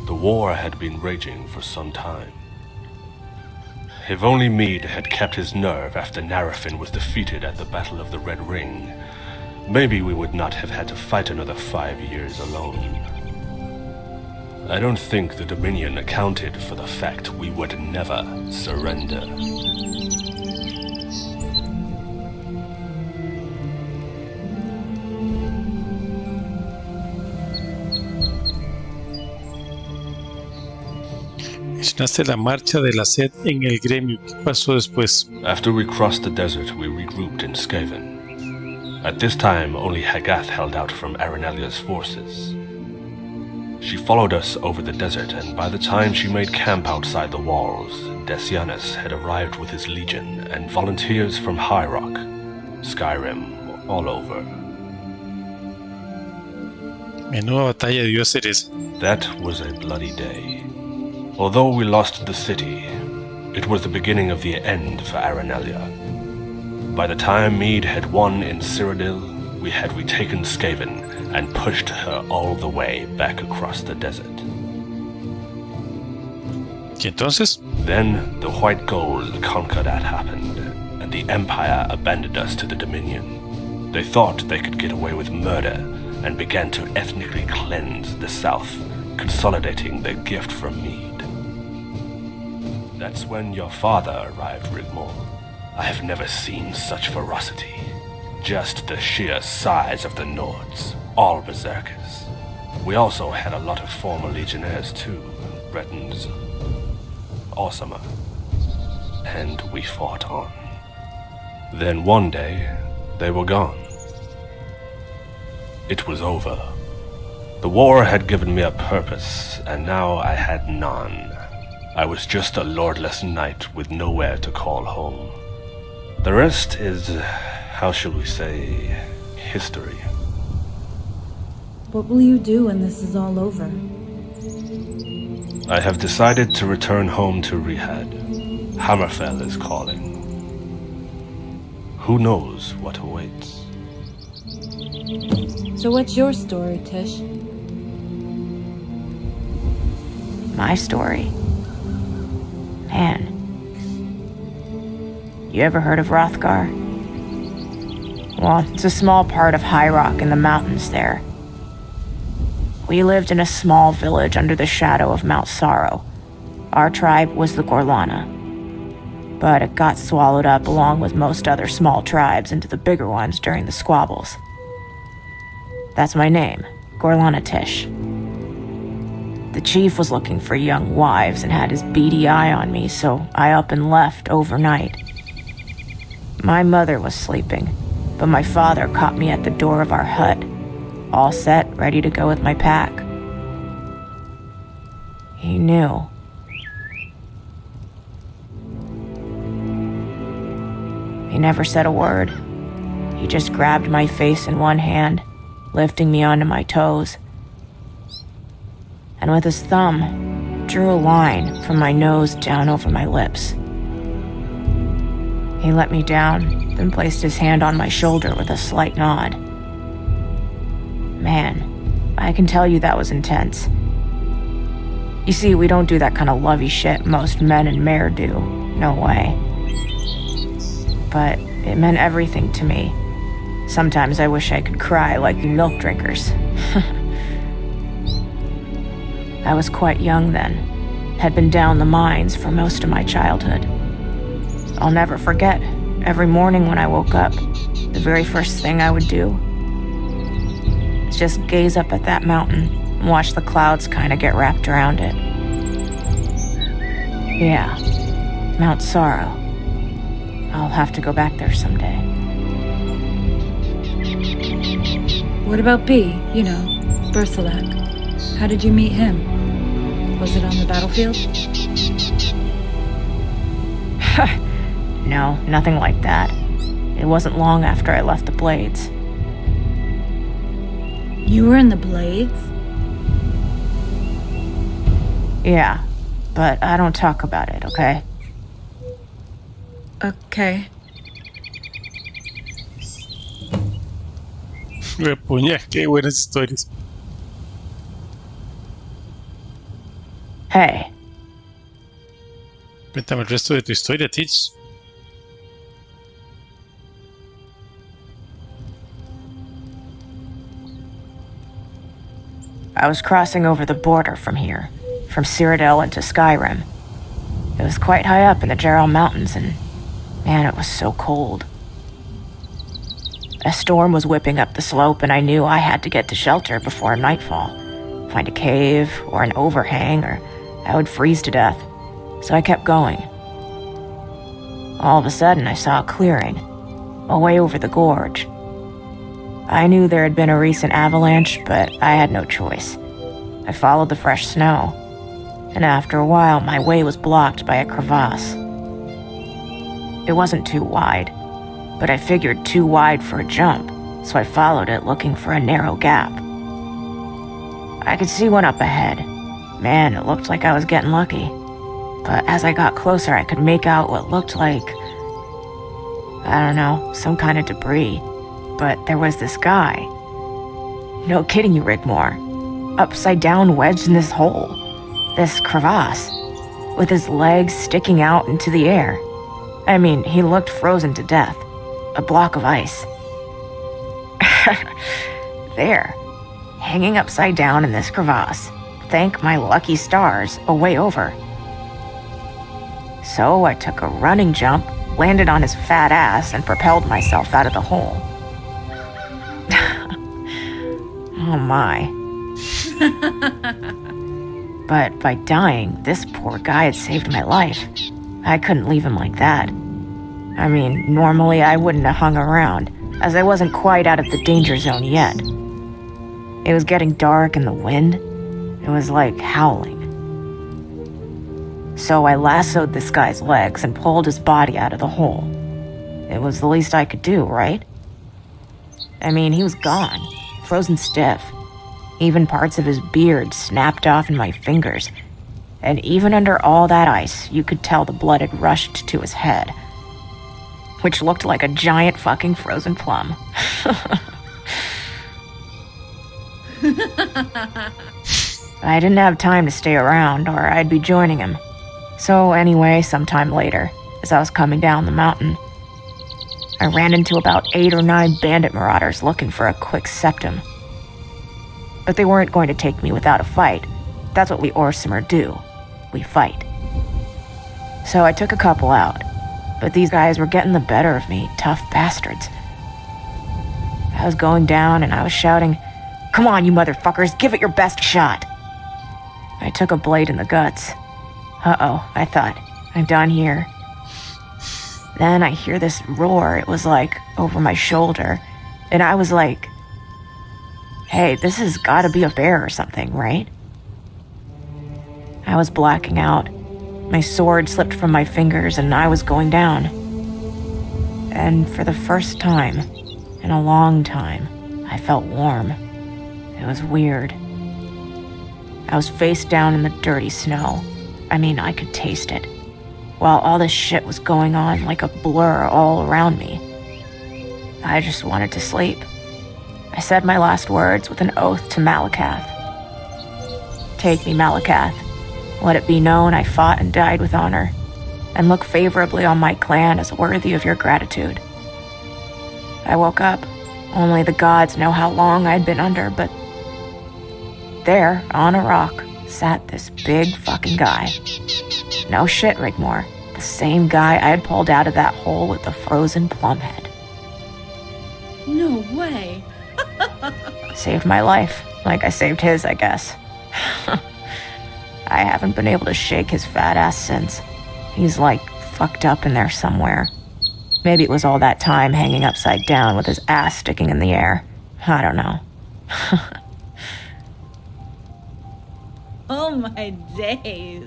The war had been raging for some time. If only Mead had kept his nerve after Narafin was defeated at the Battle of the Red Ring, maybe we would not have had to fight another 5 years alone. I don't think the Dominion accounted for the fact we would never surrender. Mencionaste la marcha de la sed en el gremio. ¿Qué pasó después? After we crossed the desert, we regrouped in Skaven. At this time, only Hagath held out from Arenelia's forces. She followed us over the desert, and by the time she made camp outside the walls, Decianus had arrived with his legion and volunteers from High Rock, Skyrim, all over. Menuda batalla dio Ceres. That was a bloody day. Although we lost the city, it was the beginning of the end for Arenelia. By the time Mead had won in Cyrodiil, we had retaken Skaven and pushed her all the way back across the desert. ¿Y entonces? Then the White Gold Concordat happened, and the Empire abandoned us to the Dominion. They thought they could get away with murder, and began to ethnically cleanse the South, consolidating their gift from Mead. That's when your father arrived, Rigmor. I have never seen such ferocity. Just the sheer size of the Nords, all berserkers. We also had a lot of former legionnaires too, Bretons, Awesomer, and we fought on. Then one day, they were gone. It was over. The war had given me a purpose, and now I had none. I was just a lordless knight with nowhere to call home. The rest is, how shall we say, history. What will you do when this is all over? I have decided to return home to Rihad. Hammerfell is calling. Who knows what awaits? So what's your story, Tish? My story? Man. You ever heard of Hrothgar? Well, it's a small part of High Rock in the mountains there. We lived in a small village under the shadow of Mount Sorrow. Our tribe was the Gorlana. But it got swallowed up along with most other small tribes into the bigger ones during the squabbles. That's my name, Gorlana Tish. The chief was looking for young wives and had his beady eye on me, so I up and left overnight. My mother was sleeping, but my father caught me at the door of our hut, all set, ready to go with my pack. He knew. He never said a word. He just grabbed my face in one hand, lifting me onto my toes, and with his thumb, drew a line from my nose down over my lips. He let me down, then placed his hand on my shoulder with a slight nod. Man, I can tell you that was intense. You see, we don't do that kind of lovey shit most men and mare do. No way. But it meant everything to me. Sometimes I wish I could cry like you milk drinkers. I was quite young then, had been down the mines for most of my childhood. I'll never forget, every morning when I woke up, the very first thing I would do is just gaze up at that mountain and watch the clouds kind of get wrapped around it. Yeah, Mount Sorrow. I'll have to go back there someday. What about B, you know, Berthelac? How did you meet him? Was it on the battlefield? No, nothing like that. It wasn't long after I left the Blades. You were in the Blades? Yeah, but I don't talk about it, okay? Okay. Puña, qué buenas historias. Hey. Cuéntame el resto de tu historia, Teach. I was crossing over the border from here, from Cyrodiil into Skyrim. It was quite high up in the Gerald Mountains, and man, it was so cold. A storm was whipping up the slope, and I knew I had to get to shelter before nightfall. Find a cave or an overhang, or I would freeze to death. So I kept going. All of a sudden, I saw a clearing, away over the gorge. I knew there had been a recent avalanche, but I had no choice. I followed the fresh snow, and after a while, my way was blocked by a crevasse. It wasn't too wide, but I figured too wide for a jump, so I followed it looking for a narrow gap. I could see one up ahead. Man, it looked like I was getting lucky. But as I got closer, I could make out what looked like, I don't know, some kind of debris. But there was this guy. No kidding you, Rigmor. Upside down wedged in this hole. This crevasse. With his legs sticking out into the air. I mean, he looked frozen to death. A block of ice. There. Hanging upside down in this crevasse. Thank my lucky stars, a way over. So I took a running jump, landed on his fat ass, and propelled myself out of the hole. Oh my. But by dying, this poor guy had saved my life. I couldn't leave him like that. I mean, normally I wouldn't have hung around, as I wasn't quite out of the danger zone yet. It was getting dark and the wind, it was like howling. So I lassoed this guy's legs and pulled his body out of the hole. It was the least I could do, right? I mean, he was gone. Frozen stiff. Even parts of his beard snapped off in my fingers. And even under all that ice, you could tell the blood had rushed to his head. Which looked like a giant fucking frozen plum. I didn't have time to stay around, or I'd be joining him. So anyway, sometime later, as I was coming down the mountain, I ran into about 8 or 9 bandit marauders looking for a quick septum. But they weren't going to take me without a fight. That's what we Orsimer do. We fight. So I took a couple out, but these guys were getting the better of me, tough bastards. I was going down and I was shouting, "Come on, you motherfuckers, give it your best shot." I took a blade in the guts. Uh-oh, I thought, I'm done here. Then I hear this roar, it was like over my shoulder, and I was like, hey, this has gotta be a bear or something, right? I was blacking out. My sword slipped from my fingers and I was going down. And for the first time, in a long time, I felt warm. It was weird. I was face down in the dirty snow. I mean, I could taste it. While all this shit was going on like a blur all around me. I just wanted to sleep. I said my last words with an oath to Malakath. Take me, Malakath. Let it be known I fought and died with honor, and look favorably on my clan as worthy of your gratitude. I woke up. Only the gods know how long I'd been under, but there, on a rock, sat this big fucking guy. No shit, Rigmor. The same guy I had pulled out of that hole with the frozen plum head. No way. Saved my life, like I saved his, I guess. I haven't been able to shake his fat ass since. He's like fucked up in there somewhere. Maybe it was all that time hanging upside down with his ass sticking in the air. I don't know. Oh my days.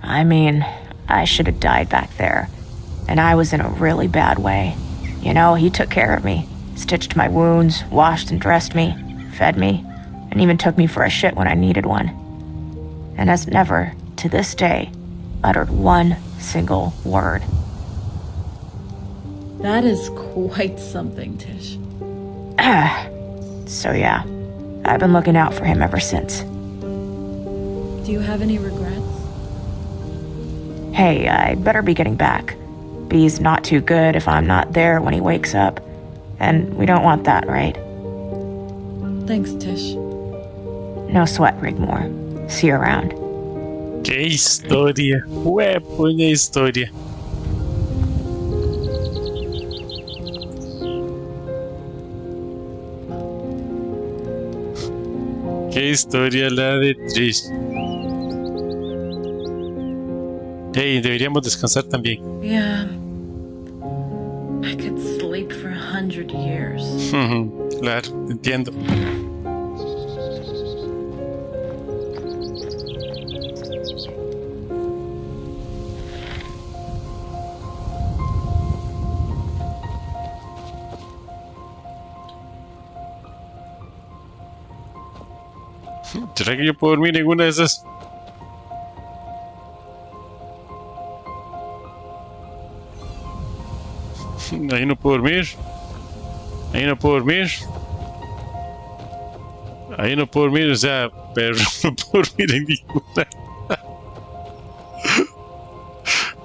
I mean, I should have died back there. And I was in a really bad way. You know, he took care of me. Stitched my wounds, washed and dressed me, fed me, and even took me for a shit when I needed one. And has never, to this day, uttered one single word. That is quite something, Tish. So yeah, I've been looking out for him ever since. Do you have any regrets? Hey, I better be getting back. Bee's not too good if I'm not there when he wakes up. And we don't want that, right? Thanks, Tish. No sweat, Rigmor. See you around. ¡Qué historia! ¡Huepuña historia! ¡Qué historia la de Trish! Hey, deberíamos descansar también. Yeah. I could sleep for 100 years. Claro, entiendo. ¿Será que yo puedo dormir en una de esas? Ahí no puedo dormir. Ahí no puedo dormir. Ahí no puedo dormir, o sea, pero no puedo dormir en ninguna.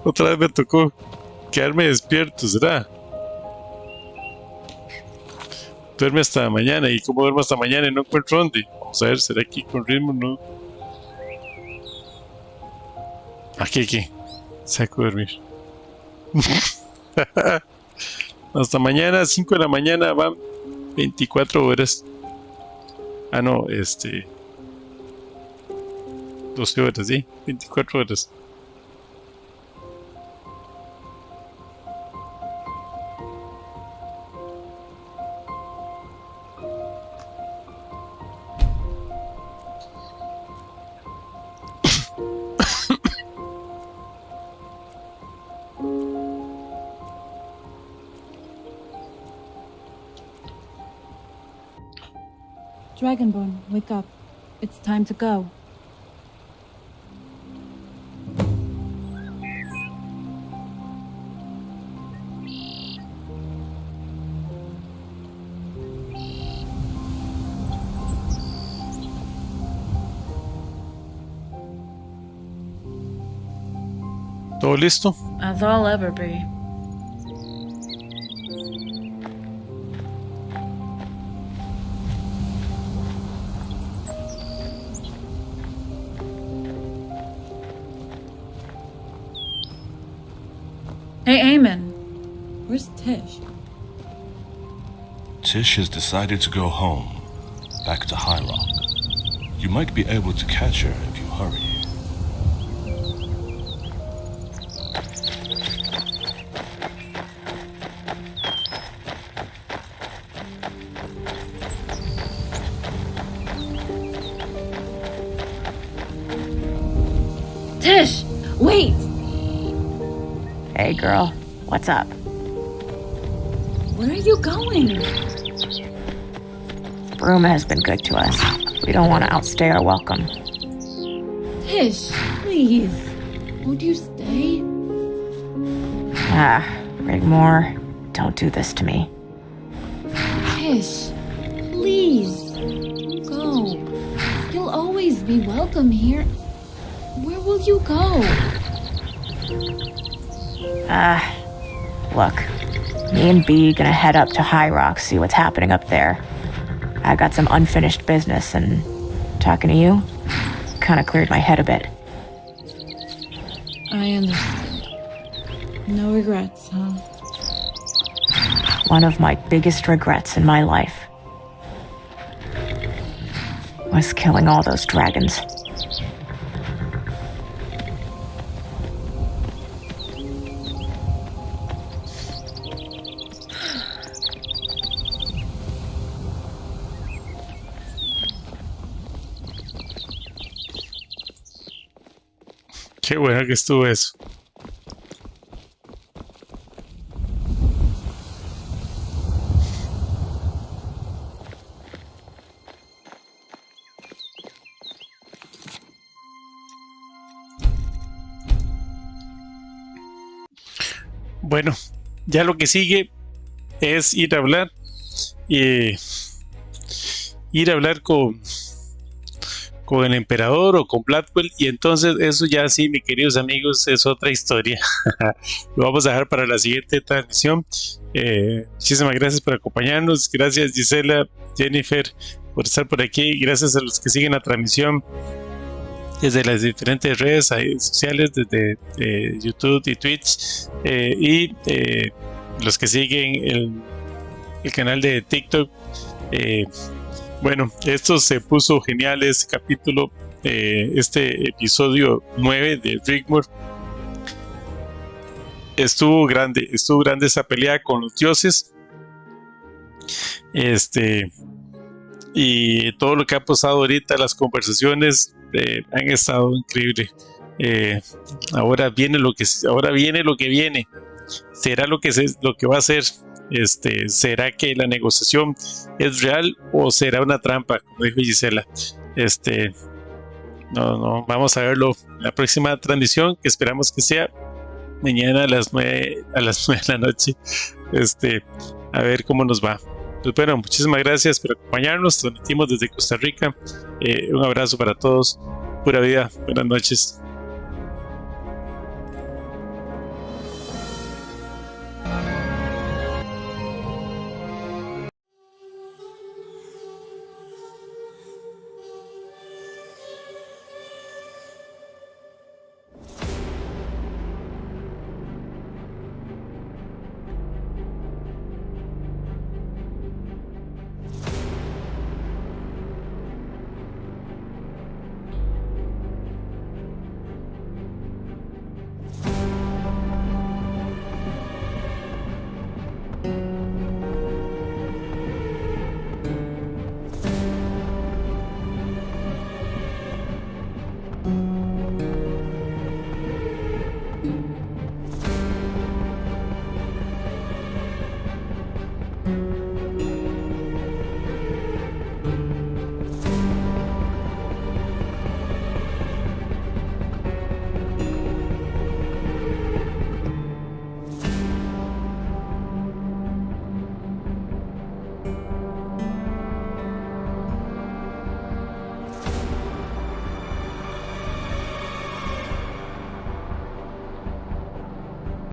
Otra vez me tocó quedarme despierto, ¿será? Duerme hasta mañana. ¿Y cómo duermo hasta mañana y no encuentro dónde? Vamos a ver, ¿será aquí con ritmo? No. Aquí. Saco de dormir. Hasta mañana, 5 de la mañana, van 24 horas. Ah, no, 12 horas, ¿sí? 24 horas. Dragonborn, wake up. It's time to go. ¿Todo listo? As I'll ever be. Hey, Eamon. Where's Tish? Tish has decided to go home, back to High Rock. You might be able to catch her if you hurry. Tish! Wait! Hey, girl. What's up? Where are you going? Bruma has been good to us. We don't want to outstay our welcome. Tish, please. Won't you stay? Ah, Rigmor, don't do this to me. Tish, please. Don't go. You'll always be welcome here. Where will you go? Look. Me and Bee gonna head up to High Rock, see what's happening up there. I got some unfinished business, and talking to you kinda cleared my head a bit. I understand. No regrets, huh? One of my biggest regrets in my life was killing all those dragons. Qué bueno que estuvo eso. Bueno, ya lo que sigue es ir a hablar con con el emperador o con Blackwell, y entonces eso ya sí, mis queridos amigos, es otra historia. Lo vamos a dejar para la siguiente transmisión. Muchísimas gracias por acompañarnos, gracias Gisela, Jennifer, por estar por aquí, gracias a los que siguen la transmisión desde las diferentes redes sociales, desde YouTube y Twitch, y los que siguen el canal de TikTok. Bueno, esto se puso genial, este capítulo, este episodio 9 de Rigmor. Estuvo grande esa pelea con los dioses. Y todo lo que ha pasado ahorita, las conversaciones han estado increíbles. Ahora viene lo que viene. ¿Será lo que va a ser? ¿Será que la negociación es real o será una trampa, como dijo Gisela? No, vamos a verlo en la próxima transmisión, que esperamos que sea mañana a las 9 de la noche. A ver cómo nos va. Pues bueno, muchísimas gracias por acompañarnos. Transmitimos desde Costa Rica. Un abrazo para todos. Pura vida. Buenas noches.